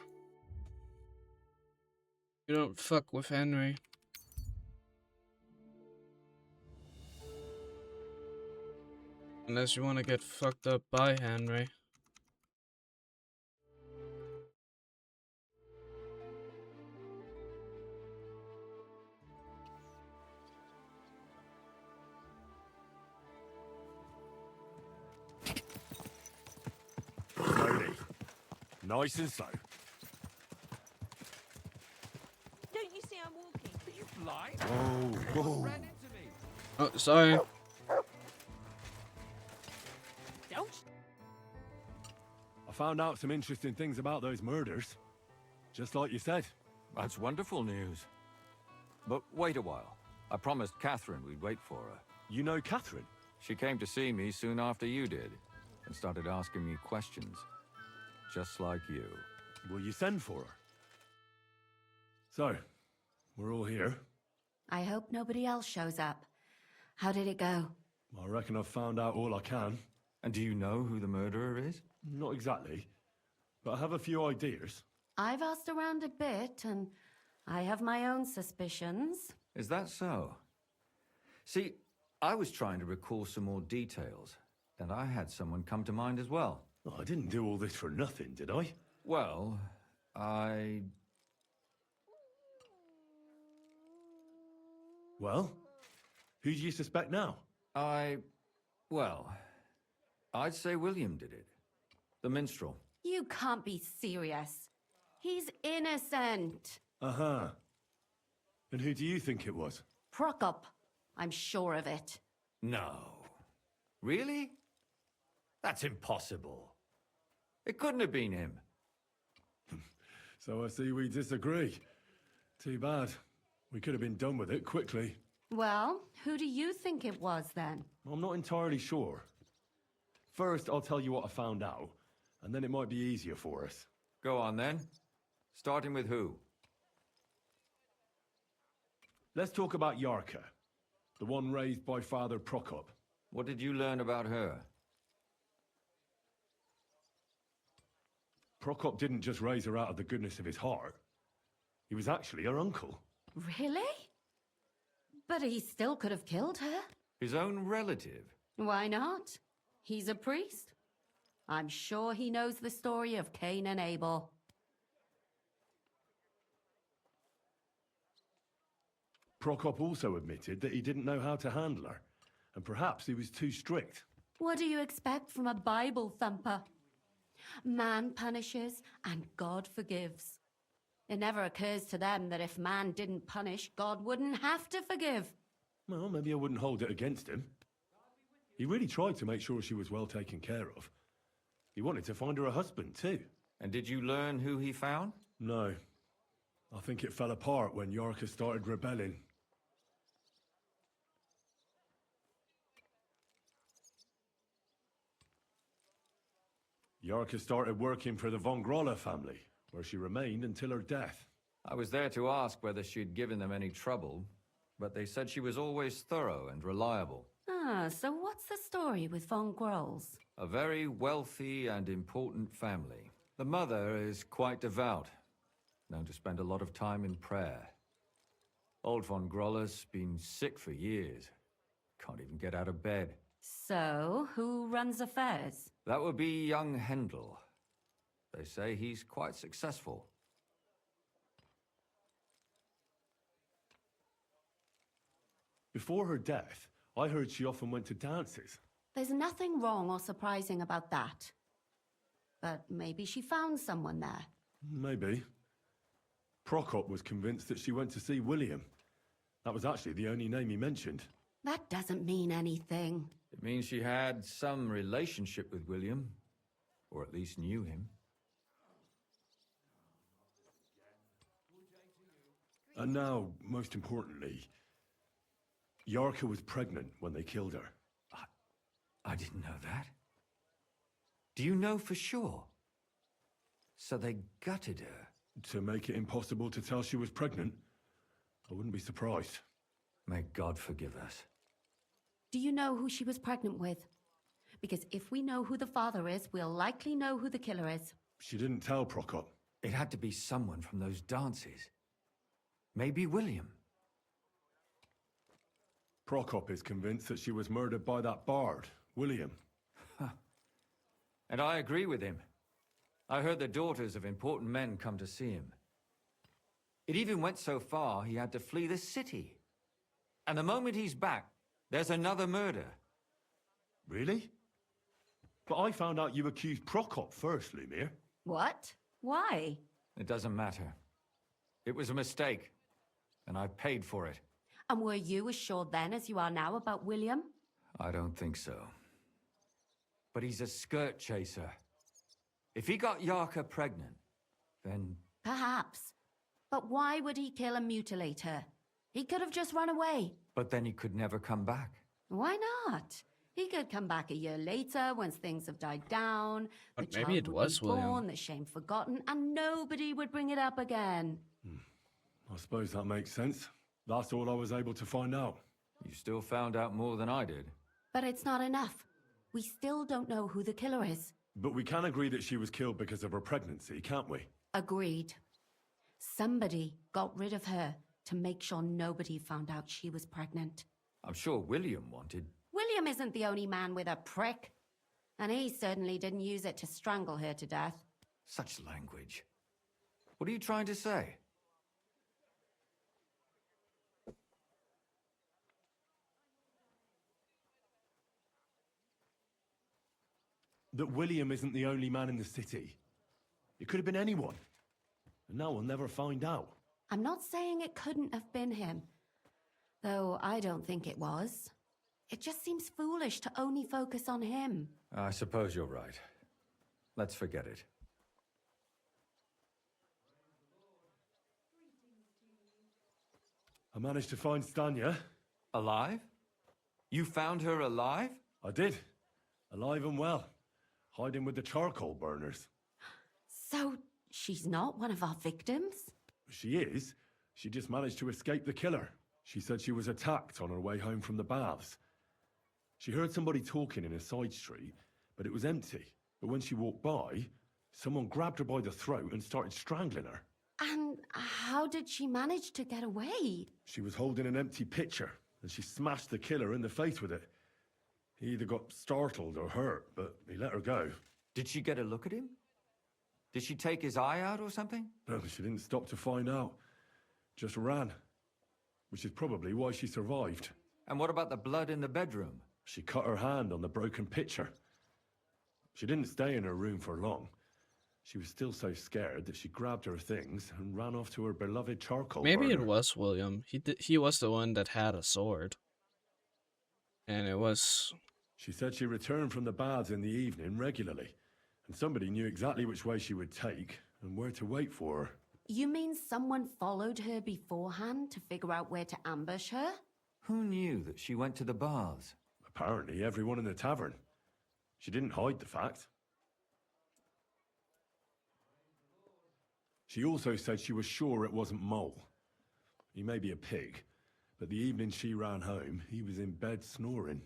You don't fuck with Henry. Unless you want to get fucked up by Henry. Slowly. Nice and slow. Don't you see I'm walking? Are you blind? Oh, whoa. Ran into me. Oh, sorry. Don't. I found out some interesting things about those murders. Just like you said. That's wonderful news. But wait a while. I promised Catherine we'd wait for her. You know Catherine? She came to see me soon after you did, and started asking me questions. Just like you. Will you send for her? So, we're all here. I hope nobody else shows up. How did it go? I reckon I've found out all I can. And do you know who the murderer is? Not exactly, but I have a few ideas. I've asked around a bit, and I have my own suspicions. Is that so? See, I was trying to recall some more details, and I had someone come to mind as well. Oh, I didn't do all this for nothing, did I? Well, Well? Who do you suspect now? Well, I'd say William did it. The minstrel. You can't be serious. He's innocent. Uh-huh. And who do you think it was? Prokop. I'm sure of it. No. Really? That's impossible. It couldn't have been him. So I see we disagree. Too bad. We could have been done with it quickly. Well, who do you think it was then? I'm not entirely sure. First, I'll tell you what I found out, and then it might be easier for us. Go on then. Starting with who? Let's talk about Yarka, the one raised by Father Prokop. What did you learn about her? Prokop didn't just raise her out of the goodness of his heart. He was actually her uncle. Really? But he still could have killed her. His own relative? Why not? He's a priest. I'm sure he knows the story of Cain and Abel. Prokop also admitted that he didn't know how to handle her, and perhaps he was too strict. What do you expect from a Bible thumper? Man punishes and God forgives. It never occurs to them that if man didn't punish, God wouldn't have to forgive. Well, maybe I wouldn't hold it against him. He really tried to make sure she was well taken care of. He wanted to find her a husband, too. And did you learn who he found? No. I think it fell apart when Yarka started rebelling. Yarka started working for the von Grolla family, where she remained until her death. I was there to ask whether she'd given them any trouble, but they said she was always thorough and reliable. Ah, so what's the story with von Grolls? A very wealthy and important family. The mother is quite devout, known to spend a lot of time in prayer. Old von Grolla's been sick for years. Can't even get out of bed. So, who runs affairs? That would be young Hendel. They say he's quite successful. Before her death, I heard she often went to dances. There's nothing wrong or surprising about that. But maybe she found someone there. Maybe. Prokop was convinced that she went to see William. That was actually the only name he mentioned. That doesn't mean anything. It means she had some relationship with William, or at least knew him. And now, most importantly, Yarka was pregnant when they killed her. I didn't know that. Do you know for sure? So they gutted her? To make it impossible to tell she was pregnant? I wouldn't be surprised. May God forgive us. Do you know who she was pregnant with? Because if we know who the father is, we'll likely know who the killer is. She didn't tell Prokop. It had to be someone from those dances. Maybe William. Prokop is convinced that she was murdered by that bard, William. And I agree with him. I heard the daughters of important men come to see him. It even went so far he had to flee the city. And the moment he's back, there's another murder. Really? But I found out you accused Prokop first, Lumir. What? Why? It doesn't matter. It was a mistake, and I paid for it. And were you as sure then as you are now about William? I don't think so. But he's a skirt chaser. If he got Yarka pregnant, then... Perhaps. But why would he kill and mutilate her? He could have just run away. But then he could never come back. Why not? He could come back a year later once things have died down. But the maybe child it would was be born, William. the shame forgotten, and nobody would bring it up again. I suppose that makes sense. That's all I was able to find out. You still found out more than I did. But it's not enough. We still don't know who the killer is. But we can agree that she was killed because of her pregnancy, can't we? Agreed. Somebody got rid of her to make sure nobody found out she was pregnant. I'm sure William wanted... William isn't the only man with a prick. And he certainly didn't use it to strangle her to death. Such language. What are you trying to say? That William isn't the only man in the city. It could have been anyone. And now we'll never find out. I'm not saying it couldn't have been him. Though I don't think it was. It just seems foolish to only focus on him. I suppose you're right. Let's forget it. I managed to find Stanya. Alive? You found her alive? I did. Alive and well. Hiding with the charcoal burners. So, she's not one of our victims? She is. She just managed to escape the killer. She said she was attacked on her way home from the baths. She heard somebody talking in a side street, but it was empty. But when she walked by, someone grabbed her by the throat and started strangling her. And how did she manage to get away? She was holding an empty pitcher, and she smashed the killer in the face with it. He either got startled or hurt, but he let her go. Did she get a look at him? Did she take his eye out or something? No, she didn't stop to find out. Just ran. Which is probably why she survived. And what about the blood in the bedroom? She cut her hand on the broken pitcher. She didn't stay in her room for long. She was still so scared that she grabbed her things and ran off to her beloved charcoal Maybe burner. it was William. He was the one that had a sword. And it was... She said she returned from the baths in the evening regularly. And somebody knew exactly which way she would take and where to wait for her. You mean someone followed her beforehand to figure out where to ambush her? Who knew that she went to the baths? Apparently everyone in the tavern. She didn't hide the fact. She also said she was sure it wasn't Mole. He may be a pig, but the evening she ran home, he was in bed snoring.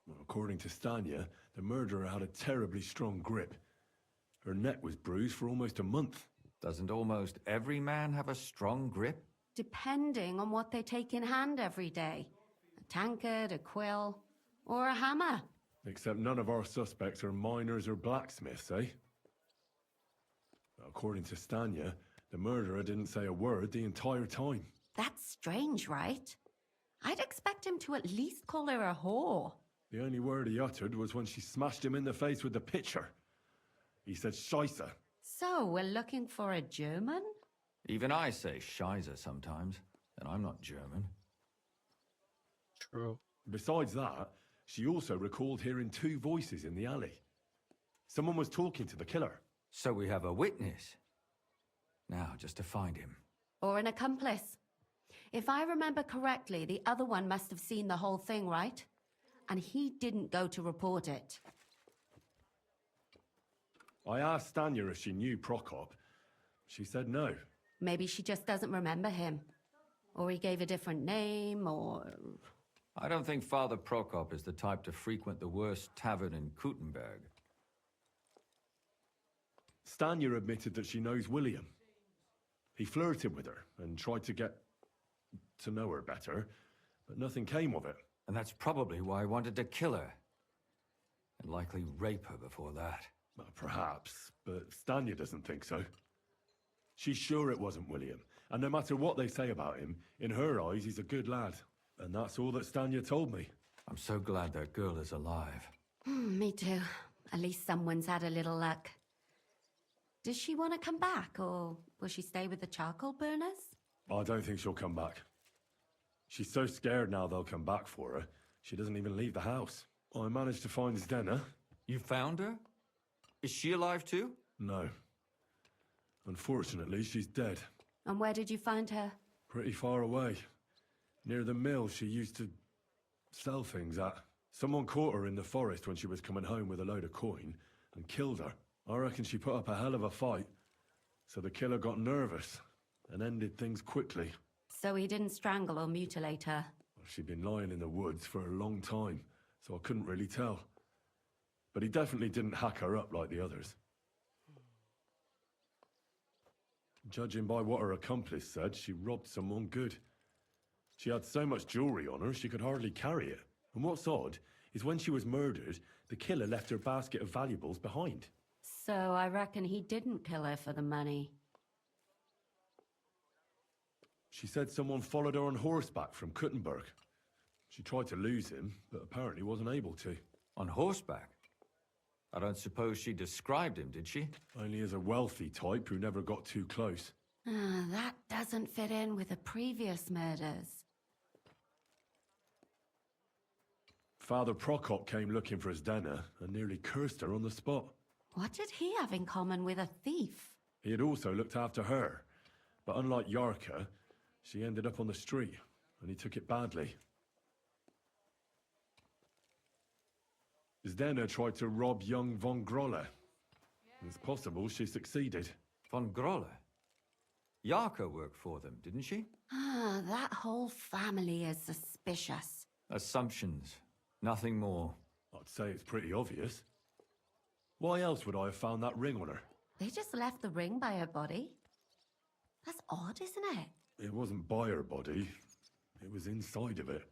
Well, according to Stanya, the murderer had a terribly strong grip. Her neck was bruised for almost a month. Doesn't almost every man have a strong grip? Depending on what they take in hand every day. A tankard, a quill, or a hammer. Except none of our suspects are miners or blacksmiths, eh? According to Stanya, the murderer didn't say a word the entire time. That's strange, right? I'd expect him to at least call her a whore. The only word he uttered was when she smashed him in the face with the pitcher. He said Scheisse. So, we're looking for a German? Even I say Scheisse sometimes, and I'm not German. True. Besides that, she also recalled hearing two voices in the alley. Someone was talking to the killer. So we have a witness. Now, just to find him. Or an accomplice. If I remember correctly, the other one must have seen the whole thing, right? And he didn't go to report it. I asked Stanya if she knew Prokop. She said no. Maybe she just doesn't remember him. Or he gave a different name, or... I don't think Father Prokop is the type to frequent the worst tavern in Kuttenberg. Stanya admitted that she knows William. He flirted with her and tried to get to know her better, but nothing came of it. And that's probably why I wanted to kill her. And likely rape her before that. Well, perhaps, but Stanya doesn't think so. She's sure it wasn't William, and no matter what they say about him, in her eyes he's a good lad. And that's all that Stanya told me. I'm so glad that girl is alive. Me too. At least someone's had a little luck. Does she want to come back, or will she stay with the charcoal burners? I don't think she'll come back. She's so scared now they'll come back for her, she doesn't even leave the house. I managed to find Zdena, You found her? Is she alive too? No. Unfortunately, she's dead. And where did you find her? Pretty far away. Near the mill she used to sell things at. Someone caught her in the forest when she was coming home with a load of coin and killed her. I reckon she put up a hell of a fight. So the killer got nervous and ended things quickly. So he didn't strangle or mutilate her? She'd been lying in the woods for a long time, so I couldn't really tell. But he definitely didn't hack her up like the others. Judging by what her accomplice said, she robbed someone good. She had so much jewelry on her, she could hardly carry it. And what's odd is when she was murdered, the killer left her basket of valuables behind. So I reckon he didn't kill her for the money. She said someone followed her on horseback from Kuttenberg. She tried to lose him, but apparently wasn't able to. On horseback? I don't suppose she described him, did she? Only as a wealthy type who never got too close. That doesn't fit in with the previous murders. Father Prokop came looking for Zdena and nearly cursed her on the spot. What did he have in common with a thief? He had also looked after her, but unlike Yarka, she ended up on the street, and he took it badly. Zdena tried to rob young von Grolle. It's possible she succeeded. Von Grolle? Yarka worked for them, didn't she? That whole family is suspicious. Assumptions. Nothing more. I'd say it's pretty obvious. Why else would I have found that ring on her? They just left the ring by her body? That's odd, isn't it? It wasn't by her body. It was inside of it.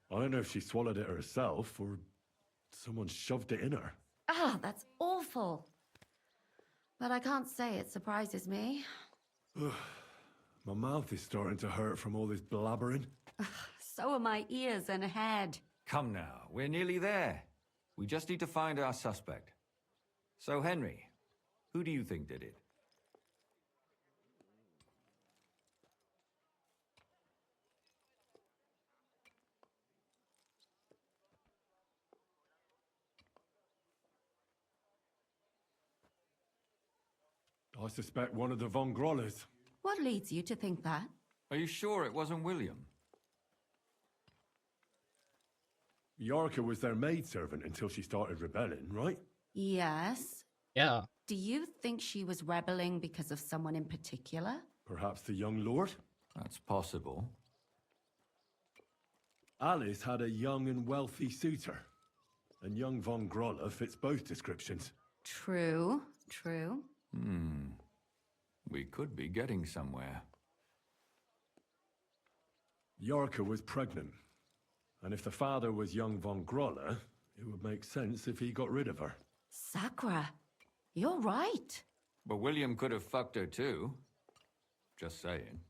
I don't know if she swallowed it herself or someone shoved it in her. That's awful. But I can't say it surprises me. My mouth is starting to hurt from all this blabbering. So are my ears and head. Come now, we're nearly there. We just need to find our suspect. So, Henry, who do you think did it? I suspect one of the von Grolles. What leads you to think that? Are you sure it wasn't William? Yarka was their maidservant until she started rebelling, right? Yes. Yeah. Do you think she was rebelling because of someone in particular? Perhaps the young lord? That's possible. Alice had a young and wealthy suitor. And young von Grolle fits both descriptions. True. We could be getting somewhere. Yarka was pregnant. And if the father was young von Grolle, it would make sense if he got rid of her. Sakura, you're right. But William could have fucked her too. Just saying.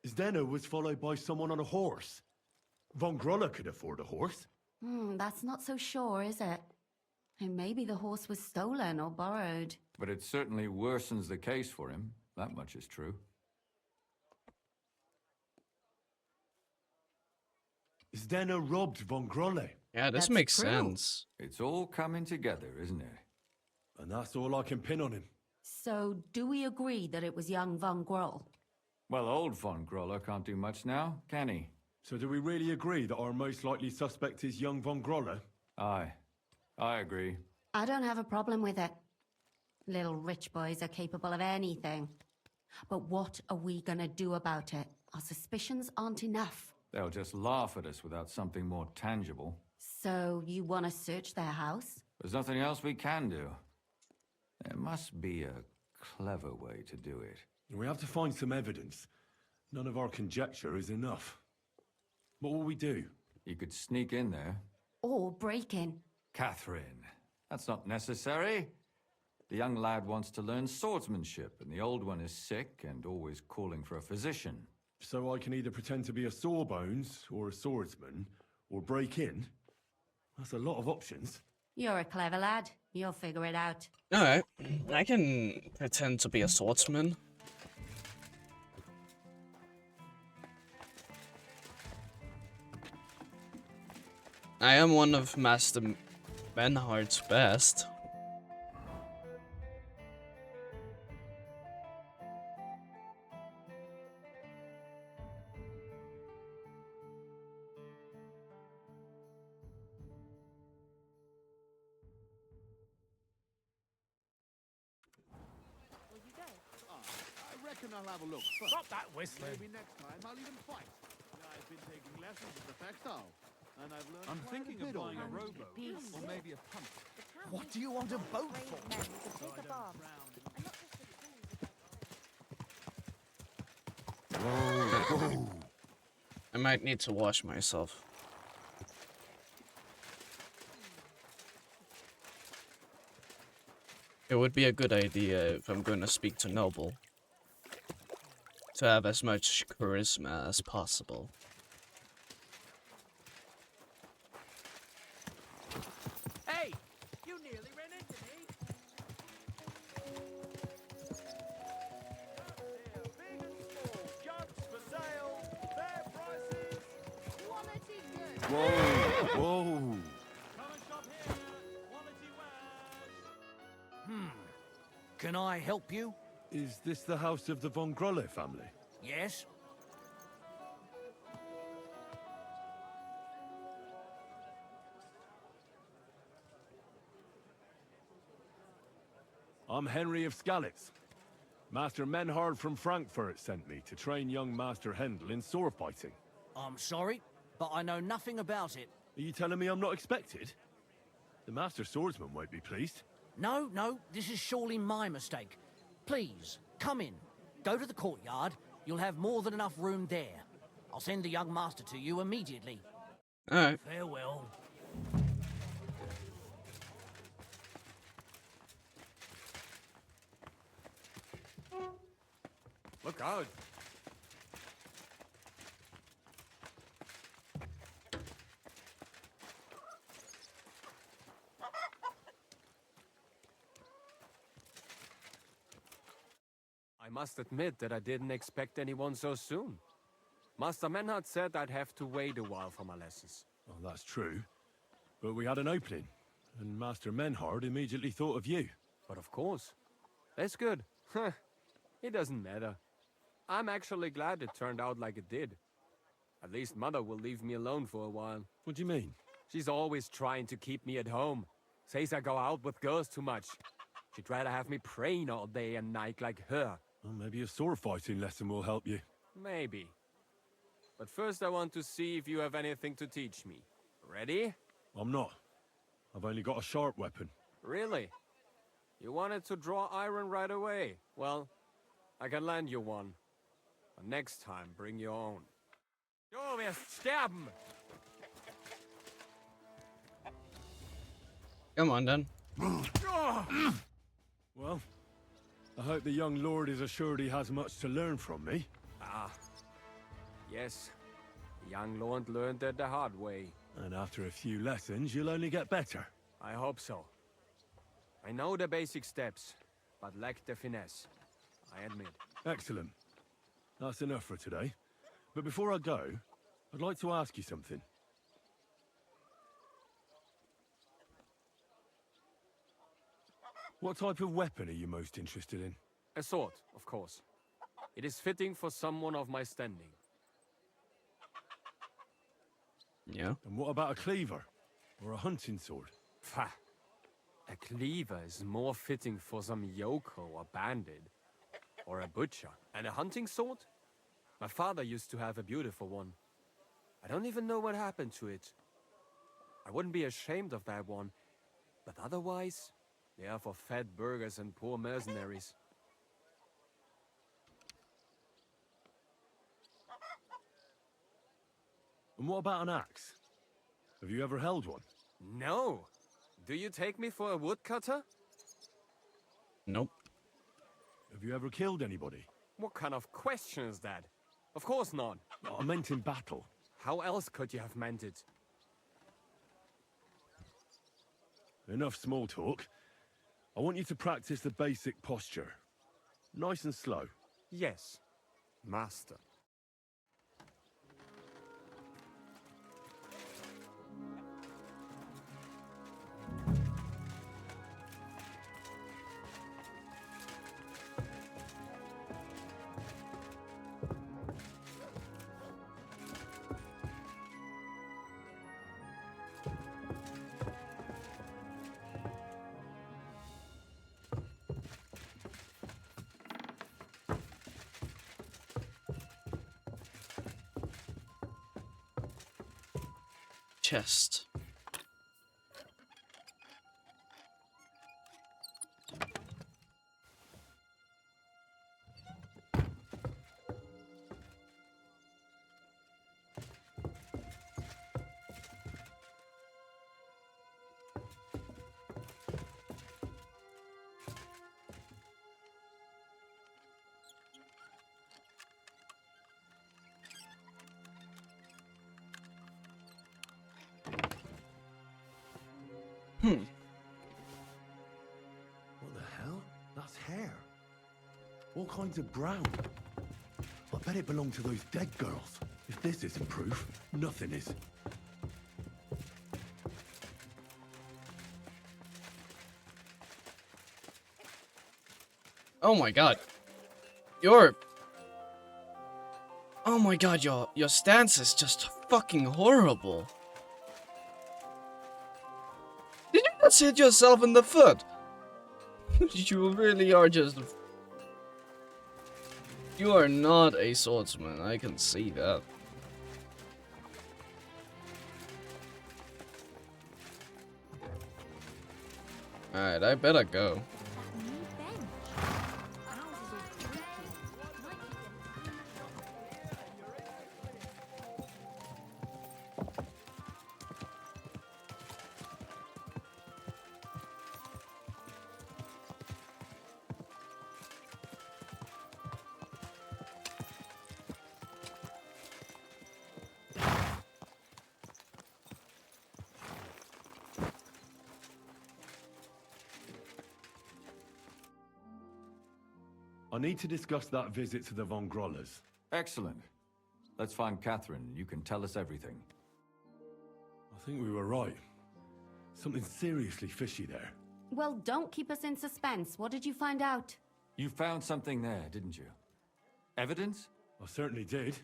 Zdena was followed by someone on a horse. Von Grolle could afford a horse. That's not so sure, is it? And maybe the horse was stolen or borrowed. But it certainly worsens the case for him. That much is true. Zdena robbed von Grolle. Yeah, this That's makes true. sense. It's all coming together, isn't it? And that's all I can pin on him. So, do we agree that it was young Von Groll? Well, old von Grolle can't do much now, can he? So do we really agree that our most likely suspect is young von Grolle? Aye. I agree. I don't have a problem with it. Little rich boys are capable of anything. But what are we gonna do about it? Our suspicions aren't enough. They'll just laugh at us without something more tangible. So, you wanna search their house? There's nothing else we can do. There must be a clever way to do it. We have to find some evidence. None of our conjecture is enough. What will we do? You could sneak in there. Or break in? Catherine, that's not necessary. The young lad wants to learn swordsmanship, and the old one is sick and always calling for a physician. So I can either pretend to be a sawbones, or a swordsman, or break in? That's a lot of options. You're a clever lad. You'll figure it out. Alright, I can pretend to be a swordsman. I am one of Master Menhard's best. I reckon I'll have a look. Stop that whistling. Maybe next time I'll even fight. I've been taking lessons at the textile, and I've learned I'm quite thinking a of bit buying a already. rowboat, or maybe a punt. What do you want a boat for? I might need to wash myself. It would be a good idea if I'm going to speak to Noble to have as much charisma as possible. Hey, you nearly ran into me. Big and small, jugs for sale, fair prices, quality goods. Whoa! Whoa! Come and shop here, quality wares. Can I help you? Is this the house of the Von Grolle family? Yes? I'm Henry of Skalitz. Master Menhard from Frankfurt sent me to train young Master Hendel in sword fighting. I'm sorry, but I know nothing about it. Are you telling me I'm not expected? The Master Swordsman won't be pleased. No, this is surely my mistake. Please, come in. Go to the courtyard. You'll have more than enough room there. I'll send the young master to you immediately. Alright. Farewell. Look out! I must admit that I didn't expect anyone so soon. Master Menhard said I'd have to wait a while for my lessons. Well, that's true. But we had an opening, and Master Menhard immediately thought of you. But of course. That's good. It doesn't matter. I'm actually glad it turned out like it did. At least Mother will leave me alone for a while. What do you mean? She's always trying to keep me at home. Says I go out with girls too much. She'd rather have me praying all day and night like her. Well, maybe a sword fighting lesson will help you. Maybe. But first I want to see if you have anything to teach me. Ready? I'm not. I've only got a sharp weapon. Really? You wanted to draw iron right away. Well, I can lend you one. But next time, bring your own. Du wirst sterben! Come on, then. Well, I hope the young lord is assured he has much to learn from me. Ah. Yes. The young lord learned it the hard way. And after a few lessons, you'll only get better. I hope so. I know the basic steps, but lack the finesse. I admit. Excellent. That's enough for today. But before I go, I'd like to ask you something. What type of weapon are you most interested in? A sword, of course. It is fitting for someone of my standing. Yeah. And what about a cleaver? Or a hunting sword? Pah. A cleaver is more fitting for some yokel or bandit. Or a butcher. And a hunting sword? My father used to have a beautiful one. I don't even know what happened to it. I wouldn't be ashamed of that one. But otherwise, they are for fat burghers and poor mercenaries. And what about an axe? Have you ever held one? No! Do you take me for a woodcutter? Nope. Have you ever killed anybody? What kind of question is that? Of course not. I meant in battle. How else could you have meant it? Enough small talk. I want you to practice the basic posture. Nice and slow. Yes, master. chest. What the hell? That's hair. All kinds of brown. I bet it belonged to those dead girls. If this isn't proof, nothing is. Oh my god. Oh my god, your stance is just fucking horrible. Did you just hit yourself in the foot? You really are just... You are not a swordsman, I can see that. Alright, I better go. I need to discuss that visit to the Von Grollers. Excellent. Let's find Catherine. You can tell us everything. I think we were right. Something seriously fishy there. Well, don't keep us in suspense. What did you find out? You found something there, didn't you? Evidence? I certainly did.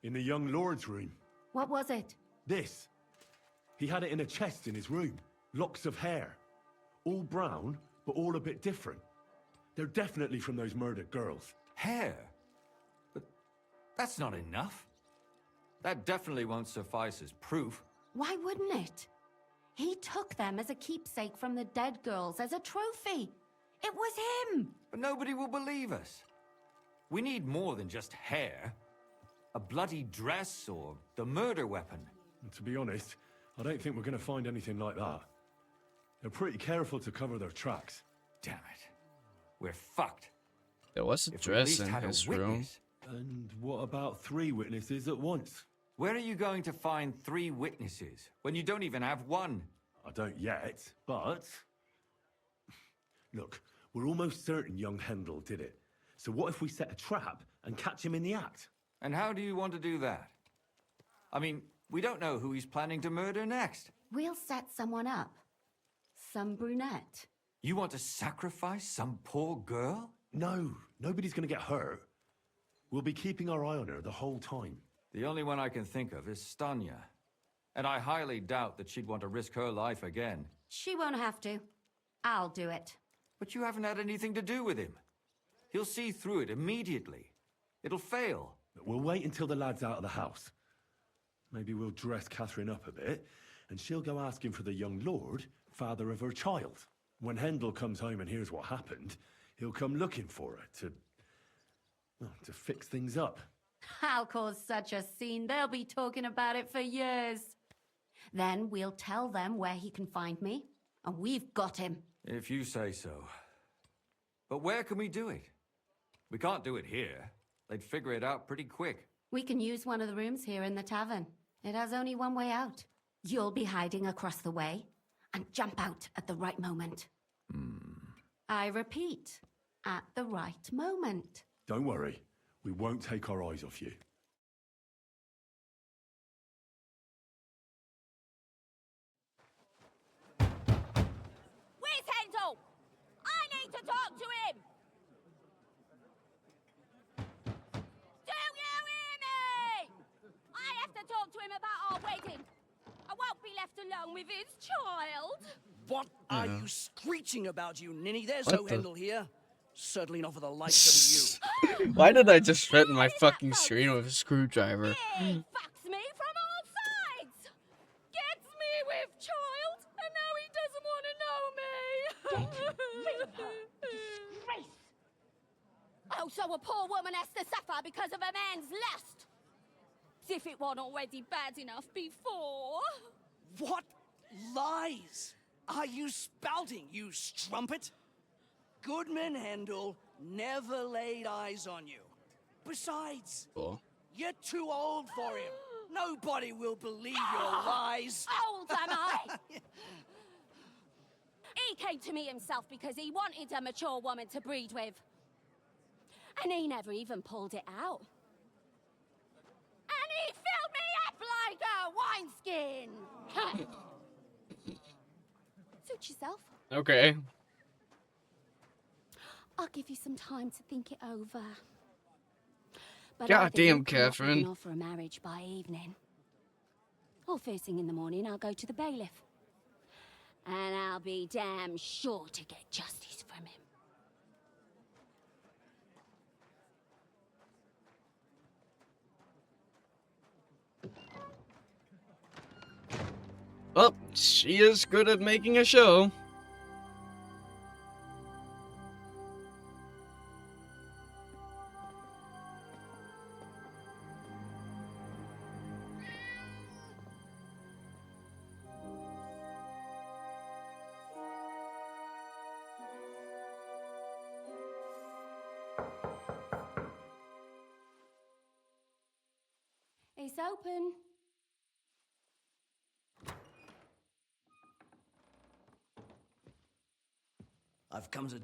In the young lord's room. What was it? This. He had it in a chest in his room. Locks of hair. All brown, but all a bit different. They're definitely from those murdered girls. Hair? But that's not enough. That definitely won't suffice as proof. Why wouldn't it? He took them as a keepsake from the dead girls, as a trophy. It was him! But nobody will believe us. We need more than just hair. A bloody dress or the murder weapon. And to be honest, I don't think we're going to find anything like that. They're pretty careful to cover their tracks. Damn it. We're fucked. There was a dress in his room. And what about 3 witnesses at once? Where are you going to find 3 witnesses when you don't even have one? I don't yet, but... Look, we're almost certain young Hendel did it. So what if we set a trap and catch him in the act? And how do you want to do that? I mean, we don't know who he's planning to murder next. We'll set someone up. Some brunette. You want to sacrifice some poor girl? No, nobody's going to get hurt. We'll be keeping our eye on her the whole time. The only one I can think of is Stanya. And I highly doubt that she'd want to risk her life again. She won't have to. I'll do it. But you haven't had anything to do with him. He'll see through it immediately. It'll fail. We'll wait until the lad's out of the house. Maybe we'll dress Catherine up a bit, and she'll go asking for the young lord, father of her child. When Hendel comes home and hears what happened, he'll come looking for her to fix things up. I'll cause such a scene, they'll be talking about it for years. Then we'll tell them where he can find me, and we've got him. If you say so. But where can we do it? We can't do it here. They'd figure it out pretty quick. We can use one of the rooms here in the tavern. It has only one way out. You'll be hiding across the way, and jump out at the right moment. I repeat, at the right moment. Don't worry, we won't take our eyes off you. Where's Hendel? I need to talk to him! Do you hear me? I have to talk to him about our wedding. I won't be left alone with his child. What are you screeching about, you ninny? There's What no the- Hendel here. Certainly not for the likes of you. Why did I just threaten my fucking screen with a screwdriver? Fucks me from all sides! Rid of her! Disgrace! Oh, so a poor woman has to suffer because of a man's lust? As if it wasn't already bad enough before. What lies are you spouting, you strumpet? Goodman Handel never laid eyes on you. Besides, you're too old for him. Nobody will believe your lies. Old am I? He came to me himself because he wanted a mature woman to breed with. And he never even pulled it out. And he filled me up like a wineskin. Suit yourself. Okay. I'll give you some time to think it over. But God I think damn, you'll come up with Catherine. an offer of marriage by evening. Or first thing in the morning, I'll go to the bailiff. And I'll be damn sure to get justice from him. Well, she is good at making a show. It's open. I've come to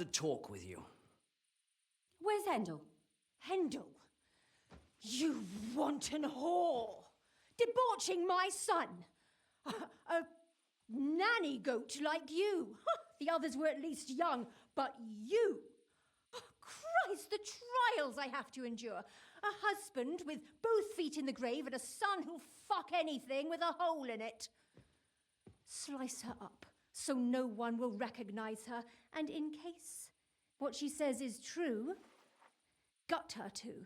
talk with you. Where's Hendel? Hendel? You wanton whore! Debauching my son! A nanny goat like you! The others were at least young, but you! Christ, the trials I have to endure! A husband with both feet in the grave and a son who'll fuck anything with a hole in it. Slice her up so no one will recognize her, and in case what she says is true, gut her too.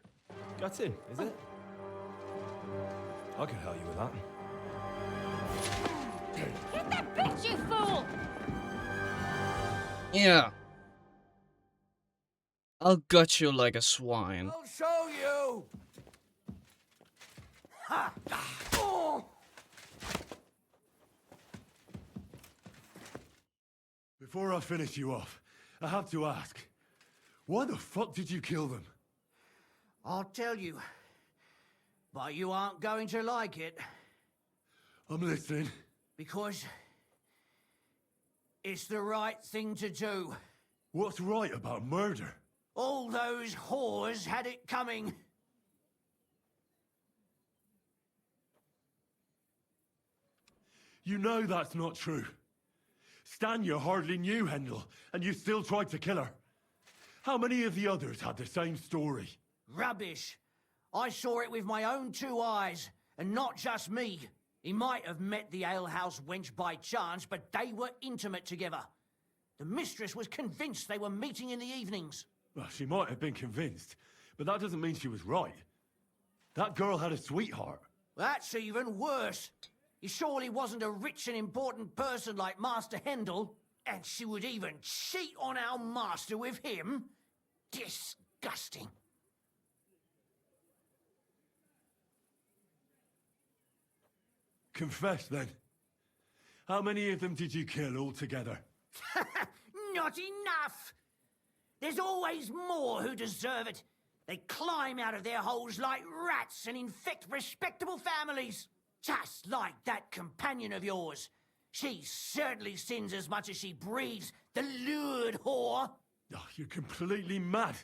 Gutting, is it? I can help you with that. Hit that bitch, you fool! Yeah. I'll gut you like a swine. I'll show you! Ha! Oh! Before I finish you off, I have to ask, why the fuck did you kill them? I'll tell you, but you aren't going to like it. I'm listening. Because it's the right thing to do. What's right about murder? All those whores had it coming. You know that's not true. Stan, you hardly knew Hendel, and you still tried to kill her. How many of the others had the same story? Rubbish. I saw it with my own two eyes, and not just me. He might have met the alehouse wench by chance, but they were intimate together. The mistress was convinced they were meeting in the evenings. Well, she might have been convinced, but that doesn't mean she was right. That girl had a sweetheart. That's even worse. He surely wasn't a rich and important person like Master Hendel, and she would even cheat on our master with him? Disgusting. Confess, then. How many of them did you kill altogether? Not enough! There's always more who deserve it. They climb out of their holes like rats and infect respectable families. Just like that companion of yours. She certainly sins as much as she breeds, the lured whore. Oh, you're completely mad.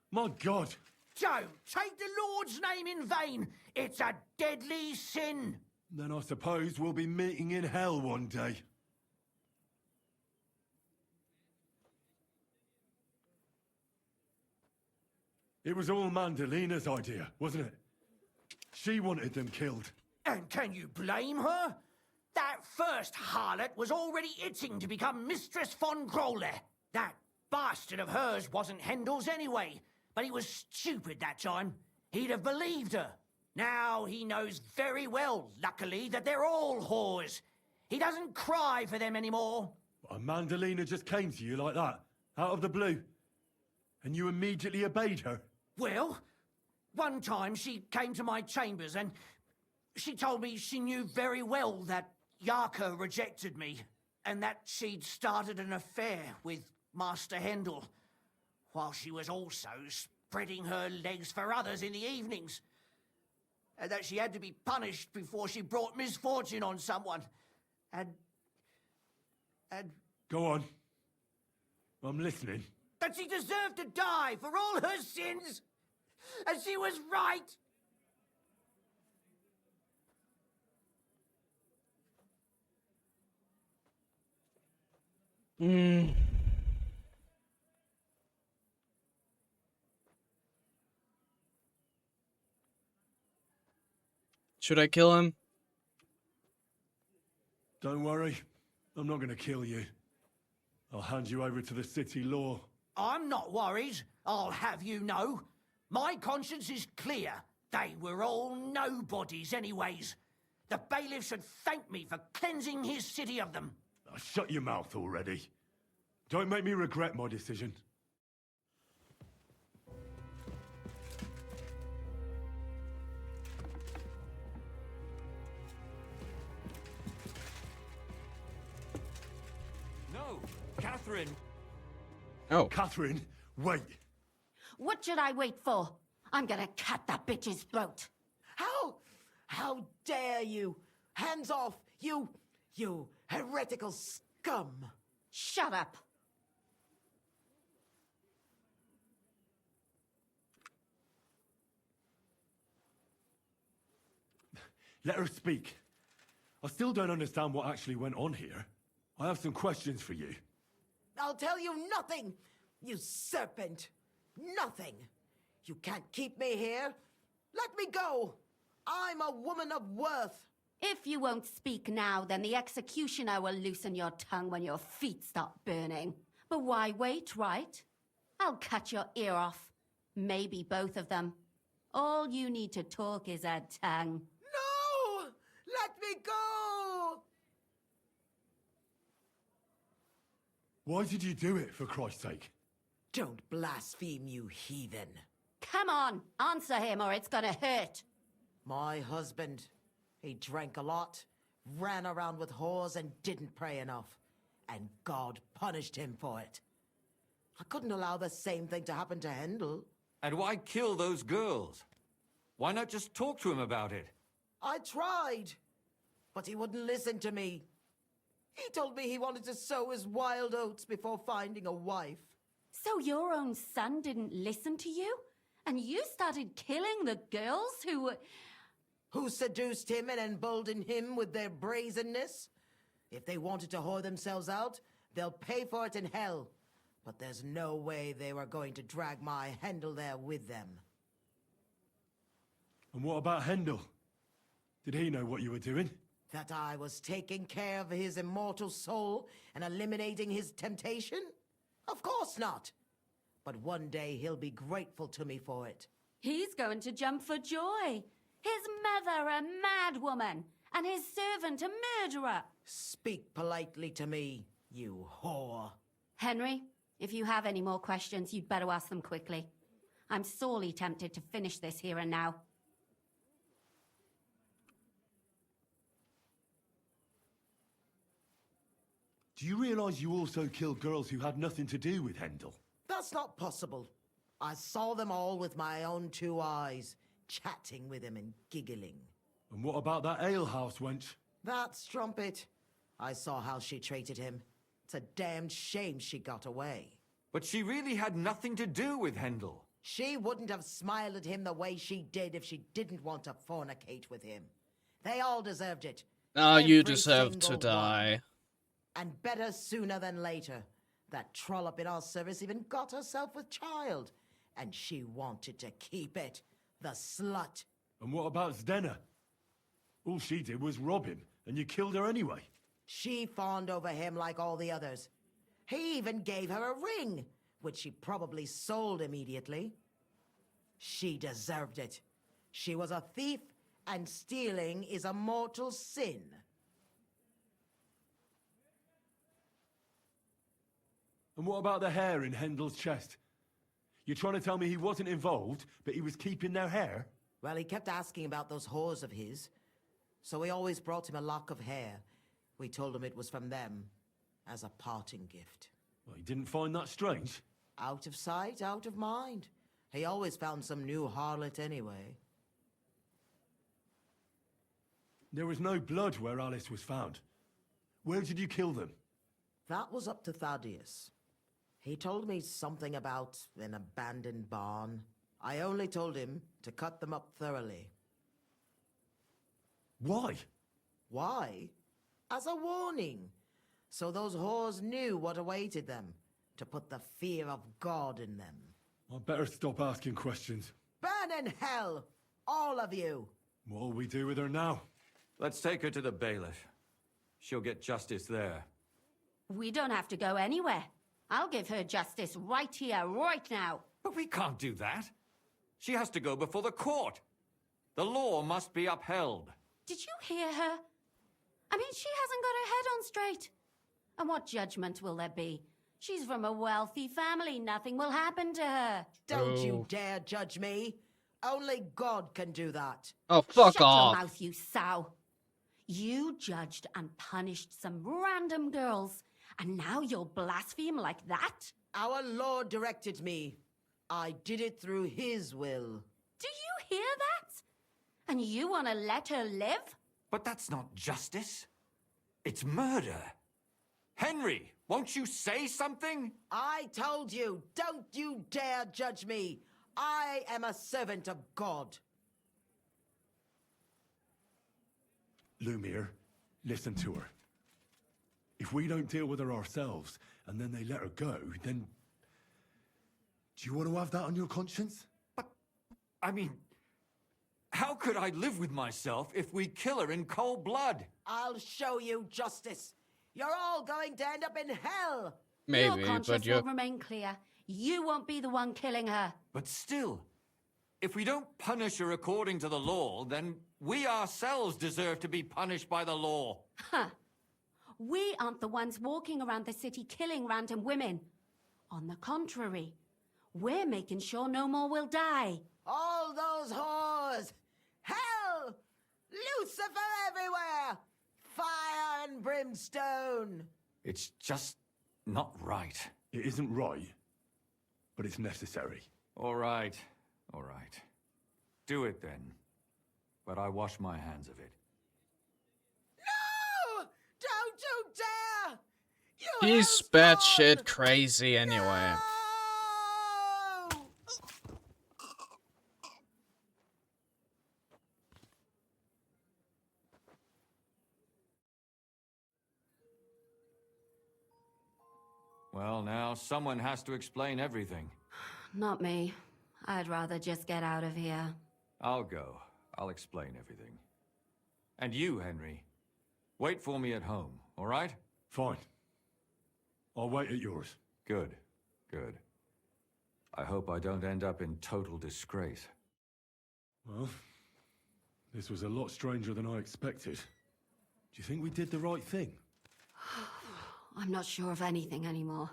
My God. Don't take the Lord's name in vain. It's a deadly sin. Then I suppose we'll be meeting in hell one day. It was all Mandalina's idea, wasn't it? She wanted them killed. And can you blame her? That first harlot was already itching to become Mistress von Grole. That bastard of hers wasn't Hendel's anyway, but he was stupid that time. He'd have believed her. Now he knows very well, luckily, that they're all whores. He doesn't cry for them anymore. And Mandalina just came to you like that, out of the blue. And you immediately obeyed her. Well, one time she came to my chambers and she told me she knew very well that Yarka rejected me and that she'd started an affair with Master Hendel, while she was also spreading her legs for others in the evenings. And that she had to be punished before she brought misfortune on someone. And... Go on. I'm listening. That she deserved to die for all her sins! And she was right! Should I kill him? Don't worry. I'm not going to kill you. I'll hand you over to the city law. I'm not worried, I'll have you know. My conscience is clear. They were all nobodies anyways. The bailiff should thank me for cleansing his city of them. Shut your mouth already. Don't make me regret my decision. No, Catherine! Oh. Catherine, wait! What should I wait for? I'm gonna cut that bitch's throat. How dare you? Hands off, you heretical scum! Shut up! Let her speak. I still don't understand what actually went on here. I have some questions for you. I'll tell you nothing, you serpent! Nothing! You can't keep me here! Let me go! I'm a woman of worth! If you won't speak now, then the executioner will loosen your tongue when your feet start burning. But why wait, right? I'll cut your ear off. Maybe both of them. All you need to talk is a tongue. No! Let me go! Why did you do it, for Christ's sake? Don't blaspheme, you heathen. Come on, answer him or it's gonna hurt. My husband, he drank a lot, ran around with whores and didn't pray enough. And God punished him for it. I couldn't allow the same thing to happen to Hendel. And why kill those girls? Why not just talk to him about it? I tried, but he wouldn't listen to me. He told me he wanted to sow his wild oats before finding a wife. So your own son didn't listen to you? And you started killing the girls who seduced him and emboldened him with their brazenness? If they wanted to whore themselves out, they'll pay for it in hell. But there's no way they were going to drag my Hendel there with them. And what about Hendel? Did he know what you were doing? That I was taking care of his immortal soul and eliminating his temptation? Of course not. But one day he'll be grateful to me for it. He's going to jump for joy. His mother a mad woman, and his servant a murderer. Speak politely to me, you whore. Henry, if you have any more questions, you'd better ask them quickly. I'm sorely tempted to finish this here and now. Do you realize you also killed girls who had nothing to do with Hendel? That's not possible. I saw them all with my own 2 eyes, chatting with him and giggling. And what about that alehouse wench? That strumpet. I saw how she treated him. It's a damned shame she got away. But she really had nothing to do with Hendel. She wouldn't have smiled at him the way she did if she didn't want to fornicate with him. They all deserved it. You deserve to die. One. And better sooner than later. That trollop in our service even got herself with child. And she wanted to keep it. The slut. And what about Zdenna? All she did was rob him, and you killed her anyway. She fawned over him like all the others. He even gave her a ring, which she probably sold immediately. She deserved it. She was a thief, and stealing is a mortal sin. And what about the hair in Hendel's chest? You're trying to tell me he wasn't involved, but he was keeping their hair? Well, he kept asking about those whores of his. So we always brought him a lock of hair. We told him it was from them, as a parting gift. Well, he didn't find that strange? Out of sight, out of mind. He always found some new harlot anyway. There was no blood where Alice was found. Where did you kill them? That was up to Thaddeus. He told me something about an abandoned barn. I only told him to cut them up thoroughly. Why? Why? As a warning. So those whores knew what awaited them. To put the fear of God in them. I'd better stop asking questions. Burn in hell! All of you! What'll we do with her now? Let's take her to the bailiff. She'll get justice there. We don't have to go anywhere. I'll give her justice right here, right now. But we can't do that. She has to go before the court. The law must be upheld. Did you hear her? I mean, she hasn't got her head on straight. And what judgment will there be? She's from a wealthy family. Nothing will happen to her. Don't you dare judge me. Only God can do that. Oh, fuck Shut off. your mouth, you sow. You judged and punished some random girls, and now you'll blaspheme like that? Our Lord directed me. I did it through His will. Do you hear that? And you want to let her live? But that's not justice. It's murder. Henry, won't you say something? I told you, don't you dare judge me. I am a servant of God. Lumiere, listen to her. If we don't deal with her ourselves, and then they let her go, then... Do you want to have that on your conscience? I mean, how could I live with myself if we kill her in cold blood? I'll show you justice. You're all going to end up in hell. Maybe, your conscience but you're... will remain clear. You won't be the one killing her. But still, if we don't punish her according to the law, then we ourselves deserve to be punished by the law. Huh. We aren't the ones walking around the city killing random women. On the contrary, we're making sure no more will die. All those whores. Hell! Lucifer everywhere! Fire and brimstone! It's just not right. It isn't right, but it's necessary. All right, all right. Do it then. But I wash my hands of it. No! Don't you dare! You He's batshit crazy anyway. Well, now, someone has to explain everything. Not me. I'd rather just get out of here. I'll go. I'll explain everything. And you, Henry, wait for me at home, all right? Fine. I'll wait at yours. Good, good. I hope I don't end up in total disgrace. Well, this was a lot stranger than I expected. Do you think we did the right thing? I'm not sure of anything anymore.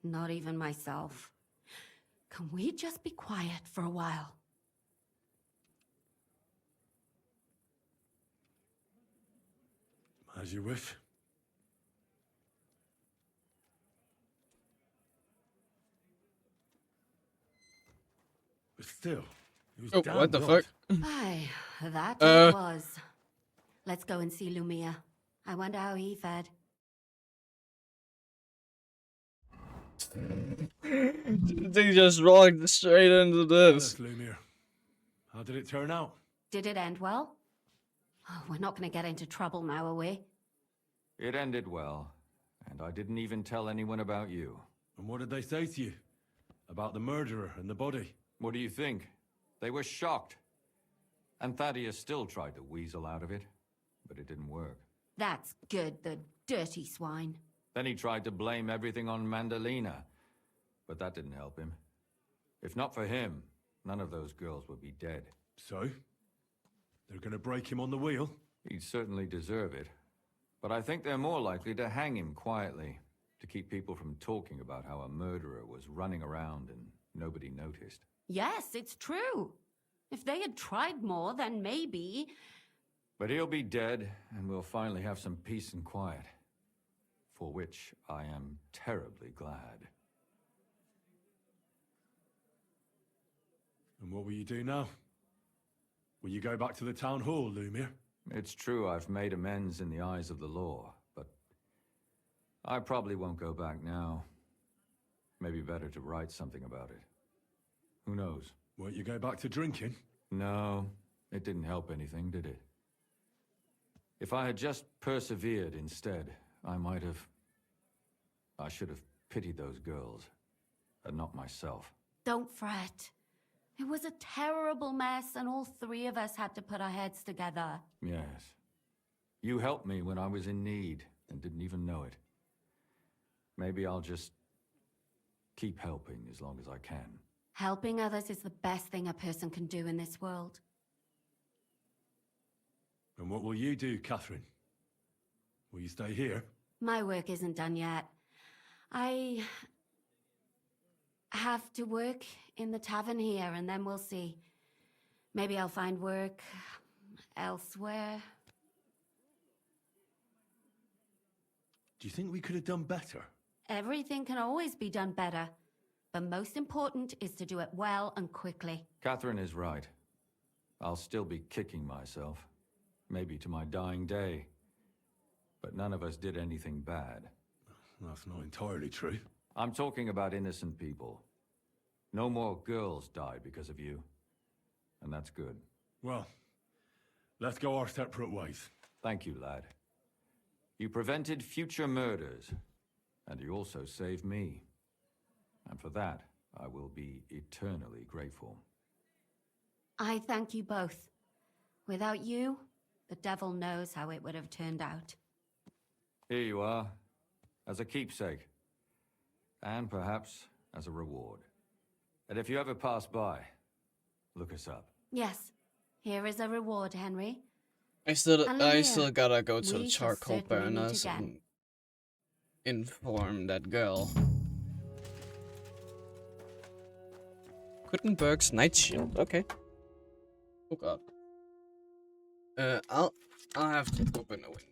Not even myself. Can we just be quiet for a while? As you wish. But still, it was damn what the right. fuck? Aye, that it was. Let's go and see Lumia. I wonder how he fared. They just walked straight into this. Lumiere. How did it turn out? Did it end well? Oh, we're not going to get into trouble now, are we? It ended well, and I didn't even tell anyone about you. And what did they say to you? About the murderer and the body? What do you think? They were shocked. And Thaddeus still tried to weasel out of it, but it didn't work. That's good, the dirty swine. Then he tried to blame everything on Mandalina, but that didn't help him. If not for him, none of those girls would be dead. So? They're gonna break him on the wheel? He'd certainly deserve it, but I think they're more likely to hang him quietly. To keep people from talking about how a murderer was running around and nobody noticed. Yes, it's true. If they had tried more, then maybe... But he'll be dead, and we'll finally have some peace and quiet. For which I am terribly glad. And what will you do now? Will you go back to the town hall, Lumir? It's true I've made amends in the eyes of the law, but I probably won't go back now. Maybe better to write something about it. Who knows? Won't you go back to drinking? No, it didn't help anything, did it? If I had just persevered instead, I should have pitied those girls, and not myself. Don't fret. It was a terrible mess, and all three of us had to put our heads together. Yes. You helped me when I was in need, and didn't even know it. Maybe I'll just keep helping as long as I can. Helping others is the best thing a person can do in this world. And what will you do, Catherine? Will you stay here? My work isn't done yet. I have to work in the tavern here, and then we'll see. Maybe I'll find work elsewhere. Do you think we could have done better? Everything can always be done better. But most important is to do it well and quickly. Catherine is right. I'll still be kicking myself. Maybe to my dying day. But none of us did anything bad. That's not entirely true. I'm talking about innocent people. No more girls died because of you. And that's good. Well, let's go our separate ways. Thank you, lad. You prevented future murders. And you also saved me. And for that, I will be eternally grateful. I thank you both. Without you, the devil knows how it would have turned out. Here you are, as a keepsake. And perhaps as a reward. And if you ever pass by, look us up. Yes, here is a reward, Henry. I still Lemire, gotta go to the we shall charcoal certainly meet burners again. and inform that girl. Gutenberg's Night Shield. Okay. Oh god. I'll have to open a window.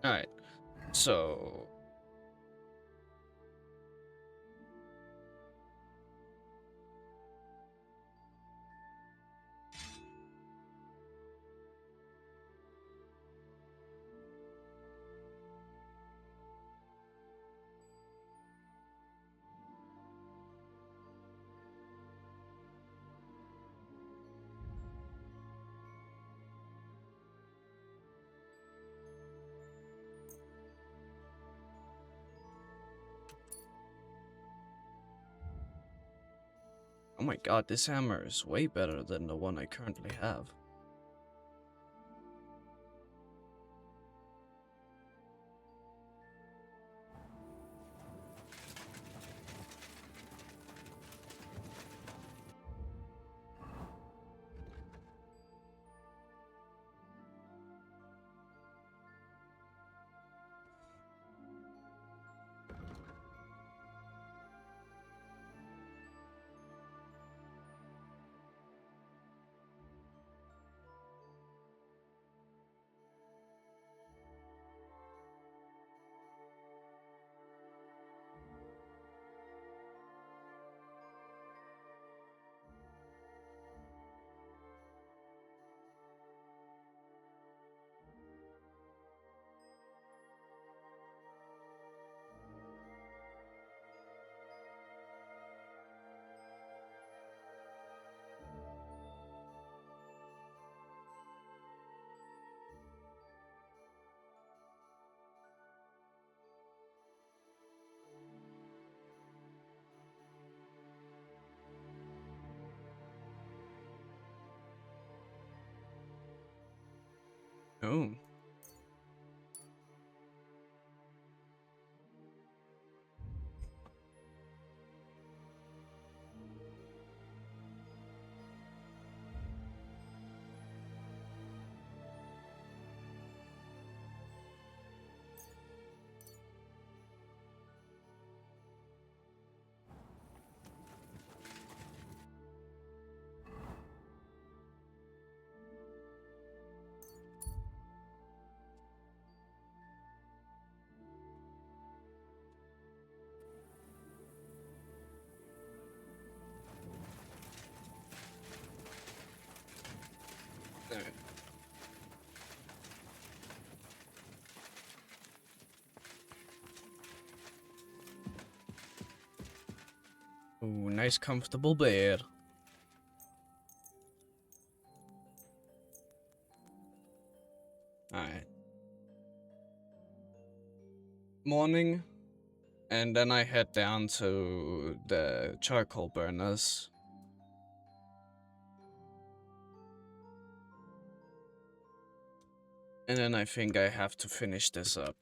Alright, so... Oh my god, this hammer is way better than the one I currently have. Oh. Alright. Ooh, nice comfortable bed. Alright. Morning, and then I head down to the charcoal burners. And then I think I have to finish this up.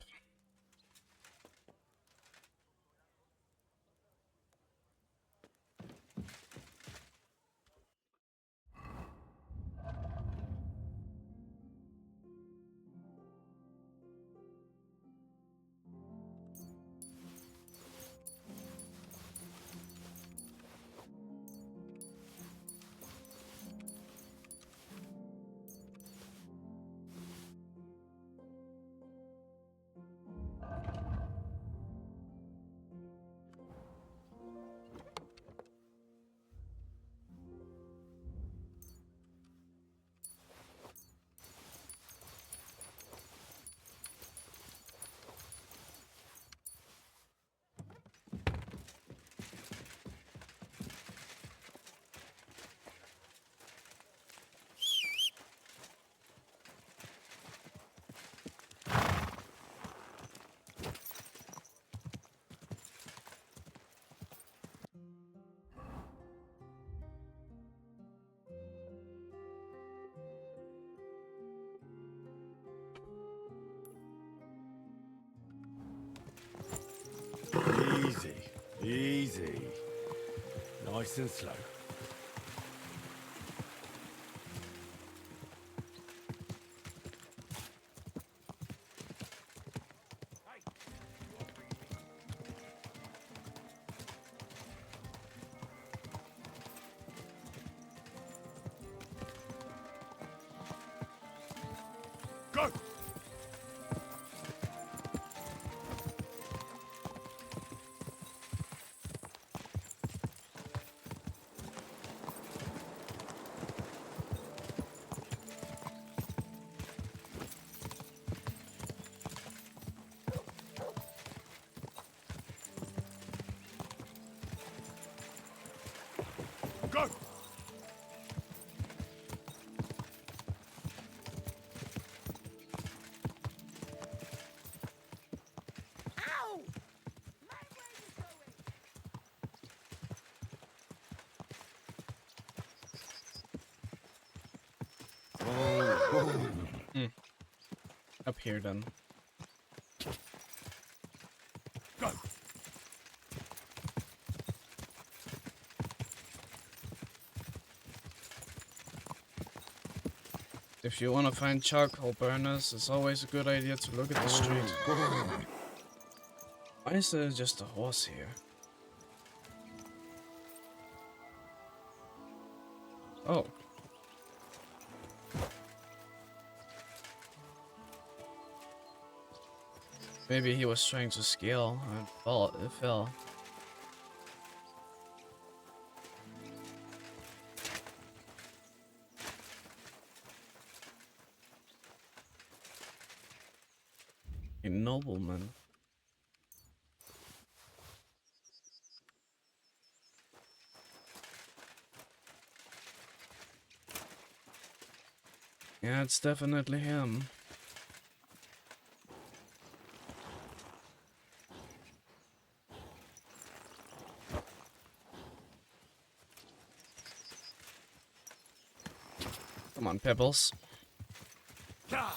Easy, easy. Nice and slow. Go! Go! Ow! Mm. Up here then. Go! If you want to find charcoal burners, it's always a good idea to look at the street. Why is there just a horse here? Oh. Maybe he was trying to scale and it fell. A nobleman. Yeah, it's definitely him. Come on, Pebbles. God,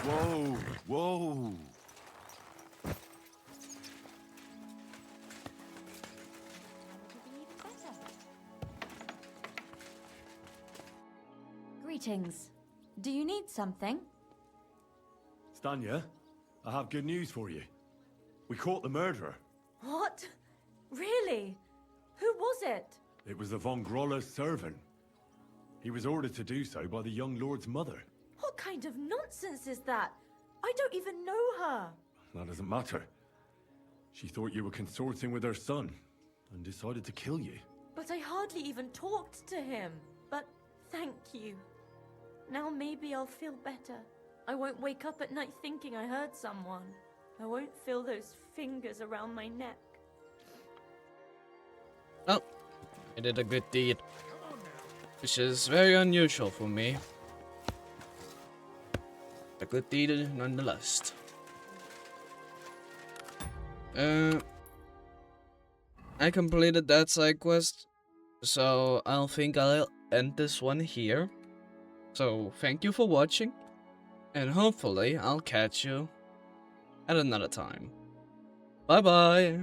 Whoa, whoa. Greetings. Do you need something? Stanya, I have good news for you. We caught the murderer. What? Really? Who was it? It was the von Groller's servant. He was ordered to do so by the young lord's mother. What kind of nonsense is that? I don't even know her. That doesn't matter. She thought you were consorting with her son and decided to kill you. But I hardly even talked to him. But thank you. Now maybe I'll feel better. I won't wake up at night thinking I hurt someone. I won't feel those fingers around my neck. Oh, I did a good deed. Which is very unusual for me. A good deed nonetheless. I completed that side quest, so I'll think I'll end this one here. So thank you for watching, and hopefully I'll catch you at another time. Bye bye!